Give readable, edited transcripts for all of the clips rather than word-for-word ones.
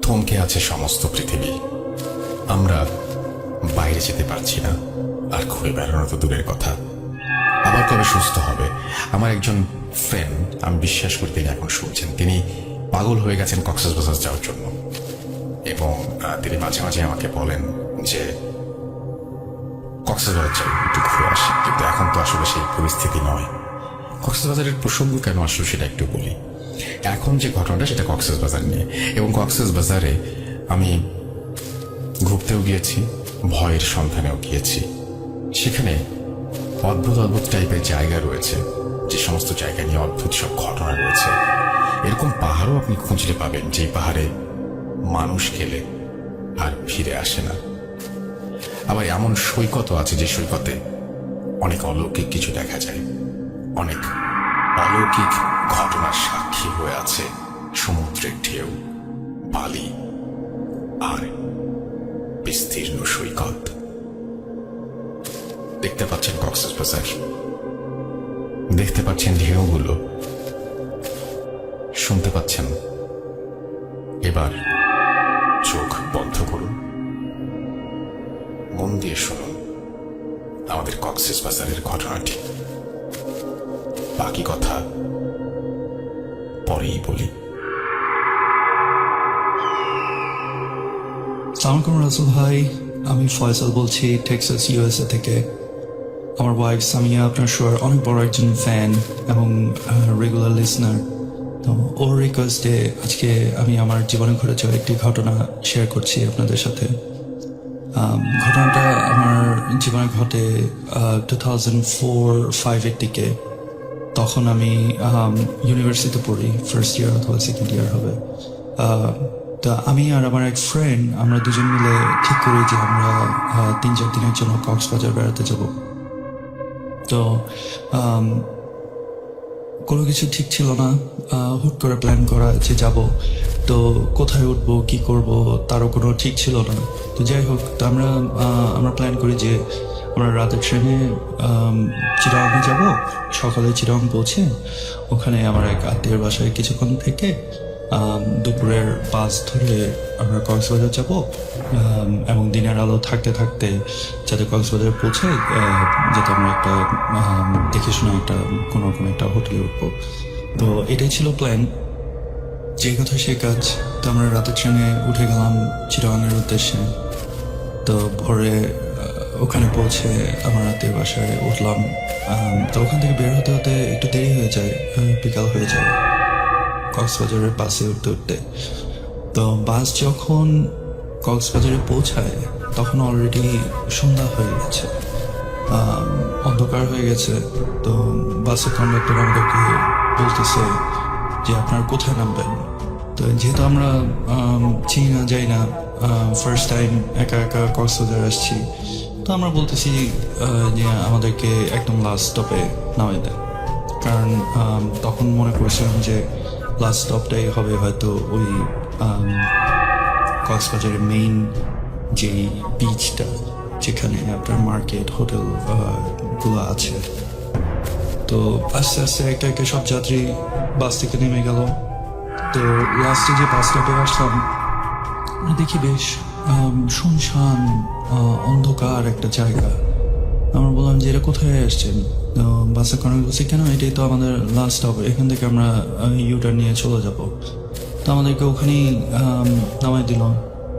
থমকে আছে সমস্ত পৃথিবী। আমরা বাইরে যেতে পারছি না, আর ঘুরে বেড়ানো তো দূরের কথা। আবার কবে সুস্থ হবে? আমার একজন ফ্রেন্ড, আমি বিশ্বাস করি তিনি এখন শুনছেন, তিনি পাগল হয়ে গেছেন কক্সবাজার যাওয়ার জন্য। এবং তিনি মাঝে মাঝে আমাকে বলেন যে কক্সবাজার যাই, একটু ঘুরে আসি, কিন্তু এখন তো আসলে সেই পরিস্থিতি নয়। কক্সবাজারের প্রসঙ্গ কেন আসলো সেটা একটু বলি। এখন যে ঘটনাটা সেটা কক্সবাজার নিয়ে, এবং কক্সবাজারে আমি ঘুরতেও গিয়েছি, ভয়ের সন্ধানেও গিয়েছি। সেখানে অদ্ভুত অদ্ভুত টাইপের জায়গা রয়েছে, যে সমস্ত জায়গা নিয়ে অদ্ভুত সব ঘটনা রয়েছে। এরকম পাহাড়ও আপনি খুঁজলে পাবেন যে পাহাড়ে মানুষ গেলে আর ফিরে আসে না। আবার এমন সৈকতও আছে যে সৈকতে অনেক অলৌকিক কিছু দেখা যায়, অনেক অলৌকিক ঘটনার সাক্ষী হয়ে আছে সমুদ্রের ঢেউ, বালি আর বিস্তীর্ণ সৈকত। দেখতে পাচ্ছেন কক্সবাজার, দেখতে পাচ্ছেন ঢেউগুলো, শুনতে পাচ্ছেন। এবার চোখ বন্ধ করুন, মন দিয়ে শুনুন আমাদের কক্সবাজারের ঘটনাটি। বাকি কথা পরেই বলি। সালাম আলাইকুম রাসেল ভাই, আমি ফয়সাল বলছি টেক্সাস ইউএসএ থেকে। আমার ওয়াইফ সামিয়া আপনার শোয়ার অনেক বড় একজন ফ্যান এবং রেগুলার লিসনার। তো ওর রিকোয়েস্টে আজকে আমি আমার জীবনে ঘটে যাওয়া একটি ঘটনা শেয়ার করছি আপনাদের সাথে। ঘটনাটা আমার জীবনে ঘটে 2004-05 দিকে। তখন আমি ইউনিভার্সিটিতে পড়ি, ফার্স্ট ইয়ার অথবা সেকেন্ড ইয়ার হবে। তা আমি আর আমার এক ফ্রেন্ড, আমরা দুজন মিলে ঠিক করি যে আমরা 3-4 দিনের জন্য কক্সবাজার বেড়াতে যাব। তো কোনো কিছু ঠিক ছিল না, হুট করে প্ল্যান করা যে যাব। তো কোথায় উঠবো, কি করব তারও কোনো ঠিক ছিল না। তো যাই হোক, তো আমরা প্ল্যান করি যে আমরা রাতের ট্রেনে চিটাগং যাব। সকালে চিটাগং পৌঁছে ওখানে আমার এক আত্মীয়ের বাসায় কিছুক্ষণ থেকে দুপুরের বাস ধরে আমরা কক্সবাজার যাব, এবং দিনের আলো থাকতে থাকতে যাতে কক্সবাজার পৌঁছে যাতে আমরা একটা দেখে শুনে একটা কোনো একটা হোটেলে উঠবো। তো এটাই ছিল প্ল্যান, যে কথা সে কাজ। তো আমরা রাতের ট্রেনে উঠে গেলাম চিটাগংয়ের উদ্দেশ্যে। তো ভোরে ওখানে পৌঁছে আমার রাতের বাসায় উঠলাম। তো ওখান থেকে বের হতে হতে একটু দেরি হয়ে যায়, বিকাল হয়ে যায় কক্সবাজারের বাসে উঠতে উঠতে। তো বাস যখন কক্সবাজারে পৌঁছায় তখন অলরেডি সন্ধ্যা হয়ে গেছে, অন্ধকার হয়ে গেছে। তো বাসের কন্ডাক্টর আমাদেরকে বলতেছে যে আপনারা কোথায় নামবেন। তো যেহেতু আমরা চিনি না, যাই না, ফার্স্ট টাইম একা একা কক্সবাজার আসছি, তো আমরা বলতেছি যে আমাদেরকে একদম লাস্ট স্টপে নামিয়ে দেয়। কারণ তখন মনে করছিলাম যে লাস্ট স্টপটাই হবে হয়তো ওই কক্সবাজারের মেইন যেই বিচটা, যেখানে আপনার মার্কেট হোটেল গুলো আছে। তো আস্তে আস্তে একটা একটা সব যাত্রী বাস থেকে নেমে গেল। তো লাস্টে যে বাস স্টপে আসলাম, দেখি বেশ শুনশান অন্ধকার একটা জায়গা। আমরা বললাম যে এটা কোথায় আসছেন? বাসে কর্নার বলছি কেন, এটাই তো আমাদের লাস্ট স্টপ, এখান থেকে আমরা ইউটার্ন নিয়ে চলে যাব। তো আমাদেরকে ওখানেই নামাই দিল।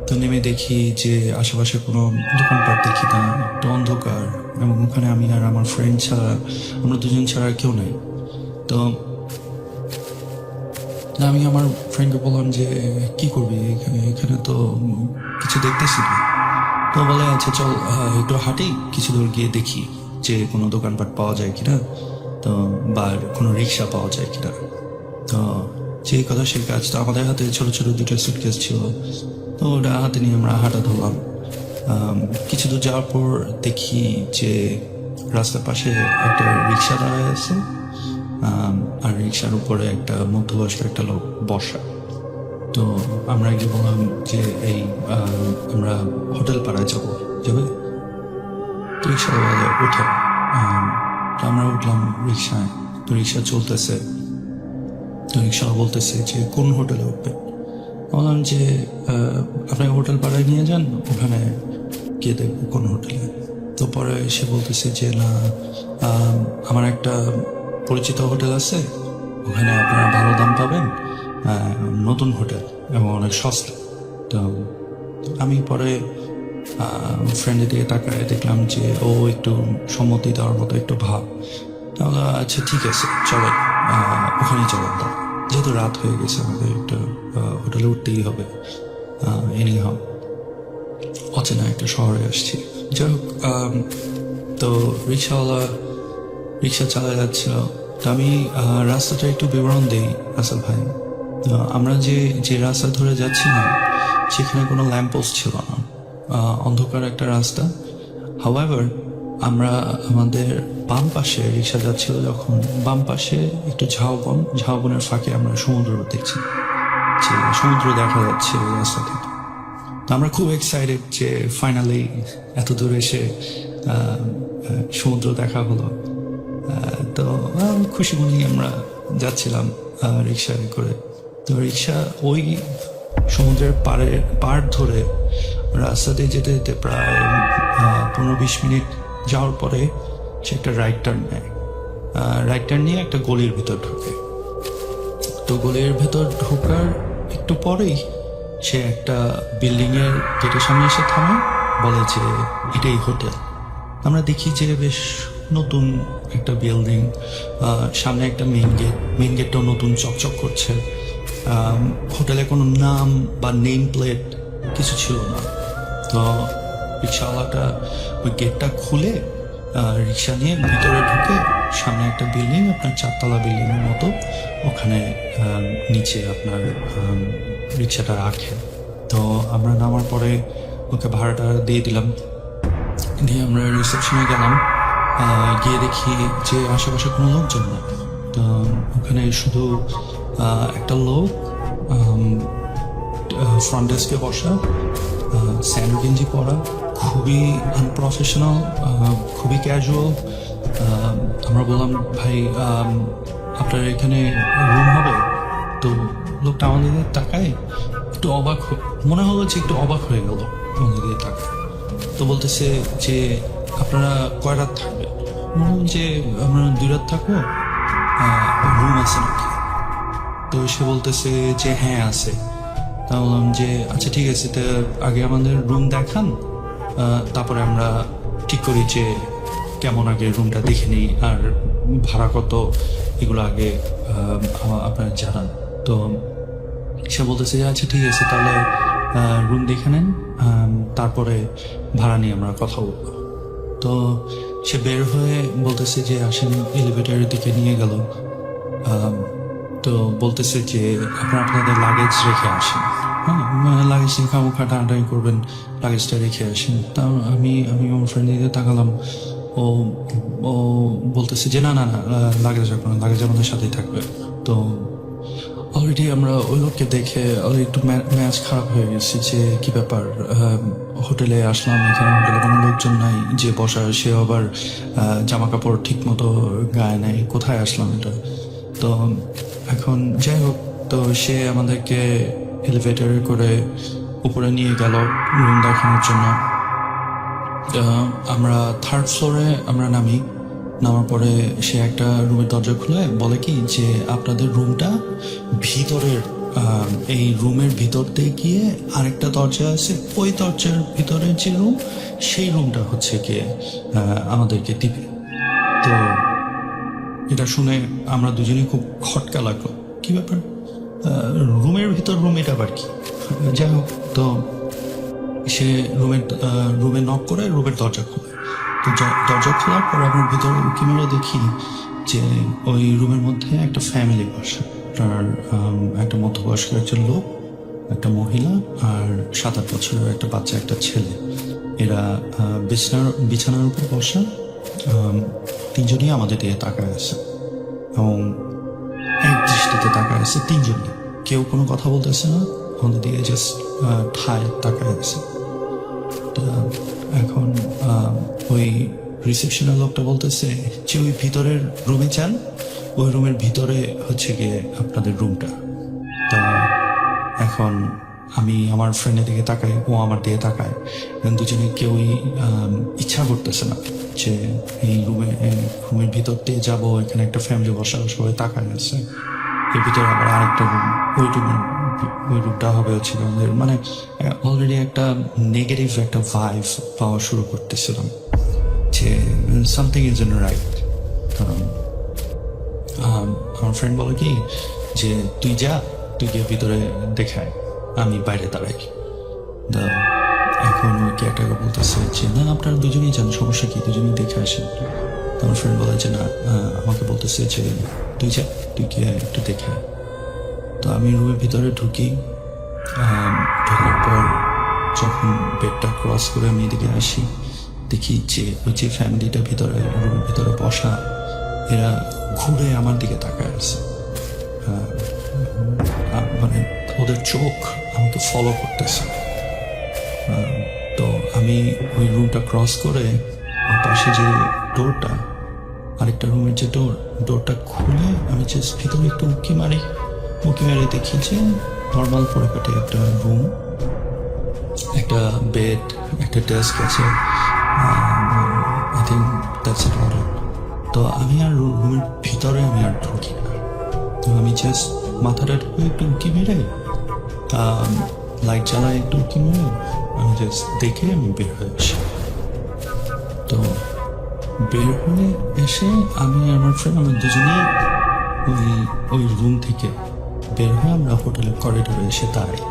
তো নেমে দেখি যে আশেপাশে কোনো দোকানপাট দেখি না, একটু অন্ধকার, এবং ওখানে আমি আর আমার ফ্রেন্ড ছাড়া, আমরা দুজন ছাড়া আর কেউ নেই। তো আমি আমার ফ্রেন্ডকে বললাম যে কি করবি এখানে, এখানে তো কিছু দেখতেছি না। তো বলে আচ্ছা চল একটু হাঁটি, কিছু দূর গিয়ে দেখি যে কোনো দোকানপাট পাওয়া যায় কিনা, তো বা কোনো রিক্সা পাওয়া যায় কিনা। তো সেই কথা সেই কাজ। তো আমাদের হাতে ছোট ছোট দুটো সুটকেস ছিল, তো ওটা হাতে নিয়ে আমরা হাঁটা ধরলাম। কিছু দূর যাওয়ার পর দেখি যে রাস্তার পাশে একটা রিক্সা দাঁড়ায় আছে, আর রিক্সার উপরে একটা মধ্যবয়স্ক একটা লোক বসা। তো আমরা গিয়ে বললাম যে এই আমরা হোটেল পাড়ায় যাবে। তো রিক্সাওয়ালা উঠে, তো আমরা উঠলাম রিক্সায়। তো রিক্সা চলতেছে, তো রিক্সাওয়ালা বলতেছে যে কোন হোটেলে উঠবে। বললাম যে আপনাকে হোটেল পাড়ায় নিয়ে যান, ওখানে গিয়ে দেখবো কোন হোটেলে। তো পরে সে বলতেছে যে না, আমার একটা পরিচিত হোটেল আছে, ওখানে আপনারা ভালো দাম পাবেন, নতুন হোটেল এবং অনেক সস্তা। তো আমি পরে ফ্রেন্ডের দিকে তাকায় দেখলাম যে ও একটু সম্মতি দেওয়ার মতো একটু ভাব। তাহলে আচ্ছা ঠিক আছে চলে, ওখানেই চলেন। তার যেহেতু রাত হয়ে গেছে, আমাদের একটু হোটেলে উঠতেই হবে। এনিহাউ অচেনা একটা শহরে আসছি। যাই হোক, তো রিক্সাওয়ালা রিক্সা চালা যাচ্ছিল। তো আমি রাস্তাটা একটু বিবরণ দিই আসল ভাই। আমরা যে রাস্তা ধরে যাচ্ছিলাম সেখানে কোনো ল্যাম্পপোস্ট ছিল না, অন্ধকার একটা রাস্তা। হাওয়েভার আমরা আমাদের বাম পাশে রিক্সা যাচ্ছিল, যখন বাম পাশে একটু ঝাউবনের ফাঁকে আমরা সমুদ্র দেখছি, যে সমুদ্র দেখা যাচ্ছে ওই রাস্তা থেকে। তো আমরা খুব এক্সাইটেড যে ফাইনালি এত দূর এসে সমুদ্র দেখা হলো। তো খুশি মনে আমরা যাচ্ছিলাম রিক্সায় করে। তো রিক্সা ওই সমুদ্রের পাড় ধরে রাস্তা দিয়ে যেতে যেতে প্রায় 15-20 মিনিট যাওয়ার পরে সে একটা রাইট টার্ন নেয়। রাইট টার্ন নিয়ে একটা গলির ভিতর ঢোকে। তো গলির ভেতর ঢোকার একটু পরেই সে একটা বিল্ডিংয়ের গেটের সামনে এসে থামে, বলে যে এটাই হোটেল। আমরা দেখি যে বেশ নতুন একটা বিল্ডিং, সামনে একটা মেইন গেটটাও নতুন চকচক করছে। হোটেলে কোনো নাম বা নেম প্লেট কিছু ছিল না। তো রিক্সাওয়ালাটা ওই গেটটা খুলে রিক্সা নিয়ে ভিতরে ঢুকে সামনে একটা বিল্ডিং, আপনার 4 তলা বিল্ডিংয়ের মতো, ওখানে নিচে আপনার রিক্সাটা রাখে। তো আমরা নামার পরে ওকে ভাড়াটা দিয়ে দিলাম, দিয়ে আমরা রিসেপশনে গেলাম। গিয়ে দেখি যে আশেপাশে কোনো লোকজন না। তো ওখানে শুধু একটা লোক ফ্রন্ট ডেস্কে বসা, স্যান্ডো গেঞ্জি পরা, খুবই আনপ্রফেশনাল, খুবই ক্যাজুয়াল। আমরা বললাম ভাই আপনার এখানে রুম হবে? তো লোকটা আমাদের দিকে তাকায়, একটু অবাক, মনে হলো যে একটু অবাক হয়ে গেল আমাদের দিকে তাকায়। তো বলতেছে যে আপনারা কয় রাত থাকবেন? মনে হল যে আমরা 2 রাত থাকবো, রুম আছে নাকি? তো সে বলতেছে যে হ্যাঁ আছে। তা বললাম যে আচ্ছা ঠিক আছে, তো আগে আমাদের রুম দেখান, তারপরে আমরা ঠিক করি যে কেমন, আগে রুমটা দেখে নিই, আর ভাড়া কত এগুলো আগে আপনার জানান। তো সে বলতেছে যে আচ্ছা ঠিক আছে, তাহলে রুম দেখে নেন, তারপরে ভাড়া নিয়ে আমরা কথা বলবো। তো সে বের হয়ে বলতেছে যে আসেন, এলিভেটরের দিকে নিয়ে গেল। তো বলতেছে যে আপনারা আপনাদের লাগেজ রেখে আসেন। হ্যাঁ, লাগেজ নিয়ে খামোখা টানাটানি করবেন, লাগেজটা রেখে আসেন। তা আমি আমার ফ্রেন্ডদের তাকালাম। ও বলতেছে যে না না না, লাগেজ রাখবো না, লাগেজ আমাদের সাথেই থাকবে। তো অলরেডি আমরা ওই লোককে দেখে একটু ম্যাচ খারাপ হয়ে গেছি যে কি ব্যাপার, হোটেলে আসলাম, এখানে হোটেলে কোনো লোকজন নাই, যে বসার সে আবার জামা কাপড় ঠিক মতো গায়ে নেই, কোথায় আসলাম এটা। তো এখন যাই হোক, তো সে আমাদেরকে এলিভেটরে করে উপরে নিয়ে গেল রুম দেখানোর জন্য। আমরা 3rd ফ্লোরে আমরা নামার পরে সে একটা রুমের দরজা খুলে বলে কি যে আপনাদের রুমটা ভিতরের, এই রুমের ভিতর দিয়ে গিয়ে আরেকটা দরজা আছে, ওই দরজার ভিতরে যে রুম, সেই রুমটা হচ্ছে গিয়ে আমাদেরকে দিবে। তো এটা শুনে আমরা দুজনেই খুব খটকা লাগলো, কি ব্যাপার, রুমের ভিতর রুম, এটা আবার কি? যাই হোক, তো সে রুমে নক করে রুমের দরজা খোলে। তো দরজা খোলার পর আমরা ভিতরে উঁকি মেরে দেখি যে ওই রুমের মধ্যে একটা ফ্যামিলি বসে, তার একটা মধ্যবয়স্ক একজন লোক, একটা মহিলা, আর 7-8 বছরের একটা বাচ্চা, একটা ছেলে। এরা বিছানার উপর বসা, 3জনই আমাদের দিকে তাকায় আছে এবং এক দৃষ্টিতে তাকায় আছে। 3জনই, কেউ কোনো কথা বলতেছে না, আমাদের দিকে জাস্ট ঠায় তাকায় আছে। এখন ওই রিসেপশনের লোকটা বলতেছে যে ওই ভিতরের রুমে যান, ওই রুমের ভিতরে হচ্ছে গিয়ে আপনাদের রুমটা। তা এখন এখন আমি আমার ফ্রেন্ডের দিকে তাকাই, ও আমার দিকে তাকায়, এবং দুজনে কেউই ইচ্ছা করতেছে না যে এই রুমের ভিতর দিয়ে যাবো। এখানে একটা ফ্যামিলি বসা, সবাই তাকায় আছে, এর ভিতরে আবার আরেকটা রুম, ওই রুমটা হবে হচ্ছে আমাদের, মানে অলরেডি একটা নেগেটিভ একটা ভাইব পাওয়া শুরু করতেছিলাম যে সামথিং ইজ ইন রাইট। আমার ফ্রেন্ড বলে কি যে তুই গিয়ে ভিতরে দেখায়, আমি বাইরে দাঁড়াই। এখন ওই ক্যাটাকে বলতেছে যে না, আপনারা দুজনেই যান, সমস্যা কি, দুজনেই দেখে আসেন। তো আমার ফ্রেন্ড বলে যে না, আমাকে বলতেছে যে তুই গিয়ে একটু দেখে আয়। তো আমি রুমের ভিতরে ঢুকি, ঢোকার পর যখন বেডটা ক্রস করে আমি এদিকে আসি, দেখি যে ওই যে ফ্যামিলিটা ভিতরে রুমের ভিতরে বসা, এরা ঘুরে আমার দিকে তাকায় আছে। মানে ওদের চোখ আমাকে ফলো করতেছে। তো আমি ওই রুমটা ক্রস করে আমার পাশে যে ডোরটা, আরেকটা রুমের যে ডোরটা খুলে আমি জাস্ট ভিতরে একটু উঁকি মারি দেখি যে নর্মাল পরিপাটি একটা রুম, একটা বেড, একটা ডেস্ক আছে। I think that's it all. তো আমি আর রুমের ভিতরে আমি আর ঢুকি না। তো আমি জাস্ট মাথাটা একটু উঁকি মেরে, লাইট জ্বালায় একটু উঁকি মেরে আমি জাস্ট দেখে আমি বের হয়ে আসি। তো বের হয়ে এসে আমি আর আমার ফ্রেন্ড, আমরা দুজনেই ওই রুম থেকে বের হয়ে আমরা হোটেলের করিডোরে এসে দাঁড়াই।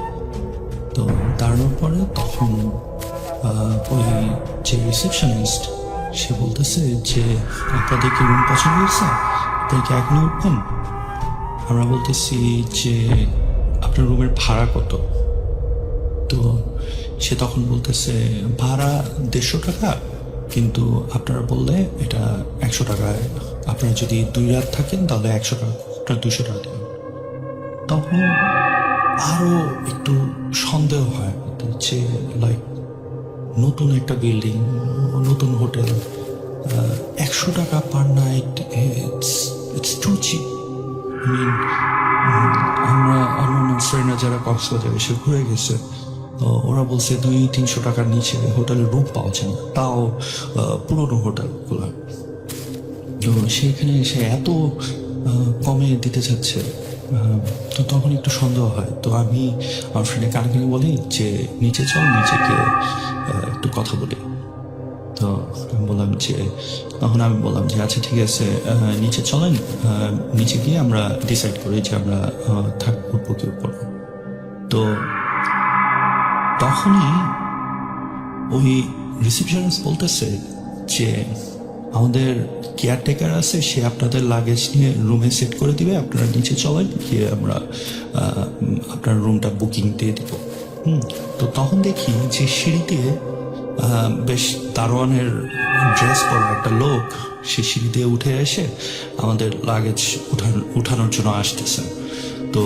তো দাঁড়ানোর পরে তখন ওই যে রিসেপশনিস্ট, সে বলতেছে যে আপনাদের কি রুম পছন্দ হয়েছে, আপনারা কি এখনই উঠবেন? আমরা বলতেছি যে আপনার রুমের ভাড়া কত? তো সে তখন বলতেছে ভাড়া 150 টাকা, কিন্তু আপনারা বললে এটা 100 টাকায়, আপনারা যদি 2 রাত থাকেন তাহলে 100 টাকা, আপনারা 200 টাকা দেবেন। তখন আরো একটু সন্দেহ হয় যে লাইক নতুন একটা বিল্ডিং, নতুন হোটেল, 100 টাকা per night, it's too cheap. আমরা অন্যান্য ফ্রেন্ডরা যারা কক্সবাজার এসে ঘুরে গেছে, তো ওরা বলছে 200-300 টাকার নিচে হোটেলের রুম পাওয়া যায় না, তাও পুরোনো হোটেলগুলো। তো সেইখানে এসে এত কমে দিতে চাচ্ছে, তো তখন একটু সন্দেহ হয়। তো আমি আমার ফ্রেন্ডের কানে বলি যে নিচে চল, নিচে গিয়ে একটু কথা বলি। তো তখন আমি বললাম যে আচ্ছা ঠিক আছে, নিচে চলেন, নিচে গিয়ে আমরা ডিসাইড করি যে আমরা উঠবো কি উঠবো না। তো তখনই ওই রিসেপশনিস্ট বলতেছে যে আমাদের কেয়ারটেকার আছে, সে আপনাদের লাগেজ নিয়ে রুমে সেট করে দিবে, আপনারা নিচে চলেন, গিয়ে আমরা আপনার রুমটা বুকিং দিয়ে দিব। তো তখন দেখি যে সিঁড়ি দিয়ে বেশ দারোয়ানের ড্রেস পরা একটা লোক সে সিঁড়ি দিয়ে উঠে এসে আমাদের লাগেজ উঠানোর জন্য আসতেছে। তো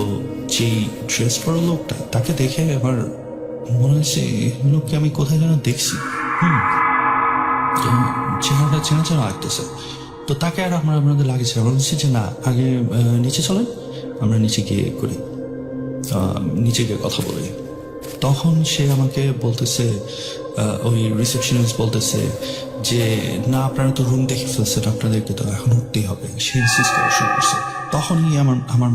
যেই ড্রেস পরা লোকটা, তাকে দেখে আমার মনে হচ্ছে লোককে আমি কোথায় যেন দেখছি, চেহারাটা চেনা লাগতেছে। তো তাকে আর আমাদের লাগেছে, আমরা বলছি যে না, আগে নিচে চলেন, আমরা নিচে গিয়ে করি, নিচে গিয়ে কথা বলি। তখন সে আমাকে বলতেছে, ওই রিসেপশনিস্ট বলতেছে যে না, আপনারা তো রুম দেখে ফেলছেন, আপনাদেরকে তো এখন উঠতেই হবে। সে ইনসিস্ট করা শুরু করছে। তখনই আমার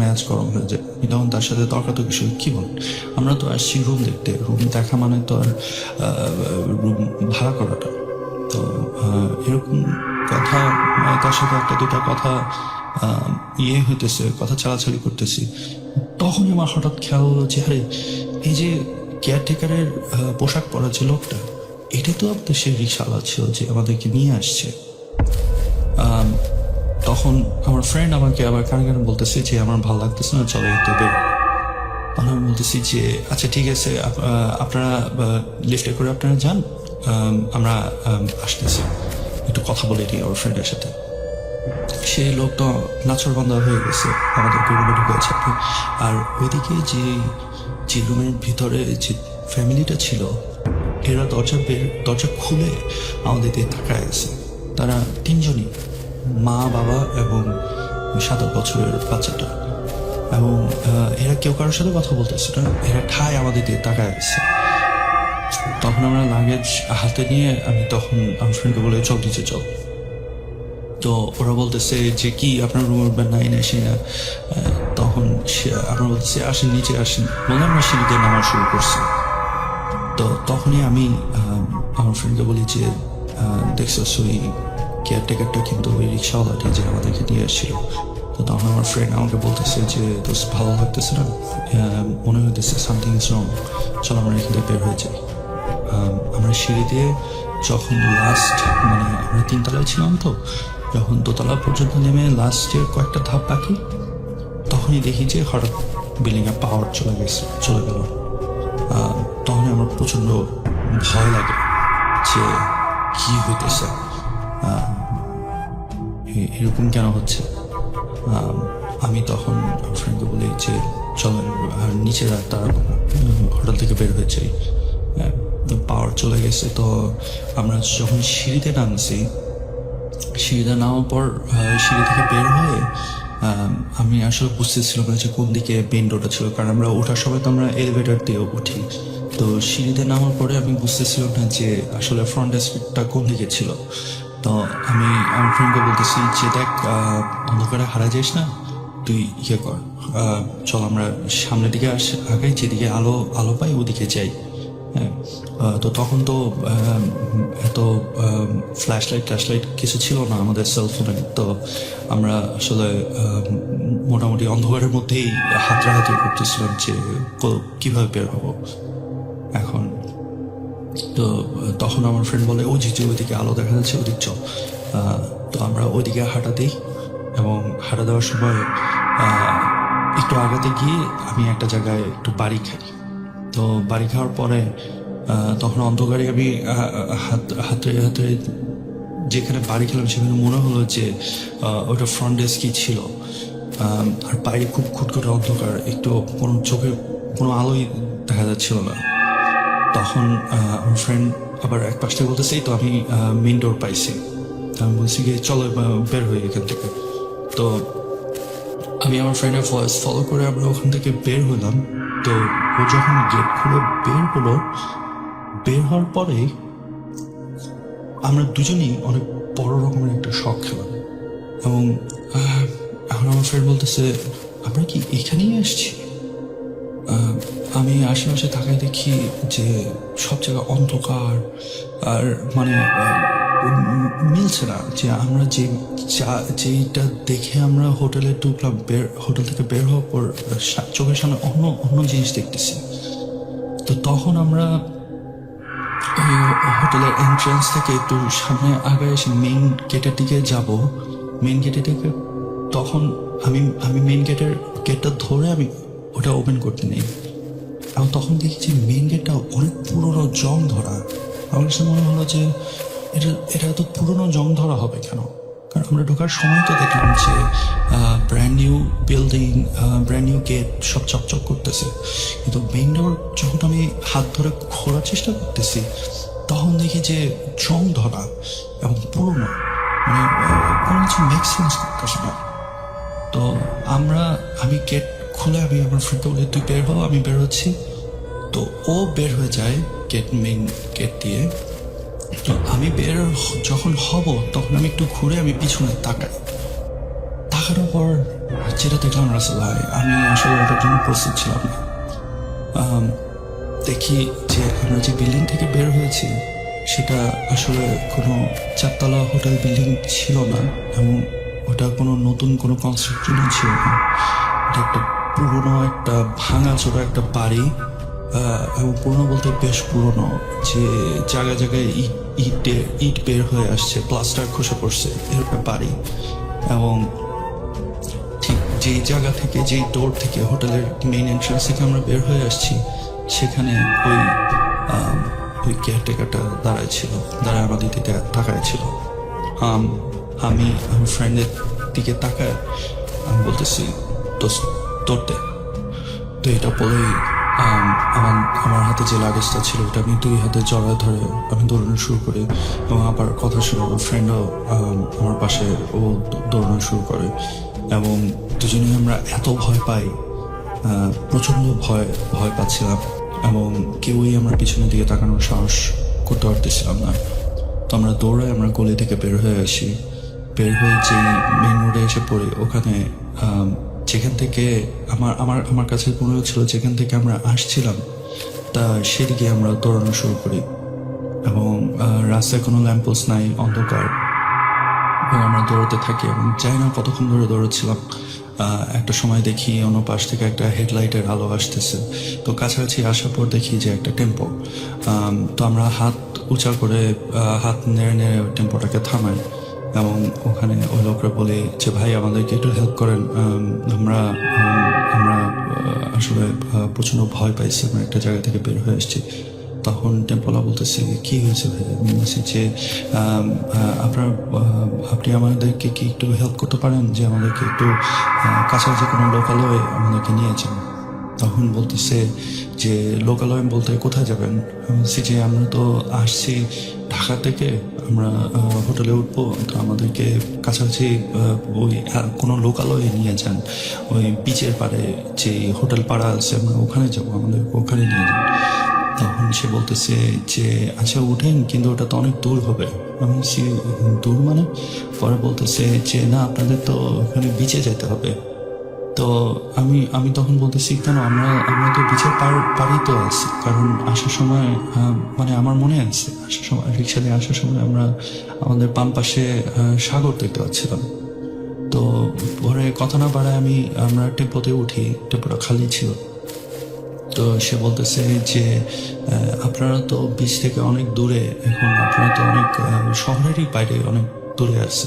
ম্যাচ গরম হয়ে যায়। তখন তার সাথে তর্কাত কিছু, কি বলেন, আমরা তো আসছি রুম দেখতে, রুম দেখা মানে তো আর রুম ভাড়া করাটা। তো এরকম কথা, তার সাথে একটা দুটা কথা হইতেছে, কথা চালাচালি করতেছি। তখনই আমার হঠাৎ খেয়াল হলো যে আরে, এই যে কেয়ারটেকারের পোশাক পরা যে লোকটা, এটা তো আপনার সে রিক্সাওয়ালা ছিল যে আমাদেরকে নিয়ে আসছে। তখন আমার ফ্রেন্ড আমাকে আবার কানে বলতেছে যে আমার ভালো লাগতেছে না, চলে যেতে বের। তখন আমি বলতেছি যে আচ্ছা ঠিক আছে, আপনারা লিফটে করে আপনারা যান, আমরা আসতেছি, একটু কথা বলে দিই আমার ফ্রেন্ডের সাথে। সেই লোকটা নাচরবান্ধা হয়ে গেছে, আমাদেরকে রুমে ঢুকেছে। আর ওইদিকে যে রুমের ভিতরে যে ফ্যামিলিটা ছিল, এরা দরজা খুলে আমাদের দিকে তাকায় গেছে। তারা 3 জনই, মা, বাবা এবং 7 বছরের বাচ্চাটা। এবং এরা কেউ কারোর সাথে কথা বলতেছে না, এরা ঠায় আমাদের দিয়ে তাকায় আছে। তখন আমরা লাগেজ হাতে নিয়ে আমি তখন আমার ফ্রেন্ডকে বলে চল নিচে চল। তো ওরা বলতেছে যে কি আপনার রুমে উঠবেন না, এনে আসি না। তখন আমরা বলতেছি আসেন নিচে আসেন, বলে আমরা সিঁড়িতে নামা শুরু করছি। তো তখনই আমি আমার ফ্রেন্ডকে বলি যে দেখছো ওই কেয়ারটেকারটা কিন্তু ওই রিক্সাওয়ালাটি যে আমাদেরকে নিয়ে এসেছিল। তো তখন আমার ফ্রেন্ড আমাকে বলতেছে যে দোস্ত ভালো লাগতেছে না, মনে হইতেছে সামথিং ইজ রং, চলো আমরা এখান থেকে বের হয়ে যাই। আমরা সিঁড়ি দিয়ে যখন লাস্ট মানে আমরা 3 তলায় ছিলাম, তো যখন 2 তলা পর্যন্ত নেমে লাস্টের কয়েকটা ধাপ বাকি, তখনই দেখি যে হঠাৎ বিল্ডিংয়ে পাওয়ার চলে গেল। তখন আমার প্রচণ্ড ভয় লাগে যে কি হইতেছে, এরকম কেন হচ্ছে। আমি তখন ফ্রেন্ডকে বলি যে চলো নিচে তারা হোটেল থেকে বের হয়ে যাই। পাওয়ার চলে গেছে। তো আমরা যখন সিঁড়িতে নামছি, সিঁড়িতে নামার পর সিঁড়ি থেকে বের হয়ে আমি আসলে বুঝতেছিলাম না যে কোন দিকে মেইন রোডটা ছিল, কারণ আমরা ওঠার সময় তো আমরা এলিভেটর দিয়ে উঠি। তো সিঁড়িতে নামার পরে আমি বুঝতেছিলাম না যে আসলে ফ্রন্ট ডেস্কটা কোন দিকে ছিল। তো আমি আমার ফ্রেন্ডকে বলতেছি যে দেখ অন্ধকারে হারা যাস না, তুই ইয়ে কর, চল আমরা সামনের দিকে আগাই, যেদিকে আলো পাই ওদিকে যাই। হ্যাঁ, তো তখন তো এত ফ্ল্যাশ লাইট কিছু ছিল না আমাদের সেলফোনে। তো আমরা আসলে মোটামুটি অন্ধকারের মধ্যেই হাতড়াহাতি করতেছিলাম যে কিভাবে বের হবো এখন। তো তখন আমার ফ্রেন্ড বলে ও যে ওইদিকে আলো দেখা যাচ্ছে, ওদিক চল। তো আমরা ওইদিকে হাঁটা দিই, এবং হাঁটা দেওয়ার সময় একটু আগাতে গিয়ে আমি একটা জায়গায় একটু বাড়ি খাই। তো বাড়ি খাওয়ার পরে তখন অন্ধকারে আমি হাতে যেখানে বাড়ি খেলাম সেখানে মনে হলো যে ওটা ফ্রন্ট ডেস্কই ছিল। আর বাইরে খুব খুটখুটে অন্ধকার, একটু কোনো চোখে কোনো আলোই দেখা যাচ্ছিল না। তখন আমার ফ্রেন্ড আবার এক পাশ থেকে বলতেছে তো আমি মেইন ডোর পাইছি। আমি বলছি গিয়ে চলো বের হই এখান থেকে। তো আমি আমার ফ্রেন্ডের ভয়েস ফলো করে আমরা ওখান থেকে বের হলাম। তো ও যখন গেট খুলে বের হলো, বের হওয়ার পরে আমরা দুজনেই অনেক বড় রকমের একটা শক খেলাম। এবং এখন আমার ফ্রেন্ড বলতেছে আমরা কি এখানেই আসছি। আমি আশেপাশে তাকায় দেখি যে সব জায়গায় অন্ধকার, আর মানে মিলছে না যে আমরা যেইটা দেখে আমরা হোটেলে ঢুকলাম, হোটেল থেকে বের হওয়ার পর চোখের সামনে অন্য জিনিস দেখতেছি। তো তখন আমরা হোটেলের এন্ট্রান্স থেকে একটু সামনে আগে এসে মেইন গেটের দিকে যাব। মেইন গেটের দিকে তখন আমি মেইন গেটটা ধরে আমি ওটা ওপেন করতে নেই। এবং তখন দেখি যে মেইন গেটটা অনেক পুরোনো জং ধরা। আমার কাছে মনে হলো যে এটা তো পুরোনো জং ধরা হবে কেন, কারণ আমরা ঢোকার সময় তো দেখলাম যে brand new building, brand new gate, সব চকচক করতেছে। কিন্তু মেইন ডোর যখন আমি হাত ধরে খোলার চেষ্টা করতেছি, তখন দেখি যে জং ধরা এবং পুরোনো, মানে কোনো কিছু মেক সেন্স করতেছে না। তো আমি গেট খুলে আমি আমার ফ্রেন্ডকে বলি তুই বের হও, আমি বের হচ্ছি। তো ও বের হয়ে যায় মেইন গেট দিয়ে। তো আমি যখন হব তখন আমি একটু ঘুরে আমি পিছনে তাকানোর পর যেটা দেখলাম রাসেল ভাই, আমি আসলে ওটার জন্য প্রস্তুত ছিলাম না। দেখি যে আমরা যে বিল্ডিং থেকে বের হয়েছি সেটা আসলে কোনো 4 তলা হোটেল বিল্ডিং ছিল না, এবং ওটা কোনো নতুন কোনো কনস্ট্রাকশনই ছিল না। এটা একটা পুরোনো একটা ভাঙাচোরা একটা বাড়ি, এবং পুরোনো বলতে বেশ পুরোনো, যে জায়গায় ইট বের হয়ে আসছে, প্লাস্টার খসে পড়ছে, এরকম বাড়ি। এবং ঠিক যেই জায়গা থেকে, যেই ডোর থেকে হোটেলের মেইন এন্ট্রান্স থেকে আমরা বের হয়ে আসছি, সেখানে ওই কেয়ারটেকারটা দাঁড়ায় আমাদের দিকে তাকায় ছিল। আমি আমার ফ্রেন্ডের দিকে তাকায় আমি বলতেছি তোরতে। তো এটা বলেই আমার হাতে যে লাগেজটা ছিল ওটা আমি 2 হাতে জড়ায় ধরে আমি দৌড়ানো শুরু করি, এবং আবার কথা শুরু। ওর ফ্রেন্ডও আমার পাশে, ও দৌড়ানো শুরু করে, এবং দুজনেই আমরা এত ভয় পাই প্রচণ্ড ভয় ভয় পাচ্ছিলাম এবং কেউই আমার পিছনের দিকে তাকানোর সাহস করতে পারতেছিলাম না। তো আমরা দৌড়াই আমরা গলি থেকে বের হয়ে আসি। বের হয়ে যে মেইন রোডে এসে পড়ি, ওখানে যেখান থেকে আমার আমার আমার কাছে মনে হচ্ছিল যেখান থেকে আমরা আসছিলাম তা সেদিকে আমরা দৌড়ানো শুরু করি এবং রাস্তায় কোনো ল্যাম্পপোস্ট নাই, অন্ধকার, এবং আমরা দৌড়াতে থাকি এবং জানি না কতক্ষণ ধরে দৌড়াচ্ছিলাম। একটা সময় দেখি অন্য পাশ থেকে একটা হেডলাইটের আলো আসতেছে। তো কাছাকাছি আসার পর দেখি যে একটা টেম্পো। তো আমরা হাত উঁচা করে হাত নেড়ে নেড়ে টেম্পোটাকে থামাই এবং ওখানে ওই লোকরা বলে যে ভাই আমাদেরকে একটু হেল্প করেন, আমরা আমরা আসলে প্রচণ্ড ভয় পাইছি, আমরা একটা জায়গা থেকে বের হয়ে এসেছি। তখন টেম্পোলা বলতেছে কি হয়েছে ভাই? আমি বলছি যে আপনি আমাদেরকে কি একটু হেল্প করতে পারেন, যে আমাদেরকে একটু কাছাকাছি কোনো লোকালয়ে আমাদেরকে নিয়ে যান। তখন বলতেছে যে লোকালয় বলতে কোথায় যাবেন? আমি বলছি যে আমরা তো আসছি ঢাকা থেকে, আমরা হোটেলে উঠবো, তো আমাদেরকে কাছাকাছি ওই কোনো লোকালয়ে নিয়ে যান, ওই বিচের পাড়ে যে হোটেল পাড়া আছে আমরা ওখানে যাবো, আমাদেরকে ওখানে নিয়ে যান। তখন সে বলতেছে যে আচ্ছা উঠেন, কিন্তু ওটা তো অনেক দূর হবে। আমি বলছি দূর মানে? পরে বলতেছে যে না আপনাদের তো ওখানে বিচে যেতে হবে। তো আমি তখন বলতেছি কেন, আমরা তো বিচের পাড়েই তো আছি, কারণ আসার সময় মানে আমার মনে আছে আসার সময় রিক্সা দিয়ে আসার সময় আমরা আমাদের বাম পাশে সাগর দেখতে পাচ্ছিলাম। তো পরে কথা না বাড়ায় আমরা টেম্পোতে উঠি, টেম্পোটা খালি ছিল। তো সে বলতেছে যে আপনারা তো বিচ থেকে অনেক দূরে, এখন আপনারা তো অনেক শহরেরই বাইরে অনেক দূরে আছে,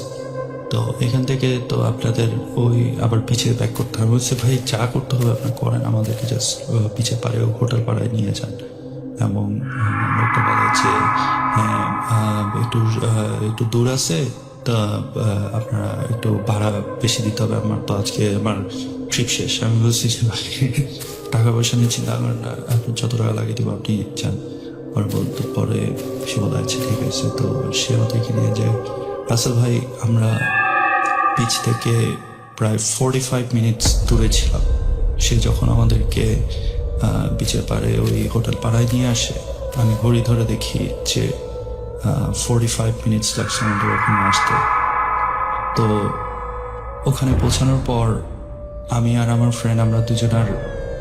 তো এখান থেকে তো আপনাদের ওই আবার পিছিয়ে ব্যাক করতে হবে। বলছে ভাই যা করতে হবে আপনার করেন, আমাদেরকে জাস্ট পিছিয়ে পাড়ে হোটেল পাড়ায় নিয়ে যান। এবং লোকটা বলে যে হ্যাঁ একটু দূর আছে, তা আপনারা একটু ভাড়া বেশি দিতে হবে, আমার তো আজকে আমার ট্রিপ শেষ। আমি বলছি যে ভাই টাকা পয়সা নিয়ে চিন্তা করেন না, আপনি যত টাকা লাগিয়ে দেবো আপনি চান। পরে সে বলে আচ্ছা ঠিক আছে। তো সে ওদেরকে নিয়ে যায়। রাসেল ভাই আমরা বিচ থেকে প্রায় 45 মিনিটস দূরে ছিলাম। সে যখন আমাদেরকে বিচের পাড়ে ওই হোটেল পাড়ায় নিয়ে আসে, আমি ঘড়ি ধরে দেখি যে 45 মিনিটস লাগছে আমাদের ওখানে আসতে। তো ওখানে পৌঁছানোর পর আমি আর আমার ফ্রেন্ড আমরা দুজনের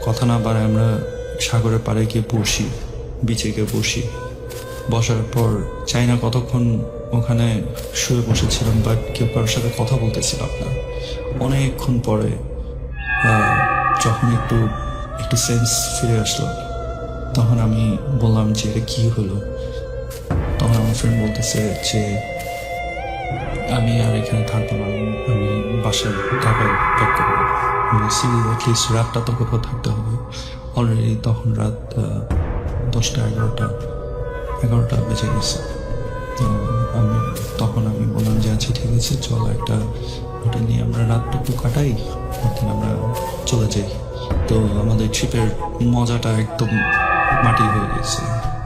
কথা না বাড়ায় আমরা সাগরের পাড়ে গিয়ে বসি, বিচে গিয়ে বসি। বসার পর চাই না কতক্ষণ ওখানে শুয়ে বসেছিলাম, বাট কেউ কারোর সাথে কথা বলতেছিলাম না। অনেকক্ষণ পরে যখন একটু সেন্স ফিরে আসলো, তখন আমি বললাম যে এটা কি হলো। তখন আমার ফ্রেন্ড বলতেছে যে আমি আর এখানে থাকবো না, আমি বাসায় ঢাকায় ব্যাক করবো। বলছি অ্যাটলিস্ট রাতটা তো কোথাও থাকতে হবে। অলরেডি তখন রাত 10টা 11টা বেজে গেছে। তো আমি বললাম যে আচ্ছা ঠিক আছে চল একটা হোটেল নিয়ে আমরা রাতটুকু কাটাই, দিন আমরা চলে যাই। তো আমাদের ট্রিপের মজাটা একদম মাটি হয়ে গেছে,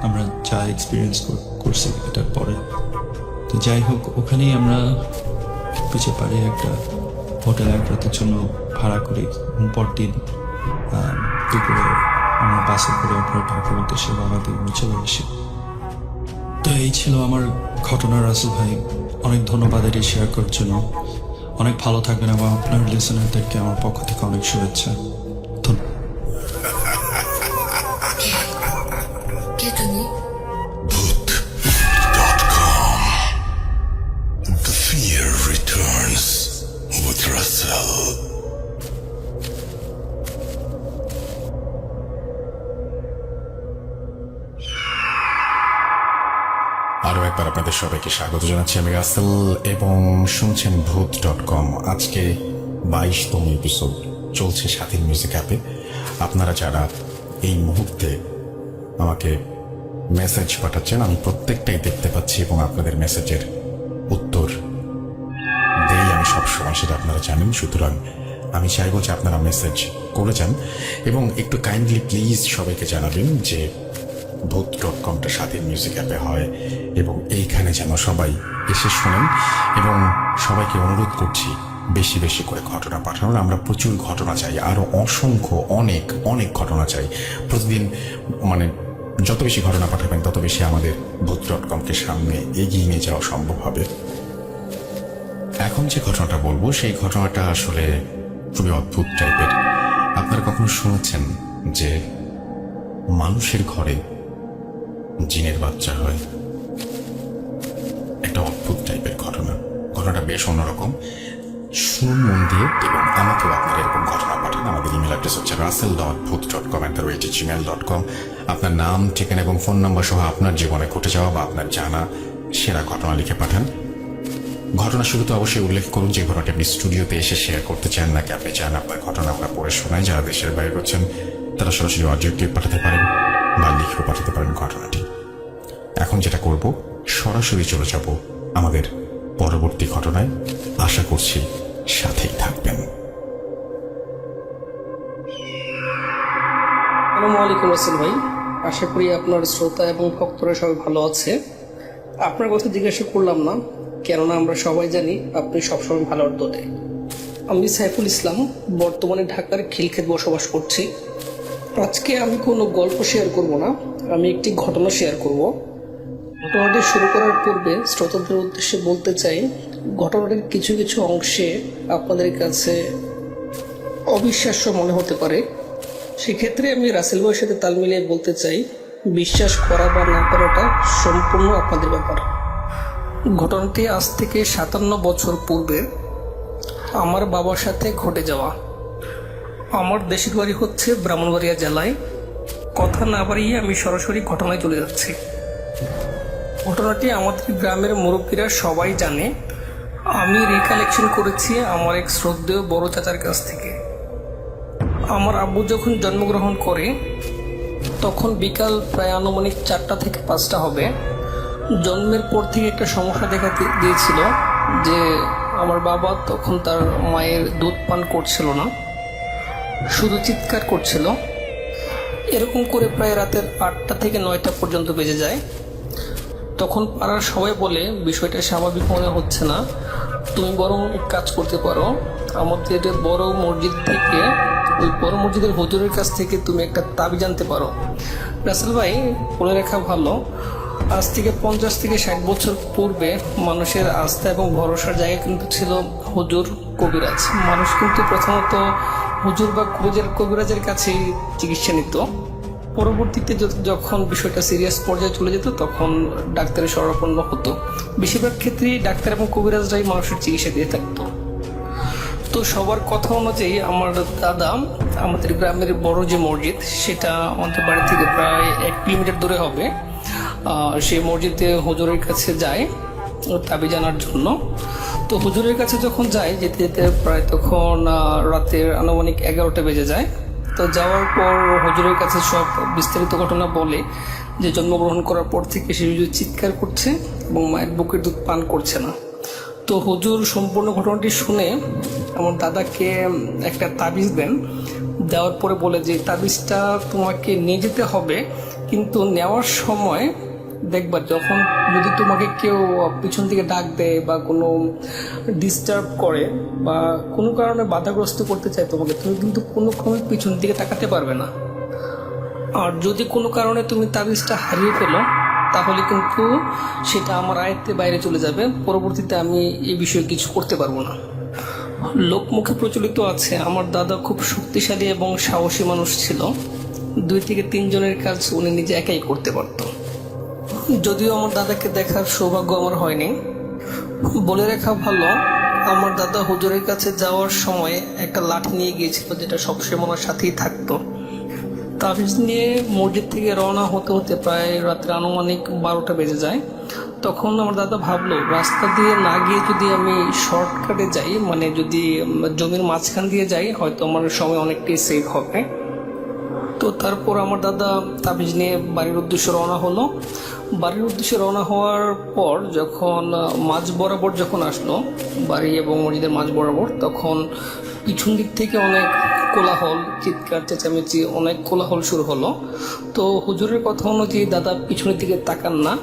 আমরা যা এক্সপিরিয়েন্স করছি এটার পরে। তো যাই হোক ওখানেই আমরা পিছিয়ে পাড়ে একটা হোটেল এক রাতের জন্য ভাড়া করি। পরদিন দুপুরে আমরা বাসে করে আমরা ঢাকার উদ্দেশ্যে রওনা দিয়ে চলে আসি। তো এই ছিল আমার ঘটনা রাসেল ভাই, অনেক ধন্যবাদ এটি শেয়ার করার জন্য। অনেক ভালো থাকবেন এবং আপনার লিসেনারদেরকে আমার পক্ষ থেকে অনেক শুভেচ্ছা। কে তুমি? The fear returns with Russell. আরও একবার আপনাদের সবাইকে স্বাগত জানাচ্ছি, আমি রাসেল এবং শুনছেন ভূত.com। আজকে 22তম এপিসোড চলছে স্বাধীন মিউজিক অ্যাপে। আপনারা যারা এই মুহূর্তে আমাকে মেসেজ পাঠাচ্ছেন আমি প্রত্যেকটাই দেখতে পাচ্ছি এবং আপনাদের মেসেজের উত্তর দেই আমি সবসময়, সেটা আপনারা জানেন। সুতরাং আমি চাইবো যে আপনারা মেসেজ করে যান এবং একটু কাইন্ডলি প্লিজ সবাইকে জানাবেন যে ভূত.comটা স্বাধীন মিউজিক অ্যাপে হয় এবং এইখানে যেন সবাই এসে শোনেন। এবং সবাইকে অনুরোধ করছি বেশি বেশি করে ঘটনা পাঠানোর। আমরা প্রচুর ঘটনা চাই, আরও অসংখ্য অনেক অনেক ঘটনা চাই প্রতিদিন। মানে যত বেশি ঘটনা পাঠাবেন তত বেশি আমাদের ভূত.কমকে সামনে এগিয়ে নিয়ে যাওয়া সম্ভব হবে। এখন যে ঘটনাটা বলবো সেই ঘটনাটা আসলে খুবই অদ্ভুত টাইপের। আপনারা কখনো শুনেছেন যে মানুষের ঘরে জিনের বাচ্চা হয়? একটা অদ্ভুত টাইপের ঘটনা। ঘটনাটা বেশ অন্যরকম। শুনুন মন দিয়ে, এবং আমাকেও আপনারা এরকম ঘটনা পাঠান। আমাদের ইমেল অ্যাড্রেস হচ্ছে russell.booth.com@gmail.com। আপনার নাম, ঠিকানা এবং ফোন নাম্বার সহ আপনার জীবনে ঘটে যাওয়া বা আপনার জানা সেরা ঘটনা লিখে পাঠান। ঘটনা শুরুতে অবশ্যই উল্লেখ করুন যে ঘটনাটি আপনি স্টুডিওতে এসে শেয়ার করতে চান, নাকি আপনি চান আপনার ঘটনা আমরা পড়ে শোনাই। যারা দেশের বাইরে রয়েছেন তারা সরাসরি অডিও ক্লিপ পাঠাতে পারেন বা লিখেও পাঠাতে পারেন ঘটনাটি। এখন যেটা করব, সরাসরি চলে যাব আমাদের পরবর্তী ঘটনায়। আশা করছি সাথেই থাকবেন। আসসালামু আলাইকুম রাসেল ভাই, আশা করি আপনার শ্রোতা এবং ভক্তরা সবাই ভালো আছে। আপনার কথা জিজ্ঞাসা করলাম না, কেননা আমরা সবাই জানি আপনি সবসময় ভালো অর্থে। আমি সাইফুল ইসলাম, বর্তমানে ঢাকার খিলক্ষেত বসবাস করছি। আজকে আমি কোনো গল্প শেয়ার করব না, আমি একটি ঘটনা শেয়ার করব। ঘটনাটি শুরু করার পূর্বে শ্রোতাদের উদ্দেশ্যে বলতে চাই, ঘটনাটির কিছু কিছু অংশে আপনাদের কাছে অবিশ্বাস্য মনে হতে পারে। সেক্ষেত্রে আমি রাসেল ভাইয়ের সাথে তাল মিলিয়ে বলতে চাই, বিশ্বাস করা বা না করাটা সম্পূর্ণ আপনাদের ব্যাপার। ঘটনাটি আজ থেকে 57 বছর পূর্বে আমার বাবার সাথে ঘটে যাওয়া। আমার দেশের বাড়ি হচ্ছে ব্রাহ্মণবাড়িয়া জেলায়। কথা না বাড়িয়ে আমি সরাসরি ঘটনায় চলে যাচ্ছি। ঘটনাটি আমাদের গ্রামের মুরব্বীরা সবাই জানে। আমি রিকালেকশন করেছি আমার এক শ্রদ্ধেয় বড় চাচার কাছ থেকে। আমার আব্বু যখন জন্মগ্রহণ করে তখন বিকাল প্রায় আনুমানিক 4টা থেকে 5টা হবে। জন্মের পর থেকে একটা সমস্যা দেখা দিয়েছিল যে আমার বাবা তখন তার মায়ের দুধ পান করছিল না, শুধু চিৎকার করছিল। এরকম করে প্রায় রাতের 8টা থেকে 9টা পর্যন্ত বেজে যায়। তখন পাড়ার সবাই বলে বিষয়টা স্বাভাবিক মনে হচ্ছে না, তুমি বরং এক কাজ করতে পারো, আমাদের বড় মসজিদ থেকে, ওই বড় মসজিদের হুজুরের কাছ থেকে তুমি একটা তাবিজ আনতে পারো। রাসেল ভাই, বলে রাখা ভালো, আজ থেকে 50 থেকে 60 বছর পূর্বে মানুষের আস্থা এবং ভরসার জায়গা কিন্তু ছিল হুজুর, কবিরাজ। মানুষ কিন্তু প্রথমত হুজুর বা কবিরাজের কাছেই চিকিৎসা নিত। পরবর্তীতে যখন বিষয়টা সিরিয়াস পর্যায়ে চলে যেত তখন ডাক্তারের শরণাপন্ন হতো। বেশিরভাগ ক্ষেত্রেই ডাক্তার এবং কবিরাজরাই মানুষের চিকিৎসা দিয়ে থাকতো। তো সবার কথা অনুযায়ী আমার দাদা আমাদের গ্রামের বড় যে মসজিদ, সেটা আমাদের বাড়ি থেকে প্রায় 1 কিলোমিটার দূরে হবে, সেই মসজিদে হুজুরের কাছে যায় তাবিজ আনার জন্য। তো হুজুরের কাছে যখন যায়, যেতে যেতে প্রায় তখন রাতের আনুমানিক 11টা বেজে যায়। তো যাওয়ার পর হুজুরের কাছে সব বিস্তারিত ঘটনা বলে যে জন্মগ্রহণ করার পর থেকে সে চিৎকার করছে এবং মায়ের বুকের দুধ পান করছে না। তো হুজুর সম্পূর্ণ ঘটনাটি শুনে আমার দাদাকে একটা তাবিজ দেন। দেওয়ার পরে বলে যে তাবিজটা তোমাকে নিয়ে যেতে হবে, কিন্তু নেওয়ার সময় দেখবা যখন যদি তোমাকে কেউ পিছন থেকে ডাক দেয় বা কোনো ডিস্টার্ব করে বা কোনো কারণে বাধাগ্রস্ত করতে চায় তোমাকে, তুমি কিন্তু কোনো ক্রমে পিছন দিকে তাকাতে পারবে না। আর যদি কোনো কারণে তুমি তাবিজটা হারিয়ে ফেলো তাহলে কিন্তু সেটা আমার আয়ত্তের বাইরে চলে যাবে, পরবর্তীতে আমি এই বিষয়ে কিছু করতে পারবো না। লোকমুখে প্রচলিত আছে আমার দাদা খুব শক্তিশালী এবং সাহসী মানুষ ছিল। 2 থেকে 3 জনের কাজ উনি নিজে একাই করতে পারত। যদিও আমার দাদাকে দেখার সৌভাগ্য আমার হয়নি। বলে রাখা ভালো, আমার দাদা হুজুরের কাছে যাওয়ার সময় একটা লাঠি নিয়ে গিয়েছিল, যেটা সবসময় আমার সাথেই থাকতো। তাবিজ নিয়ে মসজিদ থেকে রওনা হতে হতে প্রায় রাত্রে আনুমানিক 12টা বেজে যায়। তখন আমার দাদা ভাবলো রাস্তা দিয়ে না গিয়ে যদি আমি শর্টকাটে যাই, মানে যদি জমির মাঝখান দিয়ে যাই, হয়তো আমার সময় অনেকটাই সেভ হবে। তো তারপর আমার দাদা তাবিজ নিয়ে বাড়ির উদ্দেশ্যে রওনা হলো। বাড়ির উদ্দেশ্যে রওনা হওয়ার পর যখন মাঝ বরাবর যখন আসলো, বাড়ি এবং মসজিদের মাঝ বরাবর, তখন পিছন দিক থেকে অনেক কোলাহল, চিৎকার চেঁচামেচি, অনেক কোলাহল শুরু হলো। তো হুজুরের কথা অনুযায়ী দাদা পিছনের দিকে তাকান না,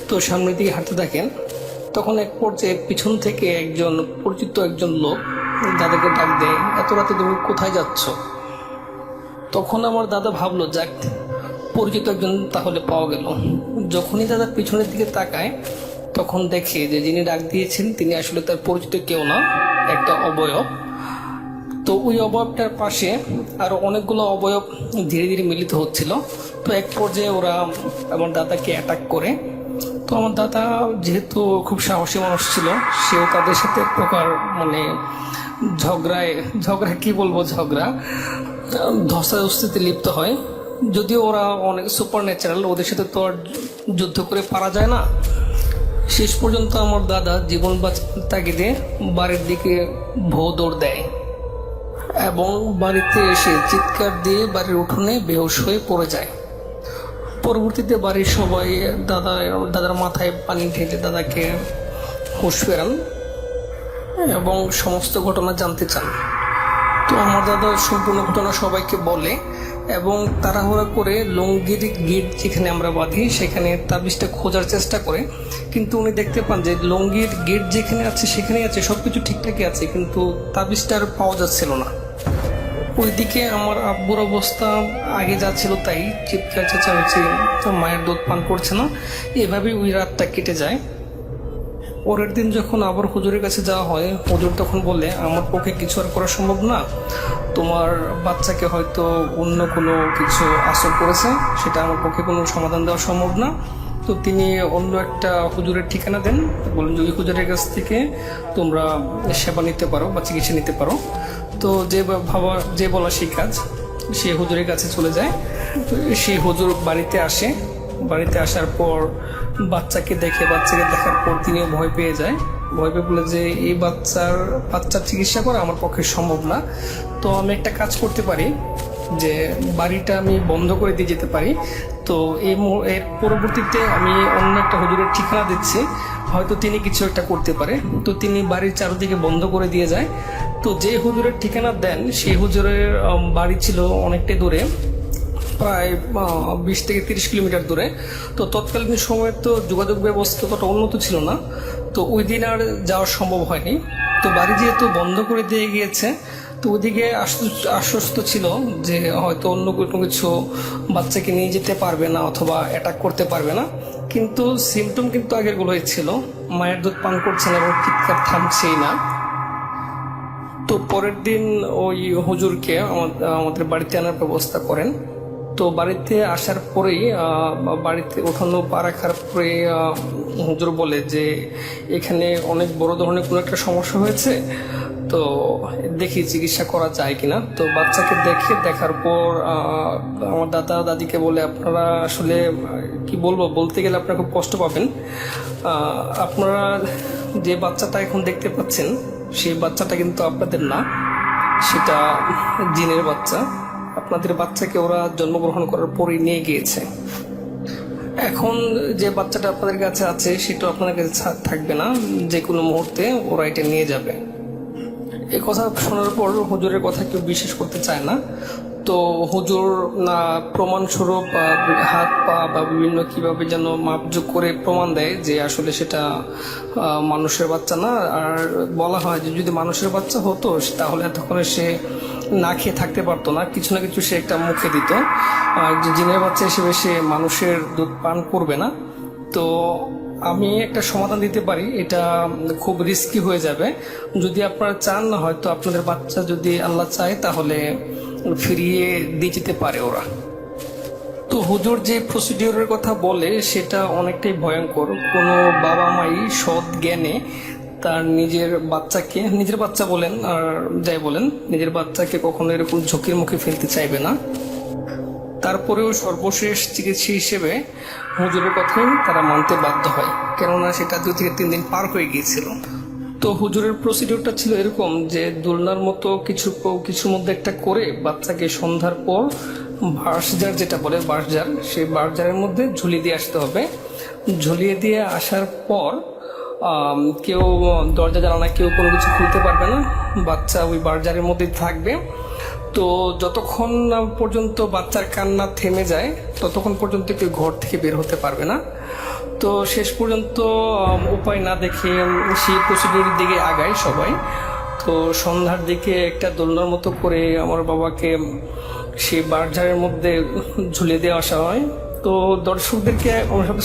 তো সামনের দিকে হাঁটতে থাকেন। তখন এক পর্যায়ে পিছন থেকে একজন পরিচিত একজন লোক দাদাকে ডাক দেয়, এত রাতে তুমি কোথায় যাচ্ছ? তখন আমার দাদা ভাবলো, যাক পরিচিত একজন তাহলে পাওয়া গেল। যখনই দাদা পিছনের দিকে তাকায় তখন দেখে যে যিনি ডাক দিয়েছেন তিনি আসলে তার পরিচিত কেউ না, একটা অবয়ব। তো ওই অবয়বটার পাশে আরো অনেকগুলো অবয়ব ধীরে ধীরে মিলিত হচ্ছিল। তো এক পর্যায়ে ওরা আমার দাদাকে অ্যাটাক করে। তো আমার দাদা যেহেতু খুব সাহসী মানুষ ছিল, সেও তাদের সাথে এক প্রকার মানে ঝগড়া কি বলবো, ধস্তাধস্তিতে লিপ্ত হয়। যদিও ওরা অনেক সুপার ন্যাচারাল, ওদের সাথে তো আর যুদ্ধ করে পারা যায় না। শেষ পর্যন্ত আমার দাদা জীবন বাঁচানোর তাগিদে বাড়ির দিকে দৌড় দেয় এবং বাড়িতে এসে চিৎকার দিয়ে বাড়ির উঠোনে বেহুশ হয়ে পড়ে যায়। পরবর্তীতে বাড়ির সবাই দাদার মাথায় পানি ঢেলে দাদাকে হুঁশ ফেরান এবং সমস্ত ঘটনা জানতে চান। তো আমার দাদা সম্পূর্ণ ঘটনা সবাইকে বলে এবং তাড়াহুড়া করে লঙ্গির গিট যেখানে আমরা বাঁধি সেখানে তাবিজটা খোঁজার চেষ্টা করে, কিন্তু উনি দেখতে পান যে লঙ্গির গিট যেখানে আছে সেখানেই আছে, সবকিছু ঠিকঠাকই আছে, কিন্তু তাবিজটা আর পাওয়া যাচ্ছিল না। ওইদিকে আমার আব্বুর অবস্থা আগে যা ছিল তাই, চিৎকার চেঁচামেচি, মায়ের দুধ পান করছে না, এভাবেই ওই রাতটা কেটে যায়। পরের দিন যখন আবার হুজুরের কাছে যাওয়া হয়, হুজুর তখন বলে, আমার পক্ষে কিছু আর করা সম্ভব না, তোমার বাচ্চাকে হয়তো অন্য কোনো কিছু আসর করেছে, সেটা আমার পক্ষে কোনো সমাধান দেওয়া সম্ভব না। তো তিনি অন্য একটা হুজুরের ঠিকানা দেন, বলেন যে ওই হুজুরের কাছ থেকে তোমরা সেবা নিতে পারো বা চিকিৎসা নিতে পারো। তো যে বলা সেই কাজ, সে হুজুরের কাছে চলে যায়। সেই হুজুর বাড়িতে আসে, বাড়িতে আসার পর বাচ্চাকে দেখার পর তিনিও ভয় পেয়ে যায়। ভয় পেয়ে বলে যে এই বাচ্চার চিকিৎসা করা আমার পক্ষে সম্ভব না, তো আমি একটা কাজ করতে পারি যে বাড়িটা আমি বন্ধ করে দিয়ে যেতে পারি। তো এর পরবর্তীতে আমি অন্য একটা হুজুরের ঠিকানা দিচ্ছি, হয়তো তিনি কিছু একটা করতে পারে। তো তিনি বাড়ির চারদিকে বন্ধ করে দিয়ে যায়। তো যে হুজুরের ঠিকানা দেন সেই হুজুরের বাড়ি ছিল অনেকটাই দূরে, প্রায় 20 থেকে 30 কিলোমিটার দূরে। তো তৎকালীন সময়ে তো যোগাযোগ ব্যবস্থা ততটা উন্নত ছিল না, তো ওই দিন আর যাওয়া সম্ভব হয়নি। তো বাড়ি যেহেতু বন্ধ করে দিয়ে গিয়েছে, তো ওদিকে আশ্বস্ত ছিল যে হয়তো অন্য কোনো কিছু বাচ্চাকে নিয়ে যেতে পারবে না অথবা অ্যাটাক করতে পারবে না, কিন্তু সিমটম কিন্তু আগেরগুলোই ছিল, মায়ের দুধ পান করছেন এবং চিৎকার থামছেই না। তো পরের দিন ওই হুজুরকে আমাদের বাড়িতে আনার ব্যবস্থা করেন। তো বাড়িতে আসার পরেই বাড়িতে উঠানো পা রাখার পরে হুজুর বলে যে এখানে অনেক বড় ধরনের কোনো একটা সমস্যা হয়েছে, তো দেখি চিকিৎসা করা যায় কিনা। তো বাচ্চাকে দেখার পর আমার দাদিকে বলে, আপনারা আসলে কি বলবো, বলতে গেলে আপনারা খুব কষ্ট পাবেন। আপনারা যে বাচ্চাটা এখন দেখতে পাচ্ছেন সেই বাচ্চাটা কিন্তু আপনাদের না, সেটা জিনের বাচ্চা। আপনাদের বাচ্চাকে ওরা জন্মগ্রহণ করার পরই নিয়ে গিয়েছে। এখন যে বাচ্চাটা আপনাদের কাছে আছে সেটা আপনাদের কাছে থাকবে না, যে কোনো মুহূর্তে ওরা এটা নিয়ে যাবে। এই কথা শোনার পর হুজুরের কথা কেউ বিশ্বাস করতে চায় না। তো হুজুর প্রমাণস্বরূপ হাত পা বা বিভিন্ন কিভাবে যেন মাপযোগ করে প্রমাণ দেয় যে আসলে সেটা মানুষের বাচ্চা না। আর বলা হয় যে যদি মানুষের বাচ্চা হতো তাহলে তখন সে না খেয়ে থাকতে পারতো না, কিছু না কিছু সে একটা মুখে দিত। যে জিনের বাচ্চা হিসেবে সে মানুষের দুধ পান করবে না। তো আমি একটা সমাধান দিতে পারি, এটা খুব রিস্কি হয়ে যাবে। যদি আপনারা চান, না হয়তো আপনাদের বাচ্চা যদি আল্লাহ চায় তাহলে ফিরিয়ে দিয়ে যেতে পারে ওরা। তো হুজুর যে প্রসিডিওরের কথা বলে সেটা অনেকটাই ভয়ঙ্কর। কোনো বাবা মাই সৎ জ্ঞানে তার নিজের বাচ্চা বলেন আর যাই বলেন, নিজের বাচ্চাকে কখনো এরকম ঝুঁকির মুখে ফেলতে চাইবে না। তারপরেও সর্বশেষ চিকিৎসা হিসেবে হুজুরের কথাই তারা মানতে বাধ্য হয়, কেননা সেটা 2 থেকে 3 দিন পার হয়ে গিয়েছিল। তো হুজুরের প্রসিডিওরটা ছিল এরকম যে দোলনার মতো কিছুর মধ্যে একটা করে বাচ্চাকে সন্ধ্যার পর বাঁশঝাড়, যেটা বলে বাঁশঝাড়, সেই বাঁশঝাড়ের মধ্যে ঝুলিয়ে দিয়ে আসতে হবে। ঝুলিয়ে দিয়ে আসার পর কেউ দরজা জানালা কেউ কোনো কিছু খুলতে পারবে না, বাচ্চা ওই বাঁশঝাড়ের মধ্যেই থাকবে। তো যতক্ষণ না পর্যন্ত বাচ্চার কান্না থেমে যায় ততক্ষণ পর্যন্ত কেউ ঘর থেকে বের হতে পারবে না। তো শেষ পর্যন্ত উপায় না দেখে সেই প্রসিডিউরের দিকে আগায় সবাই। তো সন্ধ্যার দিকে একটা দোলনার মতো করে আমার বাবাকে সেই বাঁশঝাড়ের মধ্যে ঝুলিয়ে দিয়ে আসা হয়। তো দর্শকদেরকে,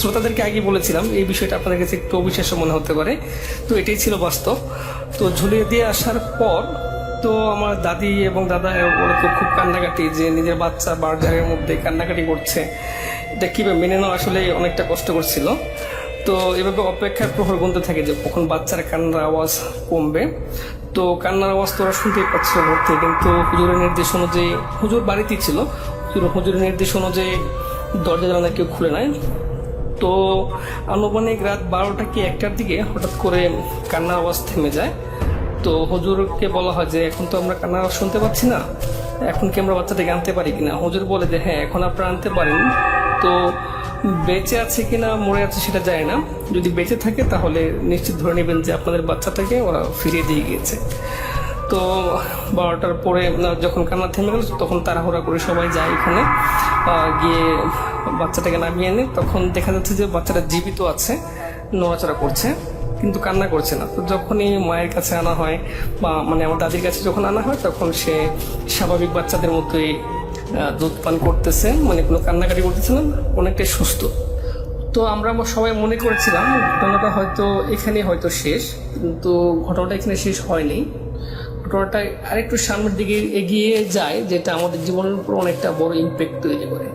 শ্রোতাদেরকে আগে বলেছিলাম এই বিষয়টা আপনাদের কাছে একটু অবিশ্বাস্য মনে হতে পারে, তো এটাই ছিল বাস্তব। তো ঝুলিয়ে দিয়ে আসার পর তো আমার দাদি এবং দাদা ওরা তো খুব কান্নাকাটি, যে নিজের বাচ্চা বাঁশঝাড়ের মধ্যে কান্নাকাটি করছে, এটা কীভাবে মেনে নেওয়া আসলে অনেকটা কষ্ট করছিল। তো এভাবে অপেক্ষার প্রহর গুনতে থাকে যে কখন বাচ্চার কান্নার আওয়াজ কমবে। তো কান্নার আওয়াজ তো ওরা শুনতেই পাচ্ছিল ঘর থেকে, কিন্তু হুজুরের নির্দেশ অনুযায়ী, হুজুর বাড়িতেই ছিল, হুজুরের নির্দেশ অনুযায়ী দরজা জানালা কেউ খুলে নেয়। তো আনুমানিক রাত 12টা কি 1টার দিকে হঠাৎ করে কান্নার আওয়াজ থেমে যায়। তো হুজুরকে বলা হয় যে এখন তো আমরা কান্নার আওয়াজ শুনতে পাচ্ছি না, এখন কি আমরা বাচ্চাটাকে আনতে পারি কিনা? হুজুর বলে যে হ্যাঁ, এখন আপনারা আনতে পারেন। তো বেঁচে আছে কিনা মরে আছে সেটা যায় না, যদি বেঁচে থাকে তাহলে নিশ্চিত ধরে নেবেন যে আপনাদের বাচ্চাটাকে ওরা ফিরিয়ে দিয়ে গিয়েছে। তো 12টার পরে যখন কান্না থেমে গেল তখন তাড়াহুড়া করে সবাই যায় এখানে, গিয়ে বাচ্চাটাকে নামিয়ে এনে তখন দেখা যাচ্ছে যে বাচ্চাটা জীবিত আছে, নড়াচড়া করছে কিন্তু কান্না করছে না। তো যখনই মায়ের কাছে আনা হয় বা মানে আমার দাদির কাছে যখন আনা হয় তখন সে স্বাভাবিক বাচ্চাদের মতোই দুধ পান করতেছে, মানে কোনো কান্নাকাটি করতেছে না, অনেকটাই সুস্থ। তো আমরা সবাই মনে করেছিলাম ঘটনাটা হয়তো এখানে হয়তো শেষ, কিন্তু ঘটনাটা এখানে শেষ হয়নি। ঘটনাটা আরেকটু সামনের দিকে এগিয়ে যায়, যেটা আমাদের জীবনের উপর অনেকটা বড় ইম্প্যাক্ট তৈরি করে।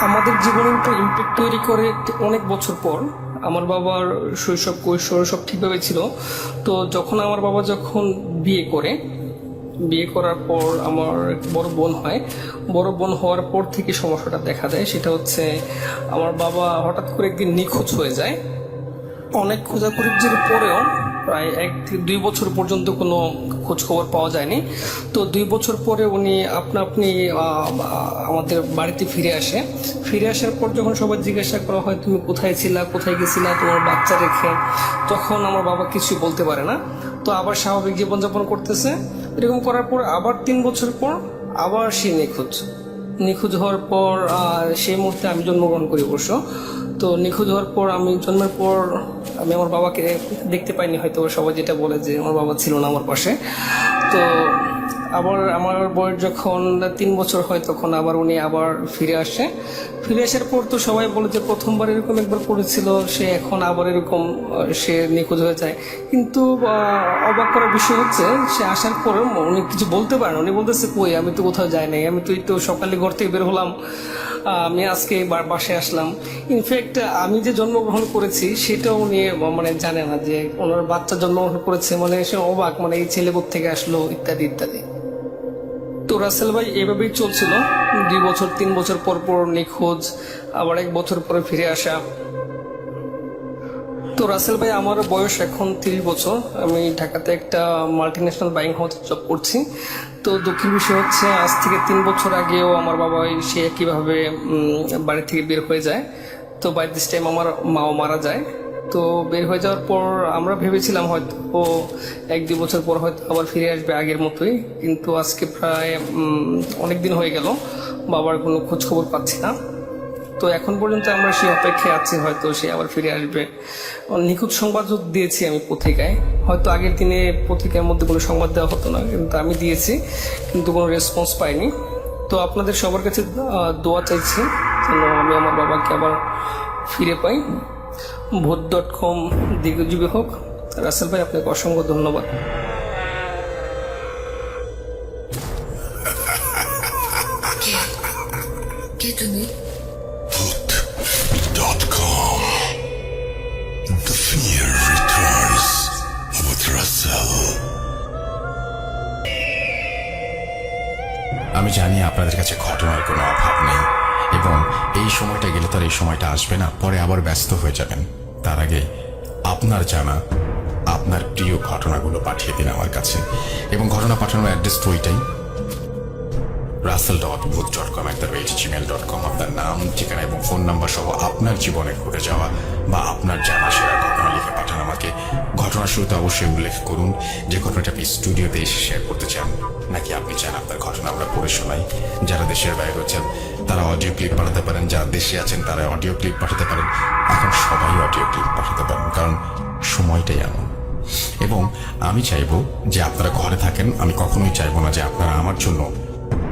আমাদের জীবনের উপর ইম্প্যাক্ট তৈরি করে অনেক বছর পর। আমার বাবার শৈশব কৈশোর সব ঠিকভাবে ছিল। তো যখন আমার বাবা যখন বিয়ে করার পর আমার বড় বোন হয়, বড় বোন হওয়ার পর থেকে সমস্যাটা দেখা দেয়। সেটা হচ্ছে আমার বাবা হঠাৎ করে একদিন নিখোঁজ হয়ে যায়। অনেক খোঁজাখুঁজির পরেও প্রায় 1 থেকে 2 বছর পর্যন্ত কোনো খোঁজ খবর পাওয়া যায়নি। তো 2 বছর পরে উনি আপনি আমাদের বাড়িতে ফিরে আসার পর যখন সবাই জিজ্ঞাসা করা হয় তুমি কোথায় ছিলা, কোথায় গেছিলা তোমার বাচ্চা রেখে, তখন আমার বাবা কিছু বলতে পারে না। তো আবার স্বাভাবিক জীবনযাপন করতেছে। এরকম করার পর আবার 3 বছর পর আবার সে নিখোঁজ হওয়ার পর সেই মুহূর্তে আমি জন্মগ্রহণ করি অবশ্য। তো নিখোঁজ হওয়ার পর আমি জন্মের পর আমি আমার বাবাকে দেখতে পাইনি, হয়তো সবাই যেটা বলে যে আমার বাবা ছিল না আমার পাশে। তো আবার আমার বয়স যখন 3 বছর হয় তখন আবার উনি আবার ফিরে আসার পর তো সবাই বলে যে প্রথমবার এরকম একবার করেছিল, সে এখন আবার এরকম সে নিখোঁজ হয়ে যায়। কিন্তু অবাক করার বিষয় হচ্ছে সে আসার পরে উনি কিছু বলতে পারেন, উনি বলতেছে কই আমি তো কোথাও যাই নাই, আমি তো একটু সকালে ঘর থেকে বের হলাম, আমি আজকে বাসায় আসলাম। ইনফ্যাক্ট আমি যে জন্মগ্রহণ করেছি সেটাও উনি মানে জানে না, যে ওনার বাচ্চা জন্মগ্রহণ করেছে, মানে সে অবাক, মানে এই ছেলে থেকে আসলো ইত্যাদি ইত্যাদি। তো রাসেল ভাই এভাবেই চলছিল, 2 বছর 3 বছর পর নিখোঁজ, আবার 1 বছর পরে ফিরে আসা। তো রাসেল ভাই আমার বয়স এখন 30 বছর, আমি ঢাকাতে একটা মাল্টিন্যাশনাল বাইং হাউসে জব করছি। তো দুঃখের বিষয় হচ্ছে আজ থেকে 3 বছর আগেও আমার বাবা সে একইভাবে বাড়ি থেকে বের হয়ে যায়। তো বাই দিস টাইম আমার মাও মারা যায়। তো বের হয়ে যাওয়ার পর আমরা ভেবেছিলাম হয়তো 1-2 বছর পর হয়তো আবার ফিরে আসবে আগের মতোই, কিন্তু আজকে প্রায় অনেক দিন হয়ে গেল বাবার কোনো খোঁজ খবর পাচ্ছি না। তো এখন পর্যন্ত আমরা সেই অপেক্ষায় আছি, হয়তো সে আবার ফিরে আসবে। নিখোঁজ সংবাদ দিয়েছি আমি পত্রিকায়, হয়তো আগের দিনে পত্রিকার মধ্যে কোনো সংবাদ দেওয়া হতো না, কিন্তু আমি দিয়েছি, কিন্তু কোনো রেসপন্স পাইনি। তো আপনাদের সবার কাছে দোয়া চাইছি যেন আমি আমার বাবাকে আবার ফিরে পাই। vote.com দীর্ঘজীবী হোক। রাসেল ভাই আপনাকে অসংখ্য ধন্যবাদ। কে তুমি? Vote.com. The fear returns with Russell. আমি জানি আপনাদের কাছে ঘটনার কোনো অভাব নেই, এবং এই সময়টা গেলে তো আর এই সময়টা আসবে না, পরে আবার ব্যস্ত হয়ে যাবেন। তার আগে আপনার জানা আপনার প্রিয় ঘটনাগুলো পাঠিয়ে দিন আমার কাছে, এবং ঘটনা পাঠানোর অ্যাড্রেস তো ওইটাই, russell.booth.com@gmail.com আপনার নাম, ঠিকানা এবং ফোন নাম্বার সহ আপনার জীবনে ঘটে যাওয়া বা আপনার জানা সেরা ঘটনা লিখে পাঠান আমাকে। ঘটনার শুরুতে অবশ্যই উল্লেখ করুন যে ঘটনাটা আপনি স্টুডিওতে এসে শেয়ার করতে চান, নাকি আপনি চান আপনার ঘটনা আমরা পড়ে শোনাই। যারা দেশের বাইরে রয়েছেন তারা অডিও ক্লিপ পাঠাতে পারেন, যারা দেশে আছেন তারা অডিও ক্লিপ পাঠাতে পারেন। এখন সবাই অডিও ক্লিপ পাঠাতে পারেন, কারণ সময়টাই এমন। এবং আমি চাইবো যে আপনারা ঘরে থাকেন, আমি কখনোই চাইবো না যে আপনারা আমার জন্য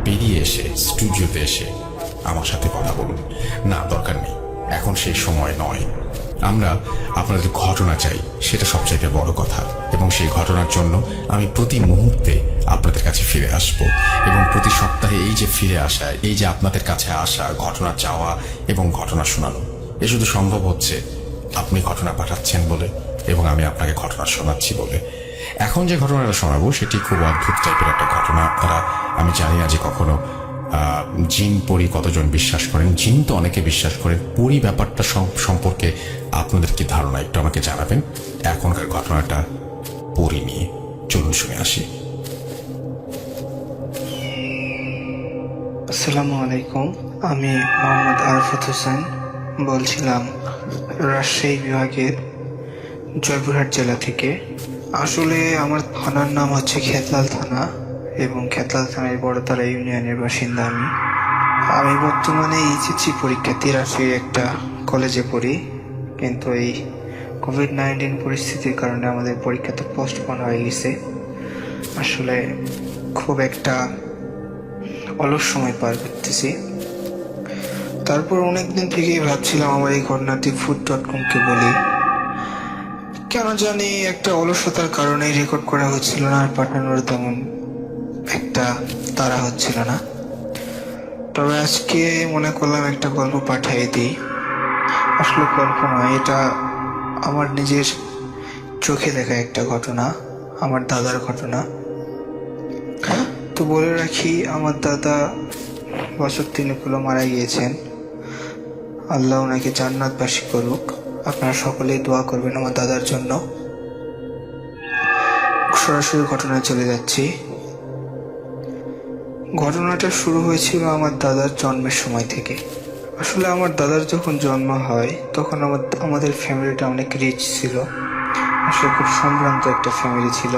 বেরিয়ে এসে স্টুডিওতে এসে আমার সাথে কথা বলুন। না, দরকার নেই, এখন সেই সময় নয়। আমরা আপনাদের ঘটনা চাই, সেটা সবচাইতে বড় কথা। এবং সেই ঘটনার জন্য আমি প্রতি মুহূর্তে আপনাদের কাছে ফিরে আসব। এবং প্রতি সপ্তাহে এই যে ফিরে আসা, এই যে আপনাদের কাছে আসা, ঘটনা চাওয়া এবং ঘটনা শোনানো, এ শুধু সম্ভব হচ্ছে আপনি ঘটনা পাঠাচ্ছেন বলে এবং আমি আপনাকে ঘটনা শোনাচ্ছি বলে। এখন যে ঘটনাটা শোনাবো সেটি খুব অদ্ভুত টাইপের একটা ঘটনা। আপনারা, আমি জানি না যে কখনো জিন পরি কতজন বিশ্বাস করেন। জিন তো অনেকে বিশ্বাস করেন, পরি ব্যাপারটা সম্পর্কে আপনাদের কি ধারণা একটু আমাকে জানাবেন। এখনকার ঘটনাটা পরি নিয়ে, চলুন শুনে আসি। আসসালামু আলাইকুম, আমি মোহাম্মদ আরফত হোসেন বলছিলাম রাজশাহী বিভাগের জয়পুরহাট জেলা থেকে। আসলে আমার থানার নাম হচ্ছে খেতলাল থানা এবং খেতলাল থানার বড়তলা ইউনিয়নের বাসিন্দা আমি বর্তমানে এইচএসসি পরীক্ষার্থী রাজশাহী একটা কলেজে পড়ি, কিন্তু এই কোভিড-19 পরিস্থিতির কারণে আমাদের পরীক্ষাটা পোস্টপোন হয়ে গেছে। আসলে খুব একটা অলস সময় পার করতেছি। তারপর অনেকদিন থেকেই ভাবছিলাম আমার এই ঘটনাটি food.com-কে বলি। কেন জানি একটা অলসতার কারণে রেকর্ড করা হচ্ছিল না, আর পাঠানোর তেমন একটা তাড়া হচ্ছিল না। তবে আজকে মনে করলাম একটা গল্প পাঠিয়ে দিই। আসলে গল্প নয়, এটা আমার নিজের চোখে দেখা একটা ঘটনা, আমার দাদার ঘটনা। তো বলে রাখি, আমার দাদা বছর 3 হলো মারা গিয়েছেন। আল্লাহ ওনাকে জান্নাতবাসী করুক। আপনারা সকলেই দোয়া করবেন আমার দাদার জন্য। সরাসরি ঘটনায় চলে যাচ্ছি। ঘটনাটা শুরু হয়েছিল আমার দাদার জন্মের সময় থেকে। আসলে আমার দাদার যখন জন্ম হয় তখন আমাদের ফ্যামিলিটা অনেক রিচ ছিল। আসলে খুব সম্ভ্রান্ত একটা ফ্যামিলি ছিল,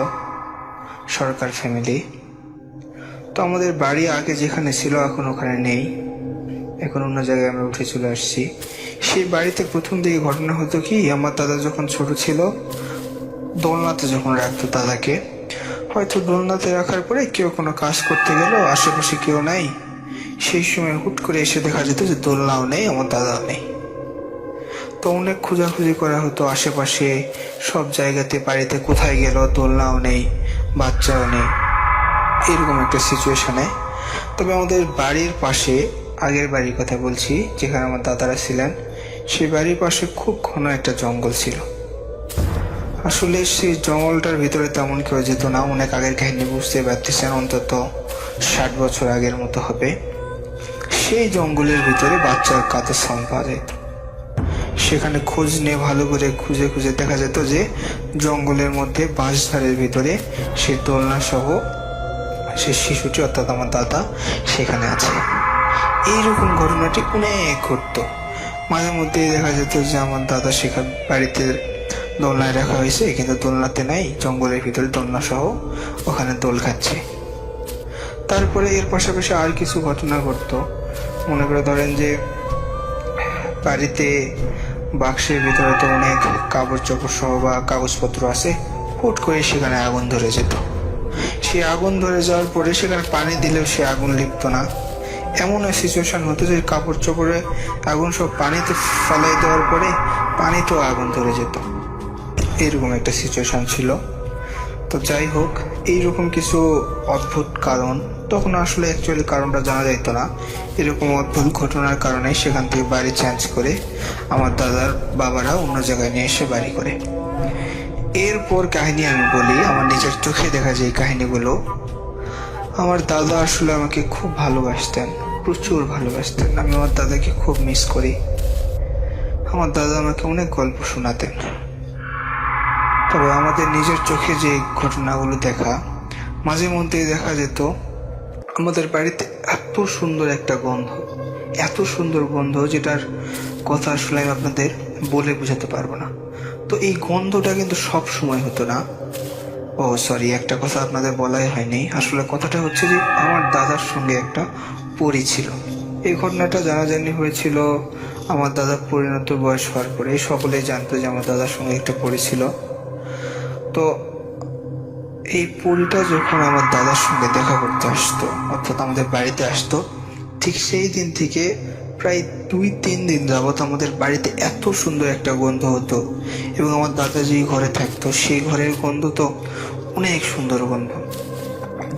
সরকার ফ্যামিলি। তো আমাদের বাড়ি আগে যেখানে ছিল এখন ওখানে নেই, এখন অন্য জায়গায় আমরা উঠে চলে আসছি। সেই বাড়িতে প্রথম দিকে ঘটনা হতো কি, আমার দাদা যখন ছোট ছিল দোলনাতে যখন রাখতো দাদাকে, হয়তো দোলনাতে রাখার পরে কেউ কোনো কাজ করতে গেল, আশেপাশে কেউ নাই, সেই সময় হুট করে এসে দেখা যেত যে দোলনাও নেই, আমার দাদাও নেই। তো অনেক খোঁজাখুঁজি করা হতো আশেপাশে সব জায়গাতে, বাড়িতে কোথায় গেল, দোলনাও নেই, বাচ্চাও নেই, এরকম একটা সিচুয়েশনে। তবে আমাদের বাড়ির পাশে, আগের বাড়ির কথা বলছি যেখানে আমার দাদারা ছিলেন, সেই বাড়ির পাশে খুব ঘন একটা জঙ্গল ছিল। আসলে সেই জঙ্গলটার ভিতরে তেমন কেউ যেত না। অনেক আগের কাহিনী, বুঝতে পারতেছেন, অন্তত 60 বছর আগের মতো হবে। সেই জঙ্গলের ভিতরে বাচ্চার কাঁদে সাউন্ড পাওয়া যেত। সেখানে খোঁজ নিয়ে ভালো করে খুঁজে খুঁজে দেখা যেত যে জঙ্গলের মধ্যে বাঁশঝাড়ের ভিতরে সেই দোলনা সহ সে শিশুটি, অর্থাৎ আমার দাদা, সেখানে আছে। এইরকম ঘটনাটি অনেক ঘটতো। মাঝে মধ্যে দেখা যেত যে আমার দাদা সেখানে বাড়িতে দোলনায় রাখা হয়েছে, কিন্তু দোলনাতে নাই, জঙ্গলের ভিতরে দোলনা সহ ওখানে দোল খাচ্ছে। তারপরে এর পাশাপাশি আর কিছু ঘটনা ঘটতো। মনে করে ধরেন যে বাড়িতে বাক্সের ভিতরে তো অনেক কাপড় চোপড় সহ বা কাগজপত্র আছে, হুট করে সেখানে আগুন ধরে যেত। সেই আগুন ধরে যাওয়ার পরে সেখানে পানি দিলেও সে আগুন লিখতো না। এমন সিচুয়েশন হতো যে কাপড় চোপড়ে আগুন সব পানিতে ফেলাই দেওয়ার পরে পানিতেও আগুন ধরে যেত। এরকম একটা সিচুয়েশন ছিল। তো যাই হোক, এইরকম কিছু অদ্ভুত কারণ, তখন আসলে অ্যাকচুয়ালি কারণটা জানা যাইতো না। এরকম অদ্ভুত ঘটনার কারণে সেখান থেকে বাড়ি চেঞ্জ করে আমার দাদার বাবারা অন্য জায়গায় নিয়ে এসে বাড়ি করে। এরপর কাহিনী আমি বলি, আমার নিজের চোখে দেখা যায় কাহিনীগুলো। আমার দাদা আসলে আমাকে খুব ভালোবাসতেন, প্রচুর ভালোবাসতেন। আমি আমার দাদাকে খুব মিস করি। আমার দাদা আমাকে অনেক গল্প শোনাতেন। তবে আমাদের নিজের চোখে যে ঘটনাগুলো দেখা, মাঝে মধ্যে দেখা যেত আমাদের বাড়িতে এত সুন্দর একটা গন্ধ, এত সুন্দর গন্ধ যেটার কথা আসলে আমি আপনাদের বলে বোঝাতে পারবো না। তো এই গন্ধটা কিন্তু সব সময় হতো না। ও সরি, একটা কথা আপনাদের বলাই হয়নি। আসলে কথাটা হচ্ছে যে আমার দাদার সঙ্গে একটা পরী ছিল। এই ঘটনাটা জানাজানি হয়েছিল আমার দাদার পরিণত বয়স হওয়ার পরে। সকলেই জানতো যে আমার দাদার সঙ্গে একটা পরী ছিল। তো এই পরীটা যখন আমার দাদার সঙ্গে দেখা করতে আসতো, অর্থাৎ আমাদের বাড়িতে আসতো, ঠিক সেই দিন থেকে প্রায় 2-3 দিন যাবৎ আমাদের বাড়িতে এত সুন্দর একটা গন্ধ হতো। এবং আমার দাদা যেই ঘরে থাকতো সেই ঘরের গন্ধ তো অনেক সুন্দর গন্ধ।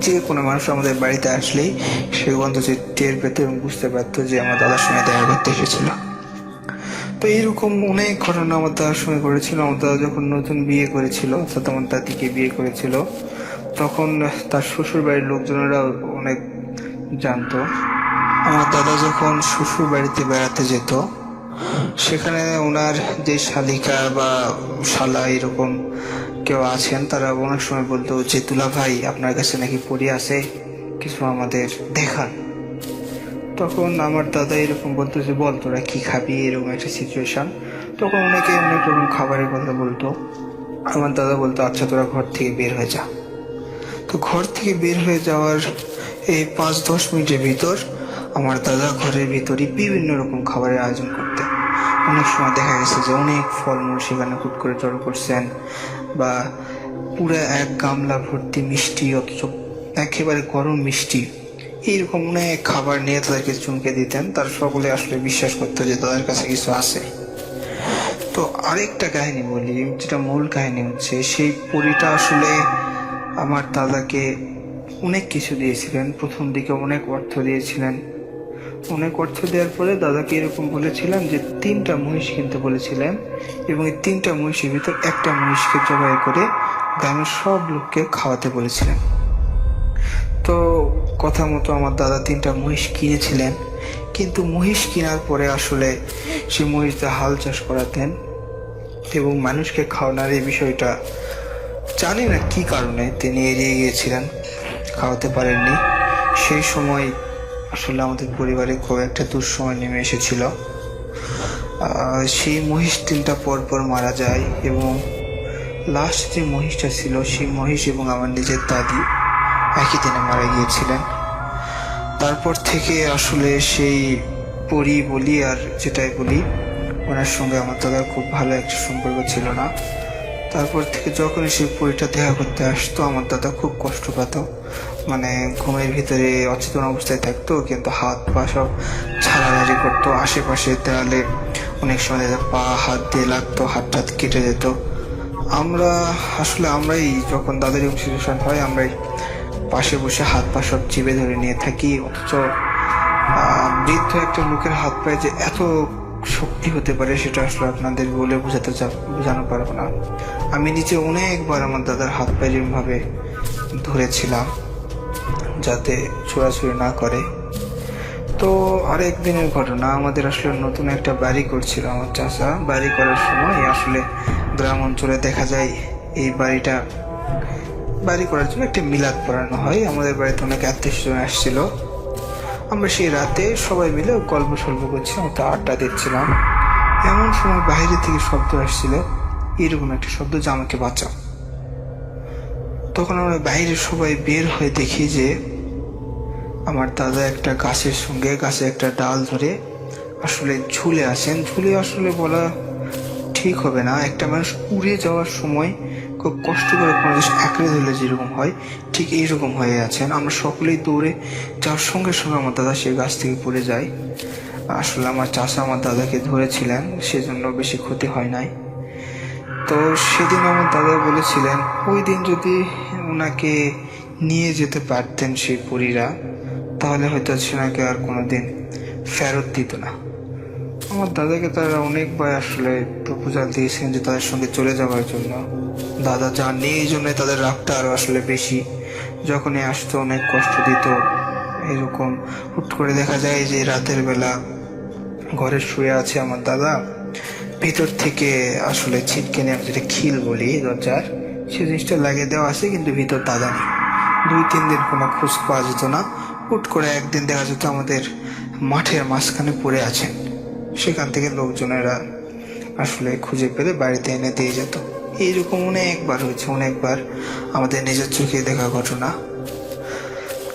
যে কোনো মানুষ আমাদের বাড়িতে আসলেই সেই গন্ধ যে টের পেত এবং বুঝতে পারতো যে আমার দাদার সঙ্গে দেখা করতে এসেছিল। তো এইরকম অনেক ঘটনা আমার দাদার সঙ্গে করেছিল। আমার দাদা যখন নতুন বিয়ে করেছিল, অর্থাৎ আমার দাদিকে বিয়ে করেছিল, তখন তার শ্বশুর বাড়ির লোকজনেরা অনেক জানতো। আমার দাদা যখন শ্বশুর বাড়িতে বেড়াতে যেত, সেখানে ওনার যে শালিকা বা শালা এরকম কেউ আছেন, তারা অনেক সময় বলতো যে দুলা ভাই, আপনার কাছে নাকি পরী আছে, কিছু আমাদের দেখান। তখন আমার দাদা এরকম বলতো যে বল তোরা কি খাবি, এরকম একটা সিচুয়েশন। তখন অনেকে অনেক রকম খাবারের কথা বলতো। আমার দাদা বলতো আচ্ছা তোরা ঘর থেকে বের হয়ে যা। তো ঘর থেকে বের হয়ে যাওয়ার এই 5-10 মিনিটের ভিতর আমার দাদা ঘরের ভিতরই বিভিন্ন রকম খাবারের আয়োজন করতেন। অনেক সময় দেখা গেছে যে অনেক ফলমূল সেখানে হুট করে জড়ো করছেন, বা পুরো এক গামলা ভর্তি মিষ্টি, অথচ একেবারে গরম মিষ্টি, এইরকম অনেক খাবার নিয়ে তাদেরকে চুমকে দিতেন। তার সকলে আসলে বিশ্বাস করতো যে তাদের কাছে কিছু আছে। তো আরেকটা কাহিনী বলি, যেটা মূল কাহিনী হচ্ছে, সেই পরীটা আসলে আমার দাদাকে অনেক কিছু দিয়েছিলেন। প্রথম দিকে অনেক অর্থ দিয়েছিলেন। অনেক অর্থ দেওয়ার পরে দাদাকে এরকম বলেছিলেন যে 3টা মহিষ কিনতে বলেছিলেন, এবং এই 3টা মহিষের ভিতর একটা মহিষকে জবাই করে গ্রামের সব লোককে খাওয়াতে বলেছিলেন। তো কথা মতো আমার দাদা 3টা মহিষ কিনেছিলেন, কিন্তু মহিষ কেনার পরে আসলে সে মহিষতে হাল চাষ করাতেন এবং মানুষকে খাওয়ানোর এই বিষয়টা জানি না কি কারণে তিনি এড়িয়ে গিয়েছিলেন, খাওয়াতে পারেননি। সেই সময় আসলে আমাদের পরিবারে খুব একটা দুঃসময় নেমে এসেছিল। সেই মহিষ 3টা পর পর মারা যায়, এবং লাস্ট যে মহিষটা ছিল সেই মহিষ এবং আমার নিজের দাদি একই দিনে মারা গিয়েছিলেন। তারপর থেকে আসলে সেই পরী বলি আর যেটাই বলি, ওনার সঙ্গে আমার দাদার খুব ভালো একটা সম্পর্ক ছিল না। তারপর থেকে যখনই সেই পরীটা দেখা করতে আসতো, আমার দাদা খুব কষ্ট পেত। মানে ঘুমের ভিতরে অচেতন অবস্থায় থাকতো, কিন্তু হাত পা সব ছাড়াছাড়ি করতো। আশেপাশে দেওয়ালে অনেক সময় পা হাত দিয়ে লাগতো, হাত টাত কেটে যেত। আমরাই যখন দাদার এরকম সিচুয়েশন হয়, আমরাই পাশে বসে হাত পা সব চিপে ধরে নিয়ে থাকি। অথচ বৃদ্ধ একটা লোকের হাত পায়ে যে এত শক্তি হতে পারে সেটা আসলে আপনাদের বলে বোঝানো পারবো না। আমি নিজে অনেকবার আমার দাদার হাত পায়ে এরকমভাবে ধরেছিলাম যাতে ছোড়াছুড়ি না করে। তো আরেক দিনের ঘটনা, আমাদের আসলে নতুন একটা বাড়ি করছিল আমার চাচা। বাড়ি করার সময় আসলে গ্রাম অঞ্চলে দেখা যায় এই বাড়ি করার জন্য একটা মিলাদ পড়ানো হয়। আমাদের বাড়িতে অনেক আত্মীয়স্বজন আসছিল। আমরা সেই রাতে সবাই মিলে গল্প সল্প করছিলাম, তো আড্ডা দিচ্ছিলাম। এমন সময় বাইরে থেকে শব্দ আসছিল, এরকম একটা শব্দ যে আমাকে বাঁচাও। তখন আমরা বাইরে সবাই বের হয়ে দেখি যে আমার দাদা একটা গাছের সঙ্গে গাছে একটা ডাল ধরে আসলে ঝুলে আছেন। ঝুলে আসলে বলা ঠিক হবে না, একটা মানুষ উড়ে যাওয়ার সময় খুব কষ্ট করে কোনো জিনিস আঁকড়ে ধরলে যেরকম হয়, ঠিক এইরকম হয়ে আছেন। আমরা সকলেই দৌড়ে যাওয়ার সঙ্গে সঙ্গে আমার দাদা সেই গাছ থেকে পড়ে যায়। আসলে আমার চাচা আমার দাদাকে ধরেছিলেন, সেজন্য বেশি ক্ষতি হয় নাই। তো সেদিন আমার দাদা বলেছিলেন ওই দিন যদি ওনাকে নিয়ে যেতে পারতেন সেই পরীরা, তাহলে হয়তো সেনাকে আর কোনোদিন ফেরত দিত না। আমার দাদাকে তারা অনেকবার আসলে প্রপোজাল দিয়েছেন যে তাদের সঙ্গে চলে যাওয়ার জন্য। দাদা যাননি, এই জন্য তাদের রাগটা আরও আসলে বেশি। যখনই আসতো অনেক কষ্ট দিত। এরকম হুট করে দেখা যায় যে রাতের বেলা ঘরে শুয়ে আছে আমার দাদা, ভিতর থেকে আসলে ছিটকে নিয়ে, যেটা খিল বলি দরজার, সে জিনিসটা লাগিয়ে দেওয়া আছে, কিন্তু ভিতর দাদা নেই। 2-3 দিন কোনো খোঁজ পাওয়া যেত না। হুট করে একদিন দেখা যেত আমাদের মাঠের মাঝখানে পড়ে আছেন। সেখান থেকে লোকজনেরা আসলে খুঁজে পেলে বাড়িতে এনে দিয়ে যেত। এইরকম অনেকবার হয়েছে, অনেকবার আমাদের নিজের চোখে দেখা ঘটনা।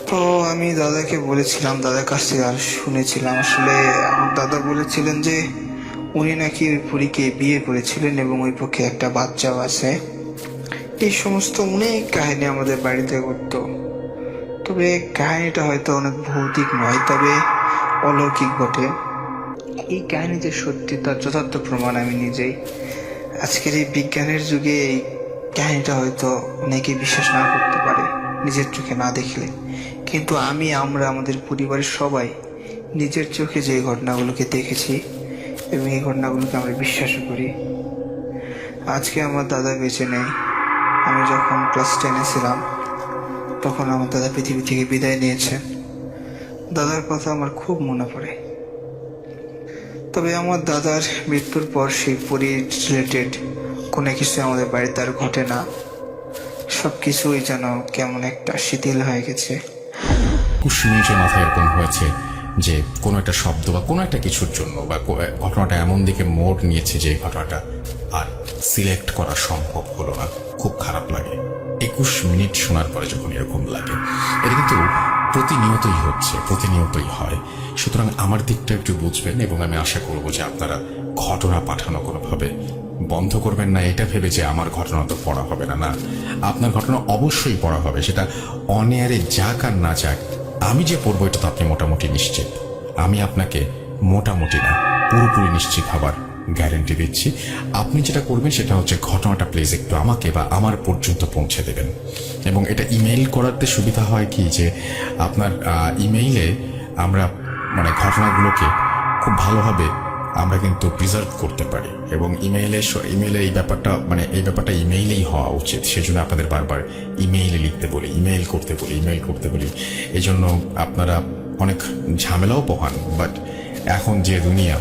তো আমি দাদাকে বলেছিলাম, দাদার কাছ থেকে আর শুনেছিলাম, আসলে আমার দাদা বলেছিলেন যে উনি নাকি ওই পরীকে বিয়ে করেছিলেন এবং ওই পক্ষে একটা বাচ্চাও আছে। এই সমস্ত অনেক কাহিনী আমাদের বাড়িতে ঘটতো। তবে কাহিনীটা হয়তো অনেক ভৌতিক নয়, তবে অলৌকিক বটে। এই কাহিনী যে সত্যি তার যথার্থ প্রমাণ আমি নিজেই। আজকের এই বিজ্ঞানের যুগে এই কাহিনীটা হয়তো অনেকে বিশ্বাস না করতে পারে নিজের চোখে না দেখলে, কিন্তু আমরা আমাদের পরিবারের সবাই নিজের চোখে যে ঘটনাগুলোকে দেখেছি এবং এই ঘটনাগুলোকে আমরা বিশ্বাসও করি। আজকে আমার দাদা বেঁচে নেই। আমি যখন ক্লাস 10-এ ছিলাম তখন আমার দাদা পৃথিবী থেকে বিদায় নিয়েছেন। দাদার কথা আমার খুব মনে পড়ে। তবে আমার দাদার মৃত্যুর পর সেই রিলেটেড কোনো কিছু আমাদের বাড়িতে আর ঘটে না। সব কিছুই যেন কেমন একটা শিথিল হয়ে গেছে। 20 মিনিটের মাথায় এরকম হয়েছে যে কোনো একটা শব্দ বা কোনো একটা কিছুর জন্য বা ঘটনাটা এমন দিকে মোড় নিয়েছে যে ঘটনাটা আর সিলেক্ট করা সম্ভব হলো না। খুব খারাপ লাগে 21 মিনিট শোনার পরে যখন এরকম লাগে। এটা কিন্তু প্রতিনিয়তই হচ্ছে, প্রতিনিয়তই হয়। সুতরাং আমার দিকটা একটু বুঝবেন এবং আমি আশা করবো যে আপনারা ঘটনা পাঠানো কোনোভাবে বন্ধ করবেন না এটা ভেবে যে আমার ঘটনা তো পড়া হবে না। না, আপনার ঘটনা অবশ্যই পড়া হবে, সেটা অন এয়ারে যাক আর না যাক। আমি যে পড়বো এটা তো আপনি মোটামুটি নিশ্চিত। আমি আপনাকে মোটামুটি না, পুরোপুরি নিশ্চিত হবার গ্যারেন্টি দিচ্ছি। আপনি যেটা করবেন সেটা হচ্ছে ঘটনাটা প্লিজ একটু আমাকে বা আমার পর্যন্ত পৌঁছে দেবেন। এবং এটা ইমেইল করাতে সুবিধা হয় কি যে আপনার ইমেইলে আমরা মানে ঘটনাগুলোকে খুব ভালোভাবে আমরা কিন্তু প্রিজার্ভ করতে পারি এবং ইমেইলে এই ব্যাপারটা ইমেইলেই হওয়া উচিত। সেজন্য আপনাদের বারবার ইমেইলে লিখতে বলি, ইমেইল করতে বলি। এই জন্য আপনারা অনেক ঝামেলাও পোহান। বাট এখন যে দুনিয়া,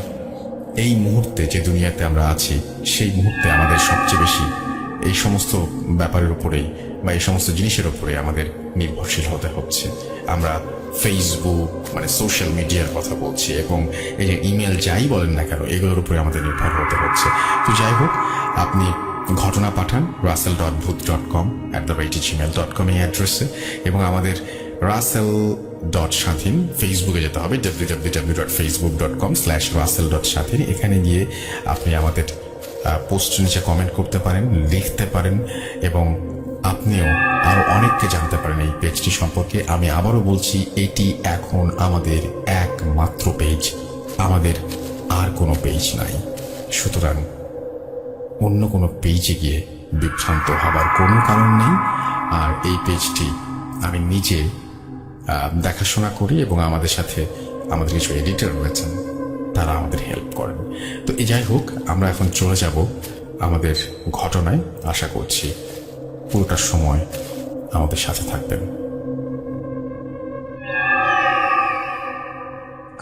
এই মুহূর্তে যে দুনিয়াতে আমরা আছি, সেই মুহূর্তে আমাদের সবচেয়ে বেশি এই সমস্ত ব্যাপারের উপরেই বা এই সমস্ত জিনিসের উপরে আমাদের নির্ভরশীল হতে হচ্ছে। আমরা ফেসবুক মানে সোশ্যাল মিডিয়ার কথা বলছি এবং এই যে ইমেল যাই বলেন না কেন এগুলোর উপরে আমাদের নির্ভর হতে হচ্ছে। তো যাই হোক, আপনি ঘটনা পাঠান russell.booth.com@gmail.com এই অ্যাড্রেসে এবং আমাদের russell.স্বাধীন ফেসবুকে যেতে হবে www.facebook.com/russell.স্বাধীন। এখানে গিয়ে আপনি আমাদের পোস্ট নিচে কমেন্ট করতে পারেন, লিখতে পারেন এবং আপনিও আরো অনেককে জানতে পারেন এই পেজটি সম্পর্কে। আমি আবারও বলছি, এটি এখন আমাদের একমাত্র পেজ, আমাদের আর কোনো পেজ নাই। সুতরাং অন্য কোনো পেজে গিয়ে বিভ্রান্ত হবার কোনো কারণ নেই। আর এই পেজটি আমি নিজে দেখাশোনা করি এবং আমাদের সাথে আমাদের কিছু এডিটর রয়েছেন, তারা আমাদের হেল্প করেন। তো এই যাই হোক, আমরা এখন চলে যাব আমাদের ঘটনায়। আশা করছি পুরোটা সময় আমাদের সাথে থাকবেন।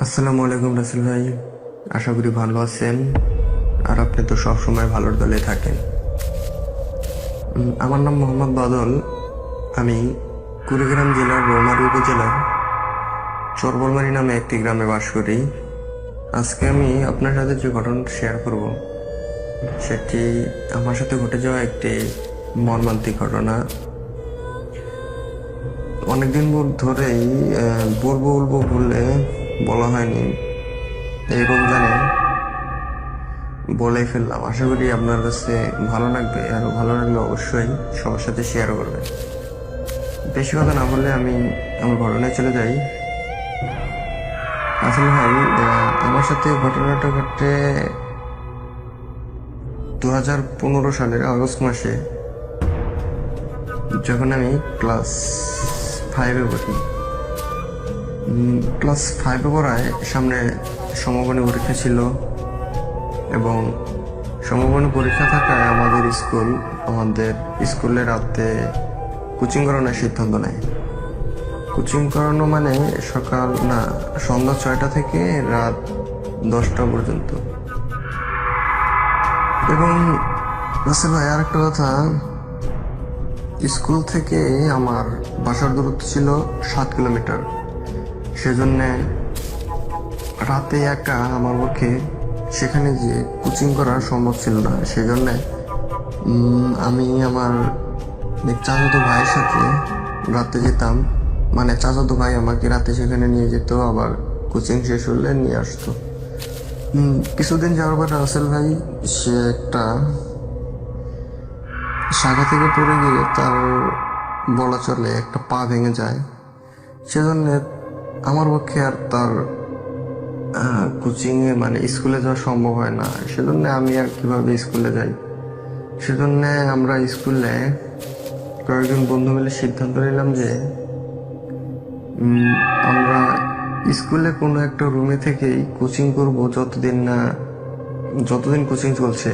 আসসালামু আলাইকুম রাসেল ভাই, আশা করি ভালো আছেন। আর আপনি তো সবসময় ভালোর দলে থাকেন। আমার নাম মোহাম্মদ বাদল। আমি কুড়িগ্রাম জেলার রৌমারী উপজেলার চরবলমারি নামে একটি গ্রামে বাস করি। আজকে আমি আপনার সাথে যে ঘটনাটা শেয়ার করব সেটি আমার সাথে ঘটে যাওয়া একটি মর্মান্তিক ঘটনা। অনেকদিন ধরেই বলবো বলে বলা হয়নি, এই রমজানে বলে ফেললাম। আশা করি আপনার কাছে ভালো লাগবে, আর ভালো লাগলে অবশ্যই সবার সাথে শেয়ার করবেন। বেশি কথা না বললে আমি আমার ঘটনায় চলে যাই। আসলে ভাই, আমার সাথে ঘটনাটা ঘটে 2015 সালের আগস্ট মাসে, যখন আমি ক্লাস 5-এ পড়ি। ক্লাস 5-এ পড়ায় সামনে সমাপনী পরীক্ষা ছিল এবং সমাপনী পরীক্ষা থাকায় আমাদের স্কুলে রাতে কোচিং করানোর সিদ্ধান্ত নেয়। কোচিং করানো মানে সন্ধ্যা 6টা থেকে রাত 10টা পর্যন্ত। এবং রাসেল ভাই, আরেকটা কথা, স্কুল থেকে আমার বাসার দূরত্ব ছিল 7 কিলোমিটার সেজন্যে রাতে একা আমার পক্ষে সেখানে যে কোচিং করা সম্ভব ছিল না। সেজন্যে আমি আমার চাচাতো ভাইয়ের সাথে রাতে যেতাম, মানে চাচাতো ভাই আমাকে রাতে সেখানে নিয়ে যেত, আবার কোচিং শেষ হলে নিয়ে আসতো। কিছুদিন যাওয়ার পর রাসেল ভাই সে একটা শাখা থেকে পড়ে গিয়ে তার বলা চলে একটা পা ভেঙে যায়। সেজন্য আমার পক্ষে আর তার কোচিংয়ে মানে স্কুলে যাওয়া সম্ভব হয় না। সেজন্য আমি আর কিভাবে স্কুলে যাই। সেজন্য আমরা স্কুলে কয়েকজন বন্ধু মিলে সিদ্ধান্ত নিলাম যে আমরা স্কুলে কোনো একটা রুমে থেকেই কোচিং করব যতদিন কোচিং চলছে।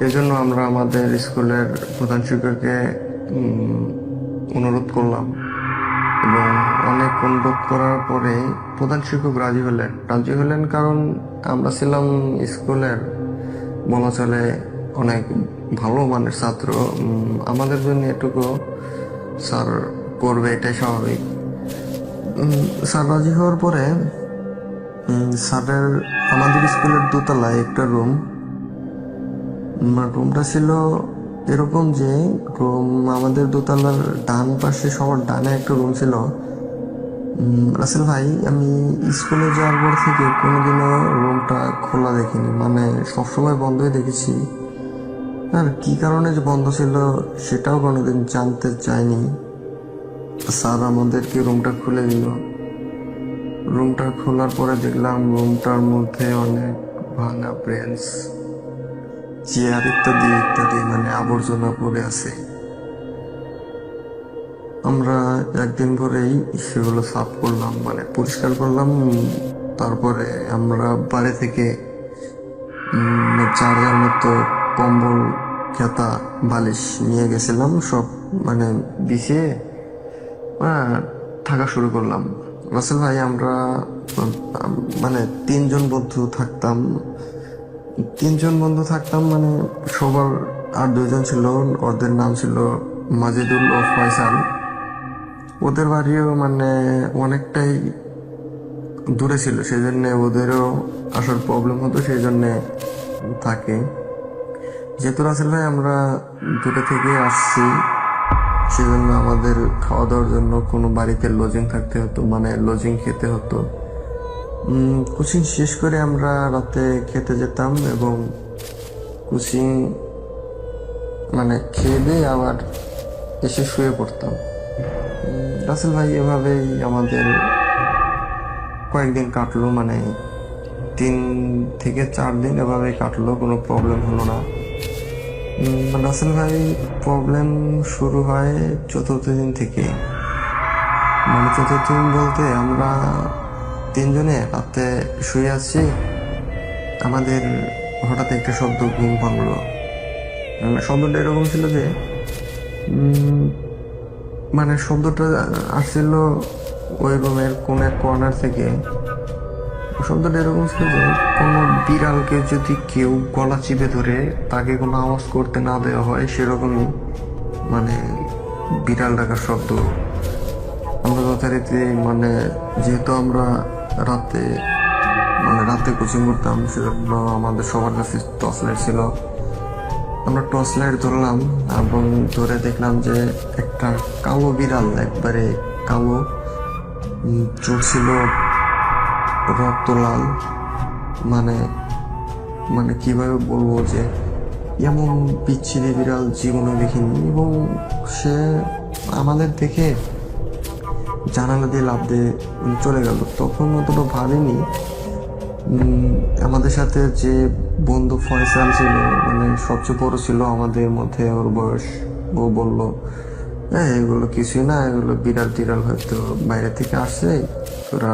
এজন্য আমরা আমাদের স্কুলের প্রধান শিক্ষককে অনুরোধ করলাম এবং অনেক অনুরোধ করার পরে প্রধান শিক্ষক রাজি হলেন কারণ আমরা ছিলাম স্কুলের বলা চলে অনেক ভালো মানের ছাত্র। আমাদের জন্য এটুকু স্যার করবে, এটাই স্বাভাবিক। স্যার রাজি হওয়ার পরে স্যারের আমাদের স্কুলের দোতলায় একটা রুমটা ছিল এরকম যে আমাদের দোতলার ডান পাশে সবার ডানে একটা রুম ছিল। রাসেল ভাই, আমি স্কুলে যাওয়ার পর থেকে কোনোদিনও রুমটা খোলা দেখিনি, মানে সবসময় বন্ধই দেখেছি। আর কি কারণে যে বন্ধ ছিল সেটাও কোনোদিন জানতে চাইনি। স্যার আমাদেরকে রুমটা খুলে দিল। রুমটা খোলার পরে দেখলাম রুমটার মধ্যে অনেক ভাঙা বেঞ্চ, চেয়ার ইত্যাদি ইত্যাদি মানে আবর্জনা পড়ে আছে। আমরা একদিন পরেই সেগুলো সাফ করলাম, মানে পরিষ্কার করলাম। তারপরে আমরা বাড়ি থেকে 4 মতো কম্বল, খেতা, বালিশ নিয়ে গেছিলাম, সব মানে বিছিয়ে থাকা শুরু করলাম। রাসেল ভাই, আমরা মানে 3 জন বন্ধু থাকতাম, মানে সবার আর 2 জন ছিল, ওদের নাম ছিল মাজিদুল ও ফয়সাল। ওদের বাড়িও মানে অনেকটাই দূরে ছিল, সেই জন্য ওদেরও আসার প্রবলেম হতো, সেই জন্য থাকে। যেহেতু রাসেল ভাই আমরা দূরে থেকে আসছি, সেজন্য আমাদের খাওয়া দাওয়ার জন্য কোনো বাড়িতে লজিং থাকতে হতো, মানে লজিং খেতে হতো। কোচিং শেষ করে আমরা রাতে খেতে যেতাম এবং কোচিং মানে খেয়ে দিয়ে আবার এসে শুয়ে পড়তাম। রাসেল ভাই, এভাবেই আমাদের কয়েকদিন কাটলো, মানে 3 থেকে 4 দিন এভাবেই কাটলো, কোনো প্রবলেম হলো না। রাসেল ভাই, প্রবলেম শুরু হয় 4th দিন থেকে। মানে 4th দিন বলতে আমরা 3 জনে রাতে শুয়ে আছি, আমাদের হঠাৎ একটা শব্দ ঘুম ভাঙলো। শব্দটা এরকম ছিল যে মানে শব্দটা আসছিল ওই রুমের কোন এক কর্নার থেকে। শব্দটা এরকম ছিল যে কোনো বিড়ালকে যদি কেউ গলা চিপে ধরে তাকে কোনো আওয়াজ করতে না দেওয়া হয়, সেরকমই মানে বিড়াল ডাকার শব্দ। আমরা যথারীতি মানে যেহেতু আমরা রাতে কোচিং করতাম, সেজন্য আমাদের সবার কাছে টর্চ লাইট ছিল। আমরা টর্চ লাইট ধরলাম এবং ধরে দেখলাম যে একটা কালো বিড়াল, একবারে কালো, চোখ ছিল রক্ত লাল, মানে কিভাবে বলবো যে এমন বিচ্ছিরি বিড়াল জীবনে দেখিনি। এবং সে আমাদের দেখে জানালা দিয়ে লাফ দিয়ে চলে গেল। তখন অতটা ভাবিনি। আমাদের সাথে যে বন্ধু ফয়সাল ছিল, মানে সবচেয়ে বড় ছিল আমাদের মধ্যে, ওর বয়স, ও বলল, এগুলো কিছুই না, এগুলো বিড়াল টিড়াল হয়তো বাইরে থেকে আসছে, তোরা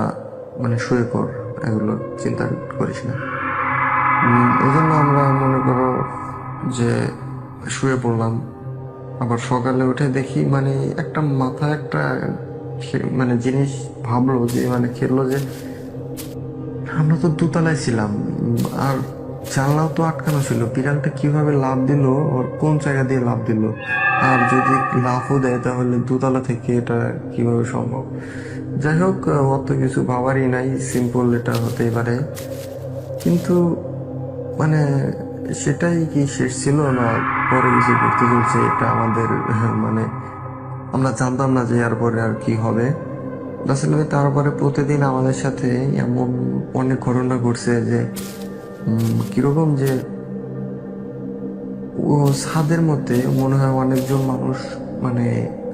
মানে শুয়ে পড়, এগুলো চিন্তা করিস না। এই জন্য আমরা মনে করো যে শুয়ে পড়লাম। আবার সকালে উঠে দেখি মানে একটা মাথায় একটা মানে জিনিস ভাবলো যে মানে খেললো যে আমরা তো দোতলায় ছিলাম আর জানলাও তো আটকানো ছিল, বিড়ালটা কিভাবে লাফ দিল, ওর কোন জায়গা দিয়ে লাফ দিল, আর যদি লাফও দেয় তাহলে দোতলা থেকে এটা কিভাবে সম্ভব। যাই হোক, অত কিছু ভাবারই নাই, সিম্পল এটা হতেই পারে। কিন্তু মানে সেটাই কি শেষ ছিল, না পরে কিছু করতে চলছে, এটা আমাদের মানে আমরা জানতাম না যে এরপরে আর কি হবে। রাসেল ভাই তারপরে প্রতিদিন আমাদের সাথে এমন অনেক ঘটনা ঘটছে যে কিরকম যে ও ছাদের মধ্যে মনে হয় অনেকজন মানুষ মানে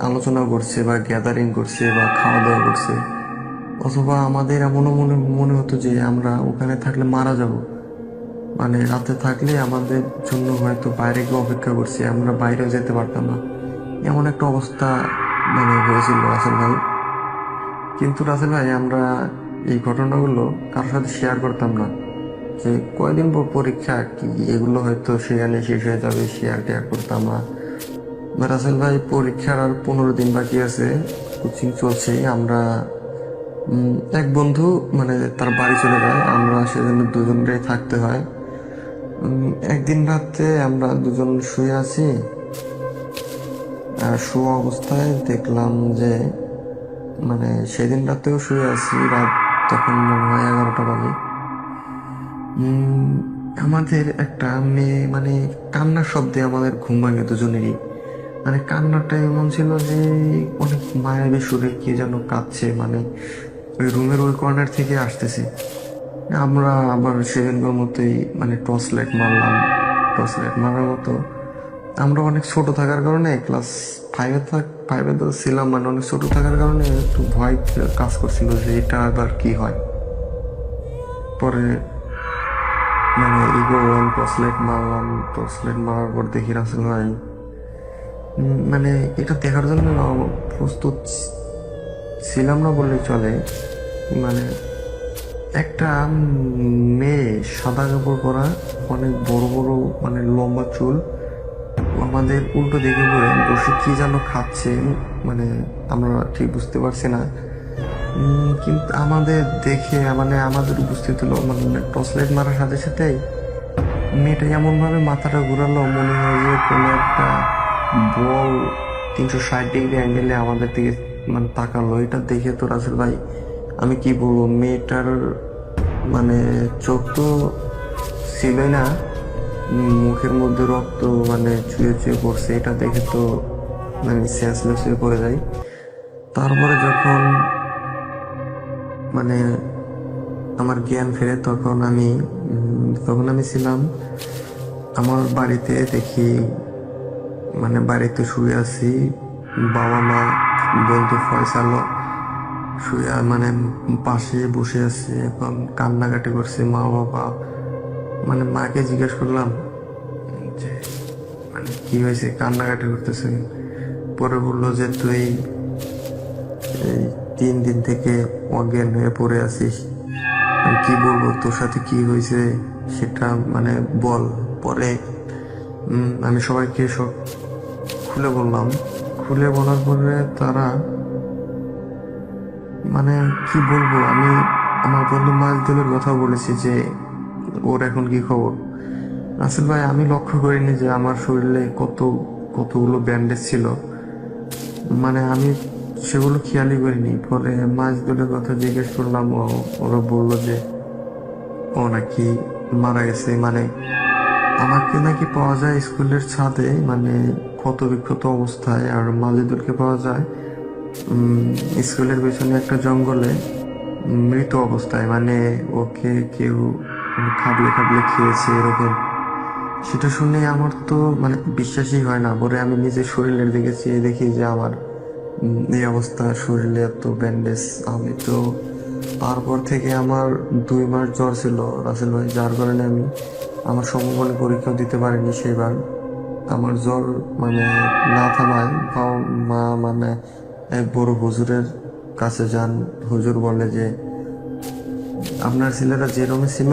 আলোচনা করছে বা গ্যাদারিং করছে বা খাওয়া দাওয়া করছে, অথবা আমাদের এমনও মনে মনে হতো যে আমরা ওখানে থাকলে মারা যাব। মানে রাতে থাকলে আমাদের জন্য হয়তো বাইরে গিয়ে অপেক্ষা করছে, আমরা বাইরেও যেতে পারতাম না, এমন একটা অবস্থা মানে হয়েছিল রাসেল ভাই। কিন্তু রাসেল ভাই আমরা এই ঘটনাগুলো কারোর সাথে শেয়ার করতাম না, যে কয়দিন পর পরীক্ষা কি এগুলো হয়তো সেখানে শেষ হয়ে যাবে, শেয়ার করতাম না। রাসেল ভাই পরীক্ষার আর 15 দিন বাকি আছে, কোচিং চলছে। আমরা এক বন্ধু মানে তার বাড়ি চলে যায়, আমরা সেজন্য দুজনেই থাকতে হয়। একদিন রাতে আমরা দুজন শুয়ে আছি, আর শোয়া অবস্থায় দেখলাম যে মানে সেদিন রাতেও শুয়ে আছি, রাত তখন মনে হয় 11টা বাজে। আমাদের একটা মেয়ে মানে কান্নার শব্দে আমাদের ঘুম ভাঙে দুজনেরই। মানে কান্নাটা এমন ছিল যে অনেক মায়াবী সুরে কে যেন কাঁদছে, মানে ওই রুমের ওই কর্নার থেকে আসতেছে। আমরা আবার সেদিনকার মতোই মানে টর্চ লাইট মারার মতো। আমরা অনেক ছোট থাকার কারণে ক্লাস 5-এ তো ছিলাম, মানে অনেক ছোট থাকার কারণে একটু ভয় কাজ করছিল যে এটা আবার কি হয়। পরে মানে টর্চ লাইট মারার পর দেখি রাসেল ভাই মানে এটা দেখার জন্য প্রস্তুত ছিলাম না বললে চলে। মানে একটা মেয়ে সাদা কাপড় পরা, অনেক বড় বড় মানে লম্বা চুল, আমাদের উল্টো দিকে পড়ে বসে কি যেন খাচ্ছে, মানে আমরা ঠিক বুঝতে পারছি না। কিন্তু আমাদের দেখে মানে আমাদের উপস্থিত হলো, মানে টর্চ লাইট মারার সাথে সাথেই মেয়েটা এমন ভাবে মাথাটা ঘুরালো, মনে হয় যে কোনো একটা বল 360 ডিগ্রি অ্যাঙ্গেলে আমাদের দিকে মানে তাকালো। এটা দেখে তো রাসেল ভাই আমি কি বলবো, মেয়েটার মানে চোখ তো ছিলই না, মুখের মধ্যে রক্ত মানে চুয়ে পড়ছে। এটা দেখে তো মানে সেন্সলেস হয়ে পড়ে যায়। তারপরে যখন মানে আমার জ্ঞান ফেরে তখন আমি ছিলাম আমার বাড়িতে। দেখি মানে বাড়িতে শুয়ে আছি, বাবা মা বন্ধু ফয়সালও শুয়ে মানে পাশে বসে আছে, এখন কান্নাকাটি করছে মা বাবা। মানে মাকে জিজ্ঞেস করলাম যে মানে কি হয়েছে, কান্নাকাটি করতেছে। পরে বললো যে তুই এই 3 দিন থেকে অজ্ঞান হয়ে পড়ে আছিস, আমি কি বলবো তোর সাথে কি হয়েছে সেটা মানে বল। পরে আমি সবাইকে সব খুলে বলার পরে তারা মানে কি বলবো, আমি আমার বন্ধু মাজদুলের কথা বলেছি যে ওর এখন কি খবর। রাসেল ভাই আমি লক্ষ্য করিনি যে আমার শরীরে কতগুলো ব্যান্ডেজ ছিল, মানে আমি সেগুলো খেয়ালই করিনি। পরে মাজদুলের কথা জিজ্ঞেস করলাম, ওরা বললো যে ও নাকি মারা গেছে। মানে আমাকে নাকি পাওয়া যায় স্কুলের ছাদে, মানে ক্ষত বিক্ষত অবস্থায়, আর মাজদুলকে পাওয়া যায় স্কুলের পেছনে একটা জঙ্গলে মৃত অবস্থায়, মানে ওকে কেউ খাবলে খেয়েছে এরকম। সেটা শুনে আমার তো মানে বিশ্বাসই হয় না। পরে আমি নিজের শরীরের দিকে চেয়ে দেখি যে আমার এই অবস্থা, শরীরে এত ব্যান্ডেজ। আমি তো তারপর থেকে আমার 2 মাস জ্বর ছিল রাসেল ভাই, যার কারণে আমি আমার সমবনে পরীক্ষাও দিতে পারিনি সেবার। আমার জ্বর মানে না থামায় মা মানে এক বড় হুজুরের কাছে যান। হুজুর বলে যে আপনার ছেলেরা যে রুমে ছিল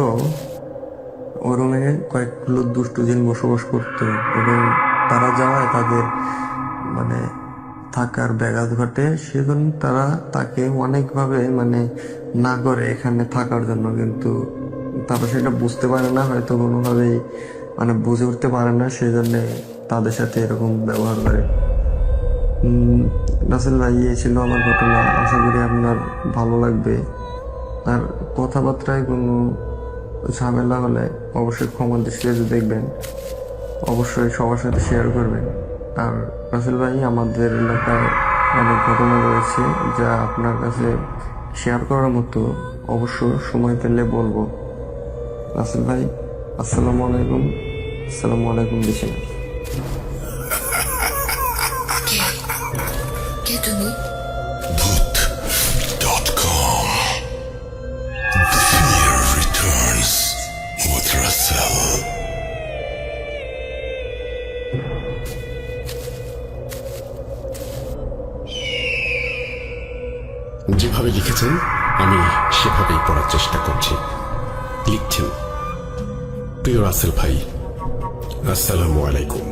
ওই রুমে কয়েকগুলো দুষ্টু জিন বসবাস করতো, এবং তারা যাওয়ায় তাদের মানে থাকার ব্যাঘাত ঘটে। সেজন্য তারা তাকে অনেকভাবে মানে না করে এখানে থাকার জন্য, কিন্তু তারা সেটা বুঝতে পারে না, হয়তো কোনোভাবেই মানে বুঝে উঠতে পারে না, সেজন্য তাদের সাথে এরকম ব্যবহার করে। রাসেল ভাই, এই ছিল আমার ঘটনা। আশা করি আপনার ভালো লাগবে। আর কথাবার্তায় কোনো ঝামেলা হলে অবশ্যই ক্ষমা দৃষ্টিতে দেখবেন, অবশ্যই সবার সাথে শেয়ার করবেন। আর রাসেল ভাই, আমাদের এলাকায় অনেক ঘটনা রয়েছে যা আপনার কাছে শেয়ার করার মতো। অবশ্য সময় পেলে বলবো। রাসেল ভাই, আসসালামু আলাইকুম। আসসালামু আলাইকুম দিশা। কে তুমি? Bhoot.com. The fear returns with Russell. যেভাবে লিখেছেন আমি সেভাবেই পড়ার চেষ্টা করছি। লিখছেন, প্রিয় রাসেল ভাই, আসসালামু আলাইকুম।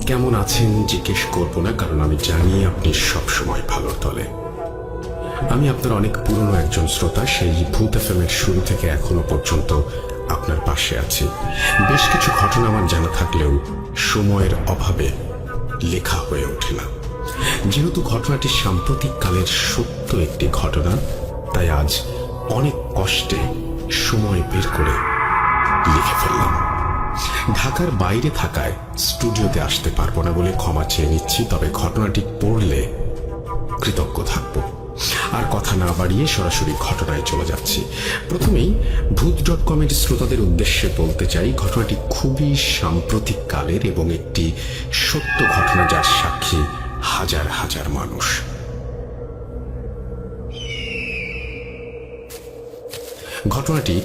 কেমন আছেন জিজ্ঞেস করবো না, কারণ আমি জানি আপনি সবসময় ভালোর দলে। আমি আপনার অনেক পুরনো একজন শ্রোতা। সেই ভূত এফএমের শুরু থেকে এখনো পর্যন্ত আপনার পাশে আছি। বেশ কিছু ঘটনা আমার জানা থাকলেও সময়ের অভাবে লেখা হয়ে ওঠে না। যেহেতু ঘটনাটি সাম্প্রতিক কালের সত্য একটি ঘটনা, তাই আজ অনেক কষ্টে সময় বের করে লিখে ফেললাম। ঢাকার বাইরে থাকায় স্টুডিওতে আসতে পারবো না বলে ক্ষমা চেয়ে নিচ্ছি, তবে ঘটনাটি পড়লে কৃতজ্ঞ থাকব। আর কথা না বাড়িয়ে সরাসরি ঘটনায় চলে যাচ্ছি। প্রথমেই ভূত.com এর শ্রোতাদের উদ্দেশ্যে বলতে চাই, ঘটনাটি খুবই সাম্প্রতিক কালের এবং একটি সত্য ঘটনা, যার সাক্ষী হাজার হাজার মানুষ। ঘটনাটি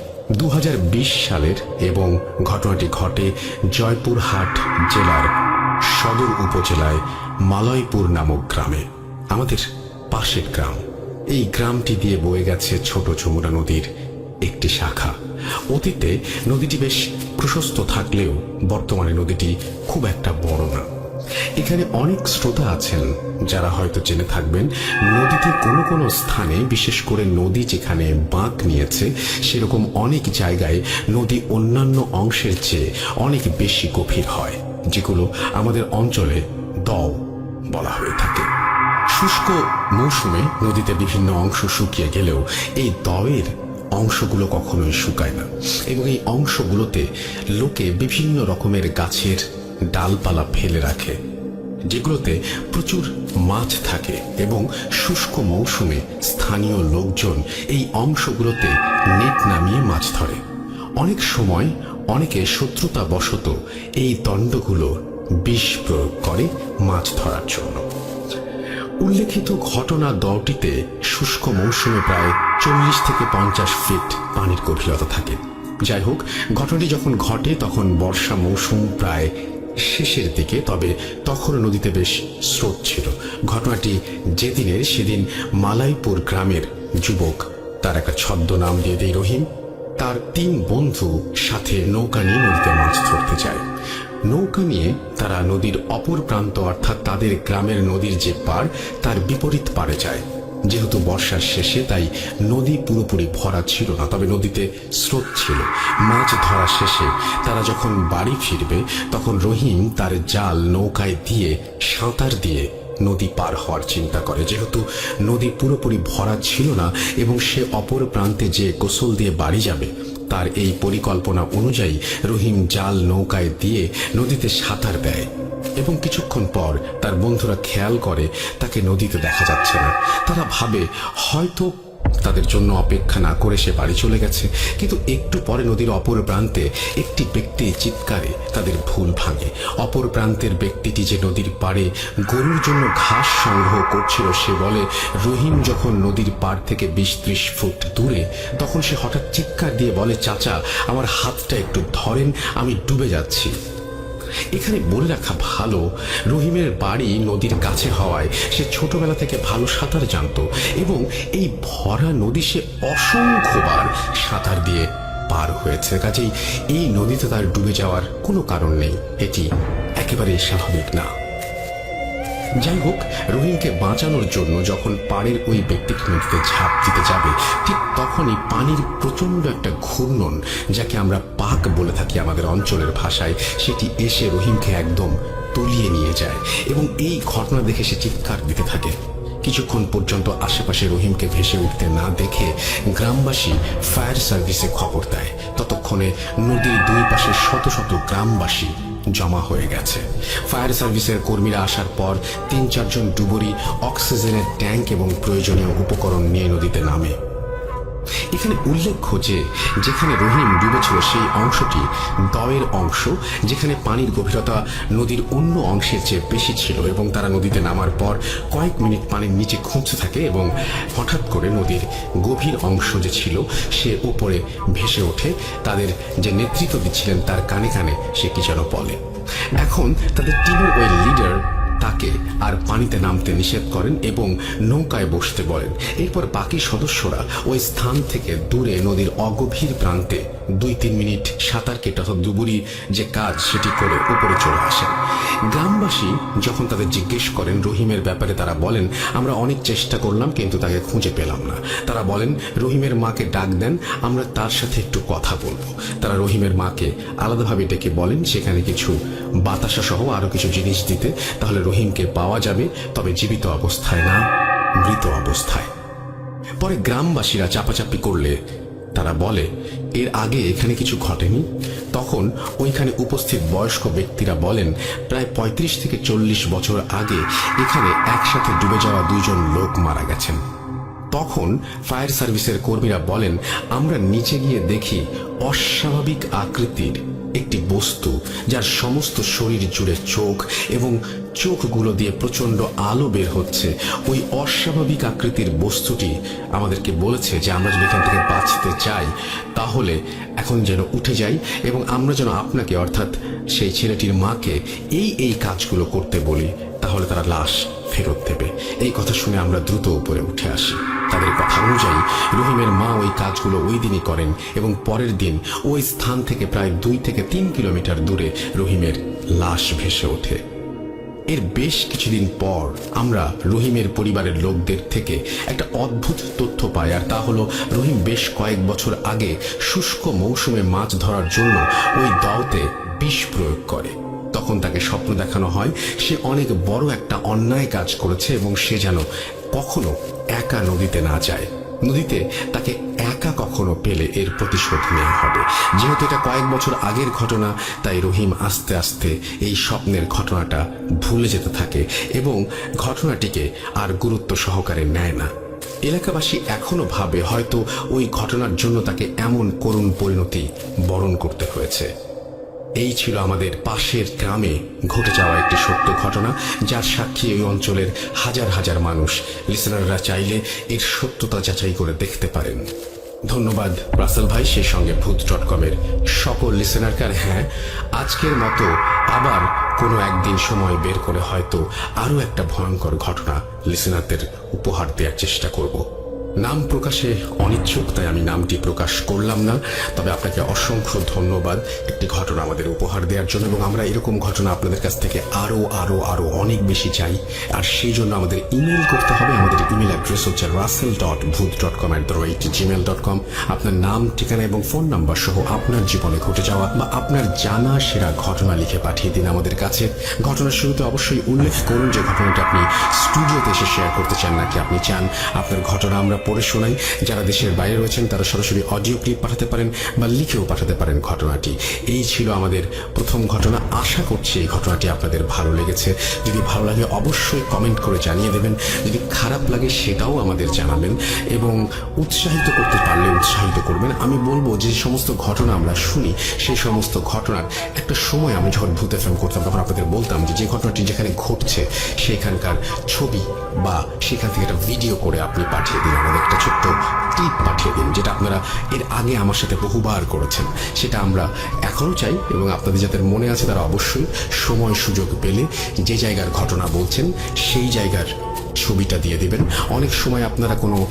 2020 সালের এবং ঘটনাটি ঘটে জয়পুরহাট জেলার সদর উপজেলায় মালয়পুর নামক গ্রামে, আমাদের পাশের গ্রাম। এই গ্রামটি দিয়ে বয়ে গেছে ছোট যমুনা নদীর একটি শাখা। অতীতে নদীটি বেশ প্রশস্ত থাকলেও বর্তমানে নদীটি খুব একটা বড় না। এখানে অনেক শ্রোতা আছেন যারা হয়তো জেনে থাকবেন, নদীতে কোনো কোনো স্থানে, বিশেষ করে নদী যেখানে বাঁক নিয়েছে সেরকম অনেক জায়গায় নদী অন্যান্য অংশের চেয়ে অনেক বেশি গভীর হয়, যেগুলো আমাদের অঞ্চলে দও বলা হয়ে থাকে। শুষ্ক মৌসুমে নদীতে বিভিন্ন অংশ শুকিয়ে গেলেও এই দওয়ের অংশগুলো কখনোই শুকায় না, এবং এই অংশগুলোতে লোকে বিভিন্ন রকমের গাছের ডালপালা ফেলে রাখে, যেগুলোতে প্রচুর মাছ থাকে, এবং শুষ্ক মৌসুমে স্থানীয় লোকজন এই অংশগুলোতে নেট নামিয়ে মাছ ধরে। অনেক সময় অনেকে শত্রুতা বশত এই দণ্ডগুলো বিষ প্রয়োগ করে মাছ ধরার জন্য। উল্লেখিত ঘটনা দওটিতে শুষ্ক মৌসুমে প্রায় 40 থেকে 50 ফিট পানির গভীরতা থাকে। যাই হোক, ঘটনাটি যখন ঘটে তখন বর্ষা মৌসুম প্রায় শেষের দিকে, তবে তখন নদীতে বেশ স্রোত ছিল। ঘটনাটি যেদিনের সেদিন মালাইপুর গ্রামের যুবক, তার একটা ছদ্মনাম দিয়ে দেই রহিম, তার 3 বন্ধু সাথে নৌকা নিয়ে নদীতে মাছ ধরতে যায়। নৌকা নিয়ে তারা নদীর অপর প্রান্ত, অর্থাৎ তাদের গ্রামের নদীর যে পার, তার বিপরীত পারে যায়। যেহেতু বর্ষার শেষে, তাই নদী পুরোপুরি ভরা ছিল না, তবে নদীতে স্রোত ছিল। মাছ ধরা শেষে তারা যখন বাড়ি ফিরবে তখন রহিম তার জাল নৌকায় দিয়ে সাঁতার দিয়ে নদী পার হওয়ার চিন্তা করে। যেহেতু নদী পুরোপুরি ভরা ছিল না এবং সে অপর প্রান্তে যে গোসল দিয়ে বাড়ি যাবে, তার এই পরিকল্পনা অনুযায়ী রহিম জাল নৌকায় দিয়ে নদীতে সাঁতার দেয়, এবং কিছুক্ষণ পর তার বন্ধুরা খেয়াল করে তাকে নদীতে দেখা যাচ্ছে না। তারা ভাবে হয়তো তাদের জন্য অপেক্ষা না করে সে বাড়ি চলে গেছে, কিন্তু একটু পরে নদীর অপর প্রান্তে একটি ব্যক্তি চিৎকারে তাদের ভুল ভাঙে। অপর প্রান্তের ব্যক্তিটি যে নদীর পাড়ে গরুর জন্য ঘাস সংগ্রহ করছিল, সে বলে রহিম যখন নদীর পাড় থেকে 20-30 ফুট দূরে, তখন সে হঠাৎ চিৎকার দিয়ে বলে, চাচা আমার হাতটা একটু ধরেন, আমি ডুবে যাচ্ছি। এখানে বলে রাখা ভালো, রহিমের বাড়ি নদীর কাছে হওয়ায় সে ছোটবেলা থেকে ভালো সাঁতার জানত, এবং এই ভরা নদী সে অসংখ্যবার সাঁতার দিয়ে পার হয়েছে। কাজেই এই নদীতে তার ডুবে যাওয়ার কোনো কারণ নেই, এটি একেবারে স্বাভাবিক না। যাই হোক, রহিমকে বাঁচানোর জন্য যখন পাড়ের ওই ব্যক্তিটি নদীতে ঝাঁপ দিতে যাবে, ঠিক তখনই পানির প্রচন্ড একটা ঘূর্ণন, যাকে আমরা পাক বলে থাকি আমাদের অঞ্চলের ভাষায়, সেটি এসে রহিমকে একদম তলিয়ে নিয়ে যায় এবং এই ঘটনা দেখে সে চিৎকার দিতে থাকে। কিছুক্ষণ পর্যন্ত আশেপাশে রহিমকে ভেসে উঠতে না দেখে গ্রামবাসী ফায়ার সার্ভিসে খবর দেয়। ততক্ষণে নদীর দুই পাশে শত শত গ্রামবাসী জমা হয়ে গেছে। ফায়ার সার্ভিসের কর্মীরা আসার পর ৩-৪ জন ডুবুরি অক্সিজেনের ট্যাঙ্ক এবং প্রয়োজনীয় উপকরণ নিয়ে নদীতে নামে। এখানে উল্লেখ্য যে যেখানে রহিম ডুবেছিল সেই অংশটি দয়ের অংশ, যেখানে পানির গভীরতা নদীর অন্য অংশের চেয়ে বেশি ছিল এবং তারা নদীতে নামার পর কয়েক মিনিট পানির নিচে খুঁজতে থাকে এবং হঠাৎ করে নদীর গভীর অংশ যে ছিল সে উপরে ভেসে ওঠে। তাদের যে নেতৃত্ব দিচ্ছিলেন তার কানে কানে সে কি যেন বলে। এখন তাদের টিমের ওই লিডার তাকে আর পানিতে নামতে নিষেধ করেন এবং নৌকায় বসতে বলেন। এরপর বাকি সদস্যরা ওই স্থান থেকে দূরে নদীর অগভীর প্রান্তে 2-3 মিনিট সাঁতার কেটে অর্থাৎ ডুবুরি যে কাজ সেটি করে উপরে চলে আসেন। গ্রামবাসী যখন তাদের জিজ্ঞেস করেন রহিমের ব্যাপারে, তারা বলেন আমরা অনেক চেষ্টা করলাম কিন্তু তাকে খুঁজে পেলাম না। তারা বলেন রহিমের মাকে ডাক দেন, আমরা তার সাথে একটু কথা বলবো। তারা রহিমের মাকে আলাদাভাবে ডেকে বলেন সেখানে কিছু বাতাসা সহ আরো কিছু জিনিস দিতে, তাহলে রহিমকে পাওয়া যাবে, তবে জীবিত অবস্থায় না, মৃত অবস্থায়। পরে গ্রামবাসীরা চাপাচাপি করলে তারা বলে এর আগে এখানে কিছু ঘটেনি। তখন ওইখানে উপস্থিত বয়স্ক ব্যক্তিরা বলেন প্রায় 35 থেকে 40 বছর আগে এখানে একসাথে ডুবে যাওয়া 2 জন লোক মারা গেছেন। তখন ফায়ার সার্ভিসের কর্মীরা বলেন আমরা নিচে গিয়ে দেখি অস্বাভাবিক আকৃতির একটি বস্তু, যার সমস্ত শরীর জুড়ে চোখ এবং চোখগুলো দিয়ে প্রচন্ড আলো বের হচ্ছে। ওই অস্বাভাবিক আকৃতির বস্তুটি আমাদেরকে বলেছে যে আমরা যদি এখান থেকে বাঁচতে চাই তাহলে এখন যেন উঠে যাই এবং আমরা যেন আপনাকে অর্থাৎ সেই ছেলেটির মাকে এই কাজগুলো করতে বলি, তাহলে তারা লাশ ফেরত দেবে। এই কথা শুনে আমরা দ্রুত উপরে উঠে আসি। তাদের কথা অনুযায়ী রহিমের মা ওই কাজগুলো ওই দিনই করেন এবং পরের দিন ওই স্থান থেকে প্রায় 2 থেকে 3 কিলোমিটার দূরে রহিমের লাশ ভেসে ওঠে। এর বেশ কিছুদিন পর আমরা রহিমের পরিবারের লোকদের থেকে একটা অদ্ভুত তথ্য পাই, আর তা হলো রহিম বেশ কয়েক বছর আগে শুষ্ক মৌসুমে মাছ ধরার জন্য ওই দাওতে বিষ প্রয়োগ করে। তখন তাকে স্বপ্ন দেখানো হয় সে অনেক বড় একটা অন্যায় কাজ করেছে এবং সে যেন কখনো একা নদীতে না যায়। নদীতে তাকে একা কখনো পেলে এর প্রতিশোধ নেওয়া হবে। যেহেতু এটা কয়েক বছর আগের ঘটনা, তাই রহিম আস্তে আস্তে এই স্বপ্নের ঘটনাটা ভুলে যেতে থাকে এবং ঘটনাটিকে আর গুরুত্ব সহকারে নেয় না। এলাকাবাসী এখনো ভাবে হয়তো ওই ঘটনার জন্য তাকে এমন করুণ পরিণতি বরণ করতে হয়েছে। এই ছিল আমাদের পাশের গ্রামে ঘটে যাওয়া একটি সত্য ঘটনা, যার সাক্ষী এই অঞ্চলের হাজার হাজার মানুষ। লিসেনাররা চাইলে এর সত্যতা যাচাই করে দেখতে পারেন। ধন্যবাদ রাসেল ভাই, সেই সঙ্গে ভূত.com-এর সকল লিসেনারকে। হ্যাঁ, আজকের মতো আবার কোনো একদিন সময় বের করে হয়তো আরো একটা ভয়ঙ্কর ঘটনা লিসেনারদের উপহার দেওয়ার চেষ্টা করব। নাম প্রকাশে অনিচ্ছুক, তাই আমি নামটি প্রকাশ করলাম না। তবে আপনাকে অসংখ্য ধন্যবাদ একটি ঘটনা আমাদের উপহার দেওয়ার জন্য, এবং আমরা এরকম ঘটনা আপনাদের কাছ থেকে আরো আরো আরো অনেক বেশি চাই। আর সেই জন্য আমাদের ইমেল করতে হবে। আমাদের ইমেল অ্যাড্রেস হচ্ছে russell.booth.com@gmail.com। আপনার নাম, ঠিকানা এবং ফোন নাম্বার সহ আপনার জীবনে ঘটে যাওয়া বা আপনার জানা সেরা ঘটনা লিখে পাঠিয়ে দিন আমাদের কাছে। ঘটনার শুরুতে অবশ্যই উল্লেখ করুন যে ঘটনাটি আপনি স্টুডিওতে এসে শেয়ার করতে চান নাকি আপনি চান আপনার ঘটনা আমরা পড়ে শোনাই। যারা দেশের বাইরে রয়েছেন তারা সরাসরি অডিও ক্লিপ পাঠাতে পারেন বা লিখেও পাঠাতে পারেন ঘটনাটি। এই ছিল আমাদের প্রথম ঘটনা। আশা করছি এই ঘটনাটি আপনাদের ভালো লেগেছে। যদি ভালো লাগে অবশ্যই কমেন্ট করে জানিয়ে দেবেন, যদি খারাপ লাগে সেটাও আমাদের জানাবেন, এবং উৎসাহিত করতে পারলে উৎসাহিত করবেন। আমি বলবো যে সমস্ত ঘটনা আমরা শুনি সেই সমস্ত ঘটনার একটা সময় আমি যখন ভূত FM করতাম তখন আপনাদের বলতাম যে ঘটনাটি যেখানে ঘটছে সেখানকার ছবি বা সেখান থেকে একটা ভিডিও করে আপনি পাঠিয়ে দিন, আমাদের একটা ছোট্ট ক্লিপ পাঠিয়ে দিন, যেটা আপনারা এর আগে আমার সাথে বহুবার করেছেন। সেটা আমরা এখনো চাই, এবং আপনাদের যাদের মনে আছে তারা অবশ্যই সময় সুযোগ পেলে যে জায়গার ঘটনা বলছেন সেই জায়গার ছবিটা দিয়ে দিবেন। অনেক সময় আপনারা কোনো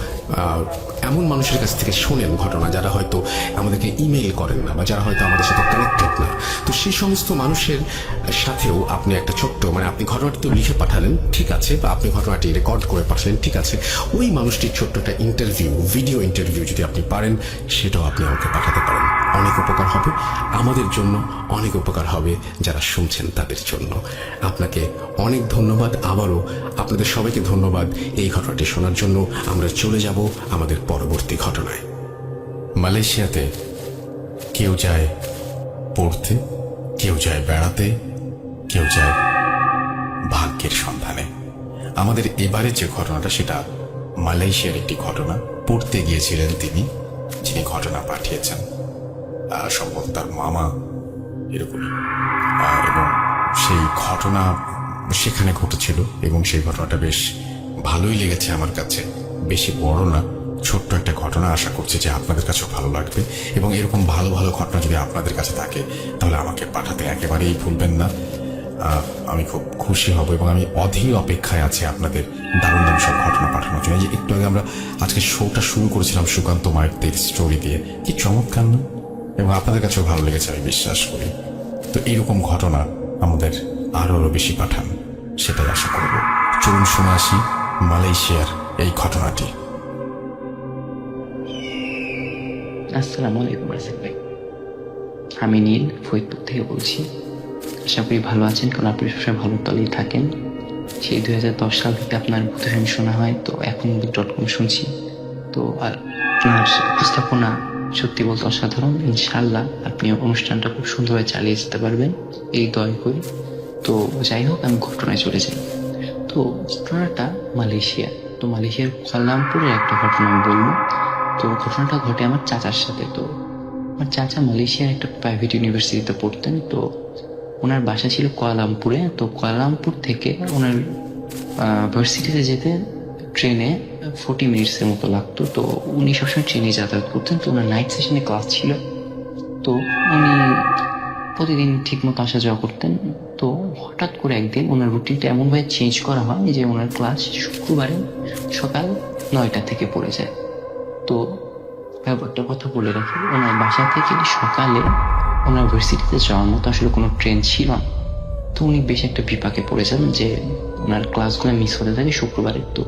এমন মানুষের কাছ থেকে শোনেন ঘটনা যারা হয়তো আমাদেরকে ইমেইল করেন না বা যারা হয়তো আমাদের সাথে কানেক্টেড না, তো সেই সমস্ত মানুষের সাথেও আপনি একটা ছোট্ট মানে আপনি ঘটনাটি তো লিখে পাঠালেন, ঠিক আছে, বা আপনি ঘটনাটি রেকর্ড করে পাঠালেন, ঠিক আছে, ওই মানুষটির ছোট্ট একটা ইন্টারভিউ, ভিডিও ইন্টারভিউ যদি আপনি পারেন, সেটাও আপনি আমাকে পাঠাতে পারেন। অনেক উপকার হবে আমাদের জন্য, অনেক উপকার হবে যারা শুনছেন তাদের জন্য। আপনাকে অনেক ধন্যবাদ, আবারও আপনাদের সবাইকে ধন্যবাদ এই ঘটনাটি শোনার জন্য। আমরা চলে যাব আমাদের পরবর্তী ঘটনায়। মালয়েশিয়াতে কেউ যায় পড়তে, কেউ যায় বেড়াতে, কেউ যায় ভাগ্যের সন্ধানে। আমাদের এবারে যে ঘটনাটা সেটা মালয়েশিয়ার একটি ঘটনা। পড়তে গিয়েছিলেন তিনি, যিনি ঘটনা পাঠিয়েছেন, সম্ভবত তার মামা এরকমই, এবং সেই ঘটনা সেখানে ঘটেছিল এবং সেই ঘটনাটা বেশ ভালোই লেগেছে আমার কাছে। বেশি বড় না, ছোট্ট একটা ঘটনা। আশা করছি যে আপনাদের কাছেও ভালো লাগবে এবং এরকম ভালো ভালো ঘটনা যদি আপনাদের কাছে থাকে তাহলে আমাকে পাঠাতে একেবারেই ভুলবেন না। আমি খুব খুশি হব এবং আমি অধীর অপেক্ষায় আছি আপনাদের দারুণ দারুণ সব ঘটনা পাঠানোর জন্য। এই যে একটু আগে আমরা আজকে শোটা শুরু করেছিলাম সুকান্ত মাইতির স্টোরি দিয়ে, কি চমৎকার না? এবং আপনাদের কাছেও ভালো লেগেছে আমি বিশ্বাস করি। তো এইরকম ঘটনা আমাদের আরো বেশি পাঠান, সেটাই আশা করব। চলুন শুনে আসি মালয়েশিয়ার এই ঘটনাটি। আসসালামু আলাইকুম রাসেল ভাই, আমি নীল ফরিদপুর থেকে বলছি। আশা করি ভালো আছেন, কারণ আপনি সবসময় ভালো তলেই থাকেন। সেই 2010 সাল থেকে আপনার ভূতফ্যান শোনা হয়, তো এখন .com শুনছি। তো আর আপনার উপস্থাপনা সত্যি বলতে অসাধারণ। ইনশাআল্লাহ আপনি অনুষ্ঠানটা খুব সুন্দরভাবে চালিয়ে যেতে পারবেন, এই দয়া করি। তো যাই হোক, আমি ঘটনায় চলে যাই। তো ঘটনাটা মালয়েশিয়া। তো মালয়েশিয়ার কুয়ালালামপুরের একটা ঘটনা আমি বলবো। তো ঘটনাটা ঘটে আমার চাচার সাথে। তো আমার চাচা মালয়েশিয়ার একটা প্রাইভেট ইউনিভার্সিটিতে পড়তেন। তো ওনার বাসা ছিল কুয়ালালামপুরে। তো কুয়ালালামপুর থেকে ওনার ভার্সিটিতে যেতে ট্রেনে 40 মিনিটসের মতো লাগতো। তো উনি সবসময় ট্রেনে যাতায়াত করতেন। তো ওনার নাইট সেশনে ক্লাস ছিল, তো উনি প্রতিদিন ঠিক মতো আসা যাওয়া করতেন। তো হঠাৎ করে একদিন ওনার রুটিনটা এমনভাবে চেঞ্জ করা হয় যে ওনার ক্লাস শুক্রবারে সকাল 9টা থেকে পড়ে যায়। তো ব্যাপারটা কথা বলে রাখি, ওনার বাসা থেকে সকালে ওনার ভার্সিটিতে যাওয়ার মতো আসলে কোনো ট্রেন ছিল না। তো উনি বেশ একটা বিপাকে পড়েছেন যে ওনার ক্লাসগুলো মিস হতে থাকে শুক্রবারে। তো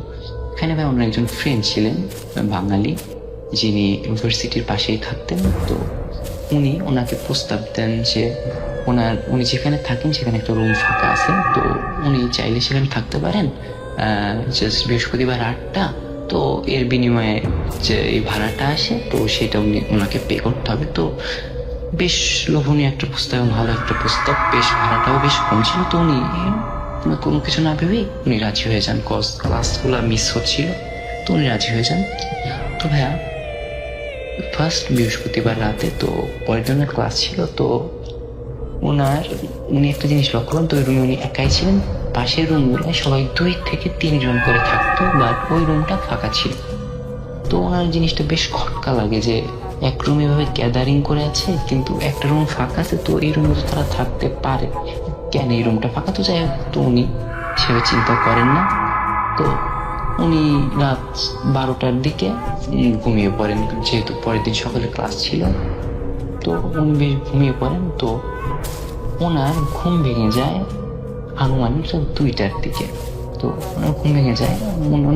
এখানে ভাই ওনার একজন ফ্রেন্ড ছিলেন বাঙালি, যিনি ইউনিভার্সিটির পাশেই থাকতেন। তো উনি ওনাকে প্রস্তাব দেন যে উনি যেখানে থাকেন সেখানে একটা রুম ফাঁকা আছে, তো উনি চাইলে সেখানে থাকতে পারেন জাস্ট বৃহস্পতিবার 8টা। তো এর বিনিময়ে যে এই ভাড়াটা আসে, তো সেটা ওনাকে পে করতে হবে। তো বেশ লোভনীয় একটা প্রস্তাব, ভালো একটা প্রস্তাব, বেশ ভাড়াটাও বেশ কম ছিল। তো উনি কোনো কিছু না ভেবেই উনি রাজি হয়ে যান, কজ ক্লাসগুলো মিস হচ্ছিল। তো উনি রাজি হয়ে যান। তো ভাইয়া ফার্স্ট বৃহস্পতিবার রাতে, তো পরের দিনের ক্লাস ছিল। তো উনি একটা জিনিস লক্ষ্য করেন, তো ওই রুমে উনি একাই ছিলেন। পাশের রুমগুলো সবাই 2 থেকে 3 জন করে থাকতো, বাট ওই রুমটা ফাঁকা ছিল। তো ওনার জিনিসটা বেশ খটকা লাগে যে এক রুম এভাবে গ্যাদারিং করে আছে, কিন্তু একটা রুম ফাঁকা আছে, তো এই রুমে তো তারা থাকতে পারে, কেন এই রুমটা ফাঁকা? তো যাই হোক, তো উনি সেভাবে চিন্তা করেন না। তো উনি রাত 12টার দিকে ঘুমিয়ে পড়েন, যেহেতু পরের দিন সকালে ক্লাস ছিল। তো উনি বেশ ঘুমিয়ে পড়েন। তো ওনার ঘুম ভেঙে যায় আনুমানিক 2টার দিকে। তো ওনার ঘুম ভেঙে যায়,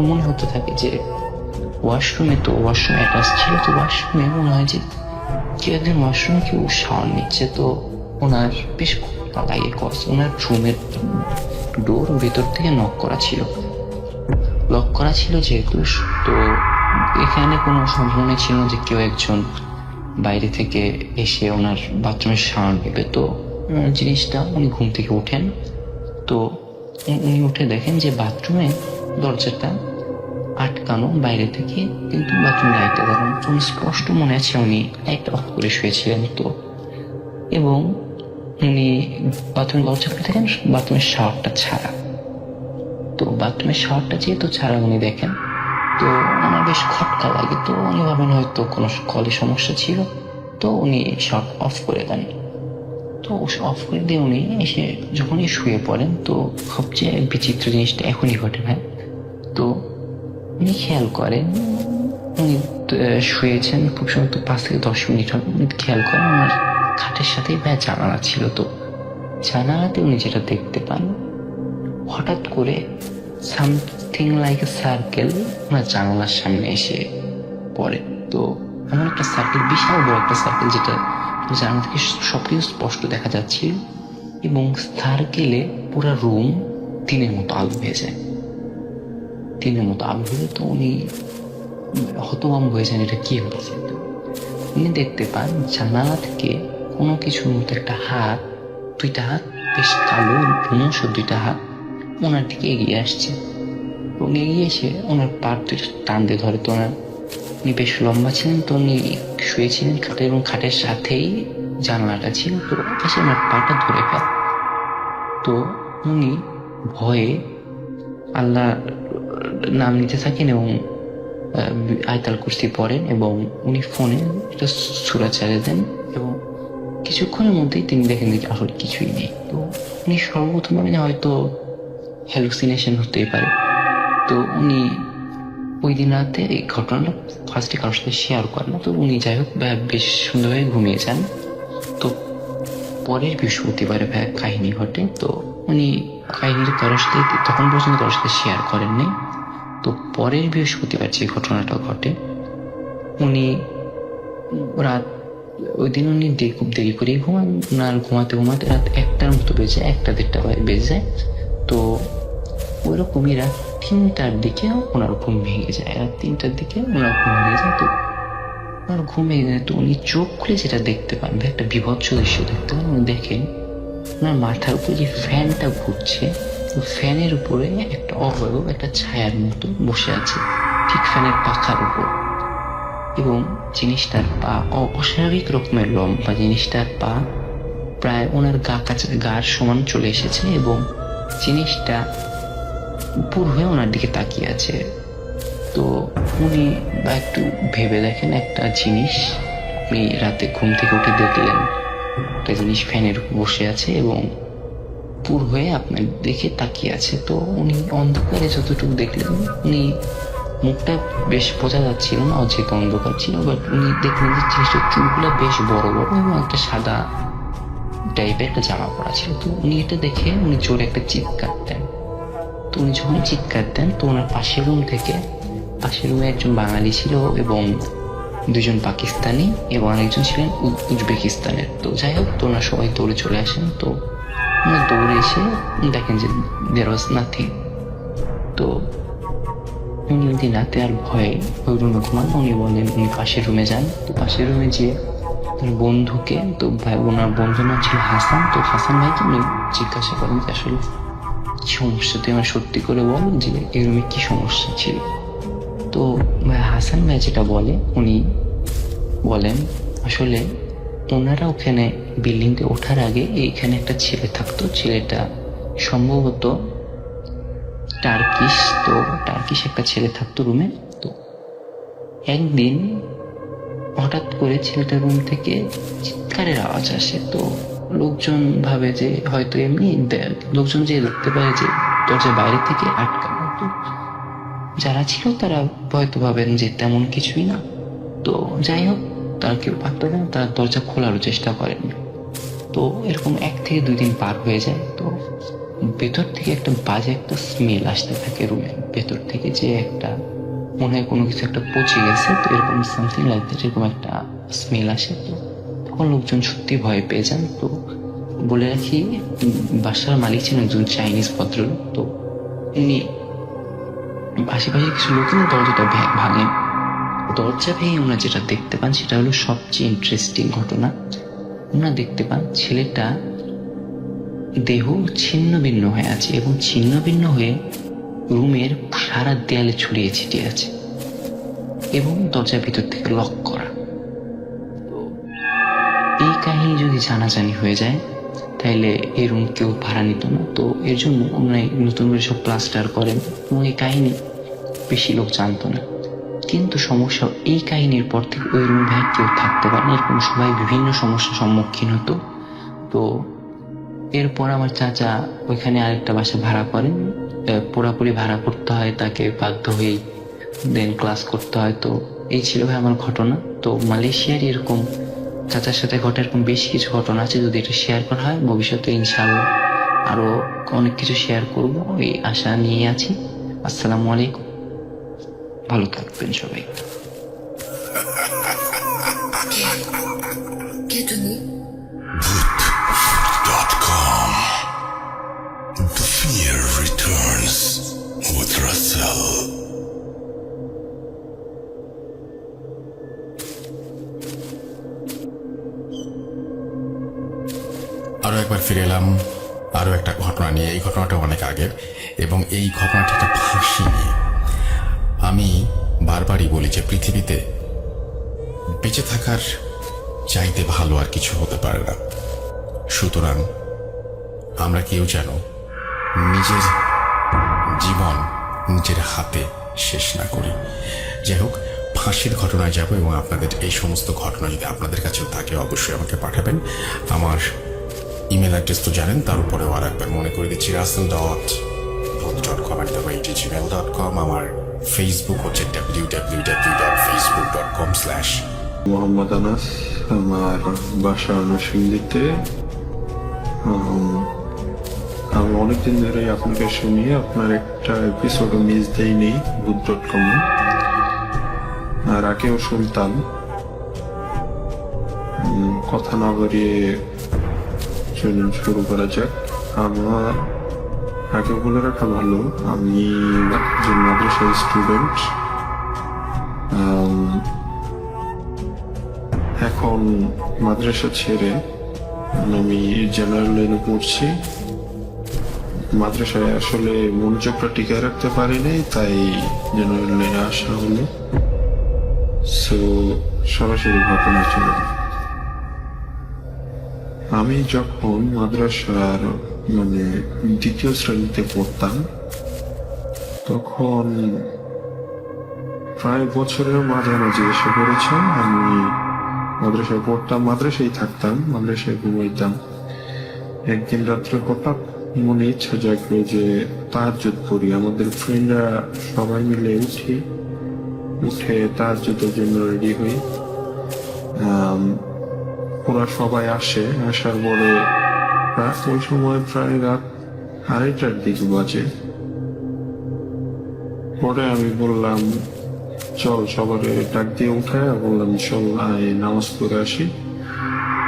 মনে হতে থাকে যে ওয়াশরুমে, তো ওয়াশরুম অ্যাটাচ ছিল, তো ওয়াশরুমে মনে হয় যে কেউ একজন ওয়াশরুমে কেউ শাওয়ার নিচ্ছে। তো ওনার বেশ খটকা লাগে, কজ ওনার রুমের ডোর ভেতর থেকে লক করা ছিল যেহেতু। তো এখানে কোনো সম্ভাবনা ছিল না যে কেউ একজন বাইরে থেকে এসে ওনার বাথরুমের শাওয়ার নেবে। তো জিনিসটা উনি ঘুম থেকে ওঠেন। তো উনি উঠে দেখেন যে বাথরুমে দরজাটা আটকানো বাইরে থেকে, কিন্তু বাথরুম লাইটটা দেখানো। তো স্পষ্ট মনে আছে উনি লাইটটা অফ করে শুয়েছিলেন। তো এবং উনি বাথরুমের দরজা খুলে দেখেন বাথরুমের শাওয়ারটা ছাড়া। তো বাথরুমের শাওয়ারটা যেহেতু ছাড়া উনি দেখেন, তো ওনার বেশ খটকা লাগে। তো উনি ভাবেন হয়তো কোনো কলে সমস্যা ছিল, তো উনি শাওয়ার অফ করে দেন। তো অফ করে দিয়ে উনি এসে যখনই শুয়ে পড়েন, তো সবচেয়ে বিচিত্র জিনিসটা এখনই ঘটে ভাই। তো উনি খেয়াল করেন, উনি শুয়েছেন খুব সম্ভবত 5 থেকে 10 মিনিট হবে। উনি খেয়াল করেন ওনার খাটের সাথেই ভাই জানালা ছিল। তো জানালাতে উনি যেটা দেখতে পান, হঠাৎ করে সামথিং লাইক এ সার্কেল ওনার জানালার সামনে এসে পড়ে। তো এমন একটা সার্কেল, বিশাল বড় একটা সার্কেল, যেটা জানালা থেকে সবকিছু স্পষ্ট দেখা যাচ্ছিল, এবং সার্কেলে পুরো রুম দিনের মতো আলো হয়ে যায়। দিনের মতো আলো হয়ে তো উনি হতভম্ব হয়ে যান, এটা কি হয়েছে। তো উনি দেখতে পান জানালা থেকে কোনো কিছুর মতো একটা হাত, দুইটা হাত, বেশ কালো ভূমস দুইটা হাত ওনার দিকে এগিয়ে আসছে, এবং এগিয়ে এসে ওনার পাট দুইটা টান দিয়ে ধরে। তো উনি বেশ লম্বা ছিলেন, তো উনি শুয়েছিলেন খাটে, এবং খাটের সাথেই জানালাটা ছিল। তো এসে ওনার পাটা ধরে ফেলে। তো উনি ভয়ে আল্লাহ নাম নিতে থাকেন এবং আয়তাল কুরসি পড়েন, এবং উনি ফোনে একটা সূরা চালিয়ে দেন, এবং কিছুক্ষণের মধ্যেই তিনি দেখেন যে আসলে কিছুই নেই। তো উনি সর্বপ্রথম ভাবেন হয়তো হ্যালুসিনেশন হতেই পারে। তো উনি ওই দিন রাতে এই ঘটনাটা ফার্স্টে কারোর সাথে শেয়ার করেন না। তো উনি যাই হোক বেশ সুন্দরভাবে ঘুমিয়ে যান। তো পরের বৃহস্পতিবারে কাহিনী ঘটে। তো উনি কাহিনীটা কারোর সাথে তখন পর্যন্ত কারোর সাথে শেয়ার করেননি। তো পরের বৃহস্পতিবার যে ঘটনাটা ঘটে, উনি রাত ওই দিন উনি খুব দেরি করেই ঘুমান। ওনার ঘুমাতে ঘুমাতে রাত 1টার মতো বেজে যায়, 1টা-1:30 বেজে যায়। তো ওই রকমই রাত 3টার দিকে ওনার ঘুম ভেঙে যায়। রাত 3টার দিকে ওনার ঘুম ভেঙে যায়। তো ওনার ঘুম ভেঙে যায়, তো উনি চোখ খুলে যেটা দেখতে পান, একটা বিভৎস দৃশ্য দেখতে পান। উনি দেখেন ওনার মাথার উপরে যে ফ্যানটা ঘুরছে, ফ্যানের উপরে একটা অবয়ব একটা ছায়ার মতো বসে আছে ঠিক ফ্যানের পাখার উপর, এবং জিনিসটার পা অস্বাভাবিক রকমের লম্বা। জিনিসটার পা প্রায় ওনার গার সমান চলে এসেছে, এবং জিনিসটা উপর হয়ে ওনার দিকে তাকিয়ে আছে। তো উনি একটু ভেবে দেখেন একটা জিনিস, আপনি রাতে ঘুম থেকে উঠে দেখলেন একটা জিনিস ফ্যানের উপর বসে আছে এবং পুর হয়ে আপনার দেখে তাকিয়ে আছে। তো উনি অন্ধকারে যতটুকু দেখলেন, উনি মুখটা বেশ বোঝা যাচ্ছিল না, যেহেতু অন্ধকার ছিল, বাট উনি দেখলেন যে জিনিসটার চুলগুলো বেশ বড় বড় এবং একটা সাদা টাইপের একটা জামা পরা ছিল। তো উনি এটা দেখে উনি জোরে একটা চিৎকার দেন। তো উনি যখন চিৎকার দেন, তো ওনার পাশের রুমে একজন বাঙালি ছিল এবং 2জন পাকিস্তানি এবং আরেকজন ছিলেন উজবেকিস্তানের। তো যাই হোক, তো ওনারা সবাই দৌড়ে চলে আসেন। তো উনি দৌড়ে এসে দেখেন যে দেয়ার ওয়াজ নাথিং। তো উনি ওই দিন রাতে আর ভয়ে ওই রুমে ঘুমান। উনি বলেন উনি পাশের রুমে যান। তো পাশের রুমে যেয়ে তার বন্ধুকে, তো ভাই ওনার বন্ধুর নাম ছিল হাসান, তো হাসান ভাইকে উনি জিজ্ঞাসা করেন যে আসলে কি সমস্যা, তুই আমার সত্যি করে বল যে এই রুমে কি সমস্যা ছিল। তো হাসান ভাই যেটা বলে, উনি বলেন আসলে ওনারা ওখানে বিল্ডিংতে ওঠার আগে এইখানে একটা ছেলে থাকতো, ছেলেটা সম্ভবত টার্কিশ একটা ছেলে থাকতো রুমে। তো একদিন হঠাৎ করে ছেলেটার রুম থেকে চিৎকারের আওয়াজ আসে। তো লোকজন ভাবে যে হয়তো এমনি, লোকজন যে দেখতে পায় যে দরজার বাইরে থেকে আটকানো। তো যারা ছিল তারা হয়তো ভাবেন যে তেমন কিছুই না। তো যাই হোক, তারা কেউ পাত্তা দেন, তারা দরজা খোলারও চেষ্টা করেন। তো এরকম 1 থেকে 2 দিন পার হয়ে যায়। তো ভেতর থেকে একটা বাজে একটা স্মেল আসতে থাকে রুমের ভেতর থেকে, যে একটা মনে হয় কোনো কিছু একটা পচে গেছে। তো এরকম সামথিং লাইক দ্যাট, এরকম একটা স্মেল আসে। তো তখন লোকজন সত্যি ভয় পেয়ে যান। তো বলে রাখি, বাসার মালিক ছিলেন একজন চাইনিজ ভদ্রলোক। তো উনি আশেপাশে কিছু লোক দরজাটা ভাঙেন। দরজা ভেঙে ওনারা যেটা দেখতে পান সেটা হলো সবচেয়ে ইন্টারেস্টিং ঘটনা। ওনারা দেখতে পান ছেলেটা দেহ ছিন্ন ভিন্ন হয়ে আছে, এবং ছিন্ন ভিন্ন হয়ে রুমের সারা দেয়ালে ছড়িয়ে ছিটিয়ে আছে, এবং দরজার ভিতর থেকে লক করা। এই কাহিনী যদি জানাজানি হয়ে যায় তাহলে এই রুম কেউ ভাড়া নিত না। তো এর জন্য ওনারা নতুন করে সব প্লাস্টার করেন, এবং এই কাহিনী বেশি লোক জানতো না। কিন্তু সমস্যা, এই কাহিনীর পর থেকে ওই রুমে ভাই কেউ থাকতে পারে না, এরকম সবাই বিভিন্ন সমস্যার সম্মুখীন হতো। তো এরপর আমার চাচা ওইখানে আরেকটা বাসা ভাড়া করেন, পুরোপুরি ভাড়া করতে হয় তাকে, বাধ্য হয়েই দেন ক্লাস করতে হয়। তো এই ছিল ভাই আমার ঘটনা। তো মালয়েশিয়ার এরকম চাচার সাথে ঘটে এরকম বেশি কিছু ঘটনা আছে, যদি এটা শেয়ার করা হয় ভবিষ্যতে ইনশাআল্লাহ আরো অনেক কিছু শেয়ার করব, ওই আশা নিয়ে আছি। আসসালামু আলাইকুম, ভালো থাকবেন সবাই। Bhootfoot.com. The fear returns with Russell. আরও একবার ফিরে এলাম আরও একটা ঘটনা নিয়ে। এই ঘটনাটা অনেক আগের এবং এই ঘটনাটা একটা ফাঁসি নিয়ে। আমি বারবারই বলি যে পৃথিবীতে বেঁচে থাকার চাইতে ভালো আর কিছু হতে পারে না। সুতরাং আমরা কেউ যেন নিজের জীবন নিজের হাতে শেষ না করি। যাই হোক, ফাঁসির ঘটনায় যাব এবং আপনাদের এই সমস্ত ঘটনা যদি আপনাদের কাছেও থাকে অবশ্যই আমাকে পাঠাবেন। আমার ইমেল অ্যাড্রেস তো জানেন, তার উপরেও আর একবার মনে করে দিচ্ছি russell.bhoot.com@gmail.com। আমার ফেসবুক হচ্ছে www.facebook.com/ মোহাম্মদ আনাস, আমার বাসা নরসিংদীতে। আমি অনেকদিন ধরে আপনাকে শুনি, আপনার একটা এপিসোডও মিস দেয়নি Bhoot.com এ, আর আগেও শুনতাম। কথা না বাড়িয়ে চলুন শুরু করা যাক। আমার আগে বলে রাখা ভালো, আমি একজন মাদ্রাসার স্টুডেন্ট। এখন মাদ্রাসা ছেড়ে আমি জেনারেল লাইনে পড়ছি। মাদ্রাসায় আসলে মনোযোগটা টিকে রাখতে পারিনি, তাই জেনারেল লাইনে আসা হলো। সো সরাসরি ঘটনা চলে যায়। আমি যখন মাদ্রাসার দ্বিতীয় শ্রেণীতে পড়তাম, তখন প্রায় বছরের মাঝামাঝি এসে পড়েছে। আমি মাদ্রাসায় পড়তাম, মাদ্রাসায় থাকতাম, মাদ্রাসায় ঘুমাইতাম। একদিন রাত্রে হঠাৎ মনে ইচ্ছা জাগলো যে তাহাজ্জুদ পড়ি। আমাদের ফ্রেন্ডরা সবাই মিলে উঠে তাহাজ্জুদের জন্য রেডি হই। ওরা সবাই আসে, আসার পরে ওই সময় প্রায় রাত 2:30টার দিকে বাজে। পরে আমি বললাম চল, সবার ডাক দিয়ে উঠায় বললাম চল নামাজ পড়ে আসি।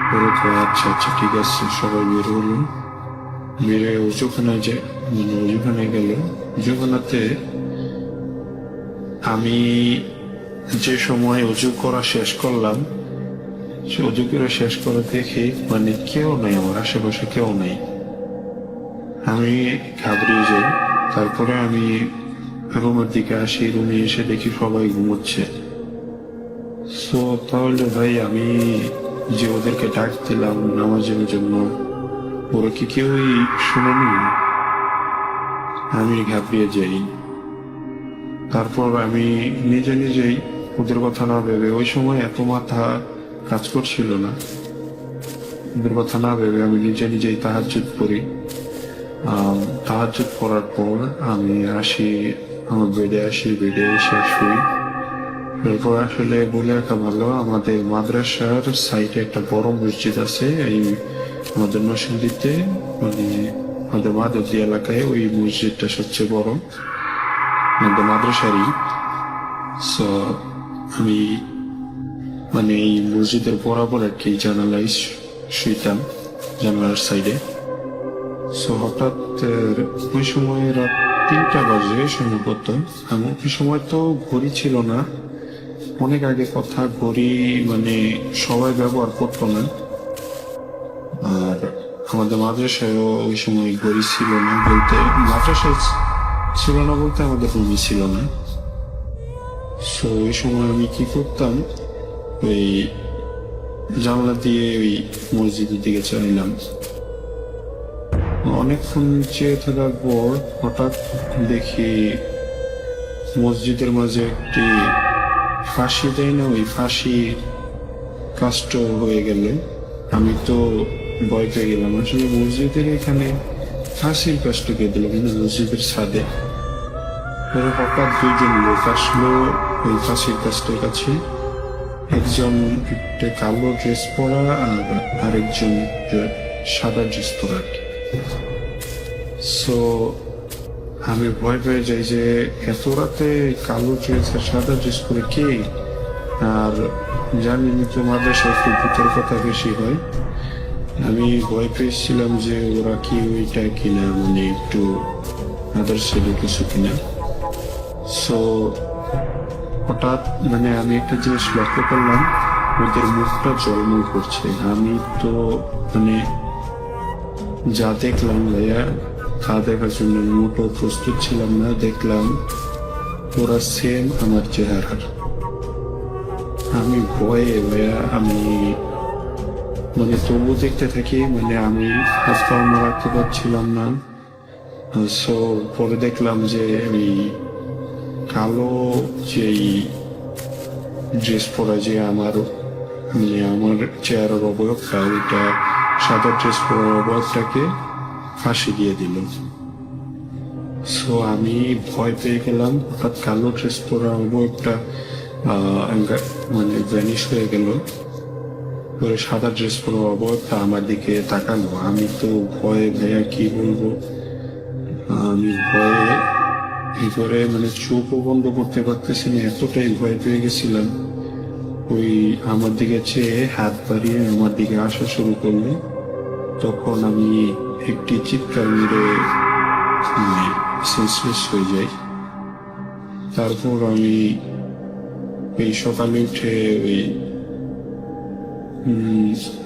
বলে তো আচ্ছা আচ্ছা ঠিক আছে। সবাই বের হলাম, বেরে উজুখানায় উজুখানায় গেল। উজুখানাতে আমি যে সময় উজু করা শেষ করলাম, সে উজু করে শেষ করে দেখি কেউ নাই, আমার আশেপাশে কেউ নাই। আমি ঘাবড়িয়ে যাই। তারপরে আমি রুমের দিকে আসি, রুমে এসে দেখি সবাই ঘুমোচ্ছে। সো তাহলে ভাই আমি যে ওদেরকে ডাক দিলাম নামাজের জন্য, ওরা কি কেউই শুনেনি? আমি ঘাবড়িয়ে যাই। তারপর আমি নিজেই ওদের কথা না ভেবে, ওই সময় এত মাথা কাজ করছিল না, ওদের কথা না ভেবে আমি নিজেই তাহাজ্জুদ পড়ি। তাহাজ্জুদ পড়ার পর আমি আমার বেডে এসে শুই। এরপর আসলে বলে রাখা ভালো, আমাদের মাদ্রাসার সাইডে একটা বড় মসজিদ আছে। এই আমাদের নরসিংদীতে আমাদের মাদুদি এলাকায় ওই মসজিদটা সবচেয়ে বড় আমাদের মাদ্রাসারই। সো আমি এই মসজিদের বরাবর আর কি জানালায় শুইতাম, জানালার সাইডে। সো হঠাৎ ওই সময় রাত 3টা বাজে সম্ভবত। ওই সময় তো ঘড়ি ছিল না, অনেক আগে কথা। ঘড়ি সবাই ব্যবহার করতো না, আর আমাদের মাদ্রাসায়ও ওই সময় ঘড়ি ছিল না বলতে, মাদ্রাসায় ছিল না বলতে আমাদের রুমই ছিল না। সো ওই সময় আমি কি করতাম, ওই জানলা দিয়ে ওই মসজিদের দিকে চাইলাম। অনেকক্ষণ চেয়ে থাকার পর হঠাৎ দেখি মসজিদের মাঝে একটি ফাঁসি দেয় না, ওই ফাঁসি কাষ্ট হয়ে গেল। আমি তো ভয় পেয়ে গেলাম। আসলে মসজিদের এখানে ফাঁসির কাষ্ট কে দিল, কিন্তু মসজিদের ছাদে। হঠাৎ 2জন লোক আসলো ওই ফাঁসির কাজটার কাছে, একজন একটা কালো ড্রেস পরা আর আরেকজন সাদা ড্রেস পরা আর কি। সো আমি ভয় পেয়ে যাই যে এত রাতে কালো ড্রেস আর সাদা ড্রেস পরে কে, আর জানি তোমাদের সাথে একটু ভূতের কথা বেশি হয়। আমি ভয় পেয়েছিলাম যে ওরা কি ওইটা কিনা, মানে একটু আদার ছেলে কিছু কিনা। সো হঠাৎ মানে আমি একটা জিনিস লক্ষ্য করলাম, ওদের মুখটা জলমল করছে। আমি তো মানে যা দেখলাম ভাইয়া, তা দেখার জন্য মোটো প্রস্তুত ছিলাম না। দেখলাম ওরা সেম আমার চেহারার। আমি ভয়ে ভাইয়া আমি মানে তবু দেখতে থাকি, মানে আমি হাত পা রাখতে পারছিলাম না। সো পরে দেখলাম যে ওই কালো যেই ড্রেস পরা যে আমার মানে আমার চেহারার অবয়বটা, ওইটা সাদা ড্রেস পরার অবয়বটাকে ফাঁসি দিয়ে দিল। সো আমি ভয় পেয়ে গেলাম। হঠাৎ কালো ড্রেস পরা অবয়বটা মানে ভ্যানিশ হয়ে গেল। পরে সাদা ড্রেস পরা অবয়বটা আমার দিকে তাকালো। আমি তো ভয়ে ভাইয়া কি বলবো, আমি ভয়ে ভিতরে মানে চোখও বন্ধ করতে পারতেছি না, এতটাই ভয় পেয়ে গেছিলাম। ওই আমার দিকে চেয়ে হাত বাড়িয়ে আমার দিকে আসা শুরু করলো। তখন আমি একটি চিৎকার মেরে সেন্সলেস হয়ে যাই। তারপর আমি এই সকালে উঠে ওই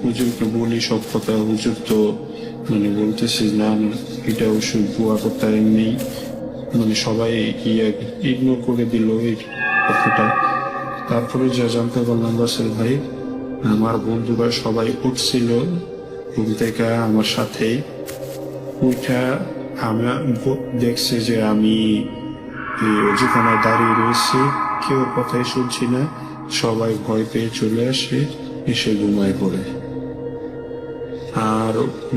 হুজুরকে বলি সব কথা। হুজুর তো মানে বলতেছে না এটা ওষুধ বুয়া করতে নেই, মানে সবাই ইগনোর করে দিল এই কথাটা। তারপরে যা জানতে পারলাম রাসেল ভাই, আমার বন্ধুরা সবাই উঠছিল ঘুম থেকে আমার সাথেই। ওইটা আমার দেখছে যে আমি যেখানে দাঁড়িয়ে রয়েছি, কেউ কথাই শুনছি না, সবাই ভয় পেয়ে চলে আসে, এসে ঘুমায় পড়ে। আর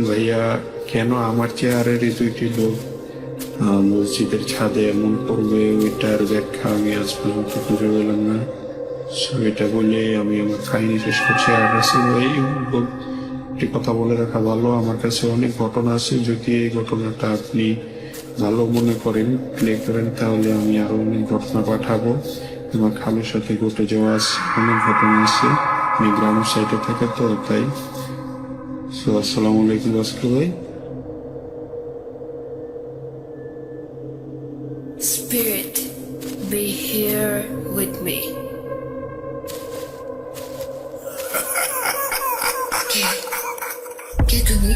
ভাইয়া কেন আমার চেয়ারের এই দুইটি লোক মসজিদের ছাদে এমন করবে, ওইটার ব্যাখ্যা আমি আজ পর্যন্ত খুঁজে পেলাম না। এটা বলে আমি আমার কাহিনী শেষ করছি। আর রাসেল ভাই একটি কথা বলে রাখা ভালো, আমার কাছে অনেক ঘটনা আছে। যদি এই ঘটনাটা আপনি ভালো মনে করেন, প্লে করেন, তাহলে আমি আরো অনেক ঘটনা পাঠাবো। আমার খালুর সাথে ঘটে যাওয়া অনেক ঘটনা আছে। আমি গ্রামের সাইডে থাকে তো তাই। সো আসসালামু আলাইকুম রাসেল ভাই। Spirit, be here with me. কে তুমি?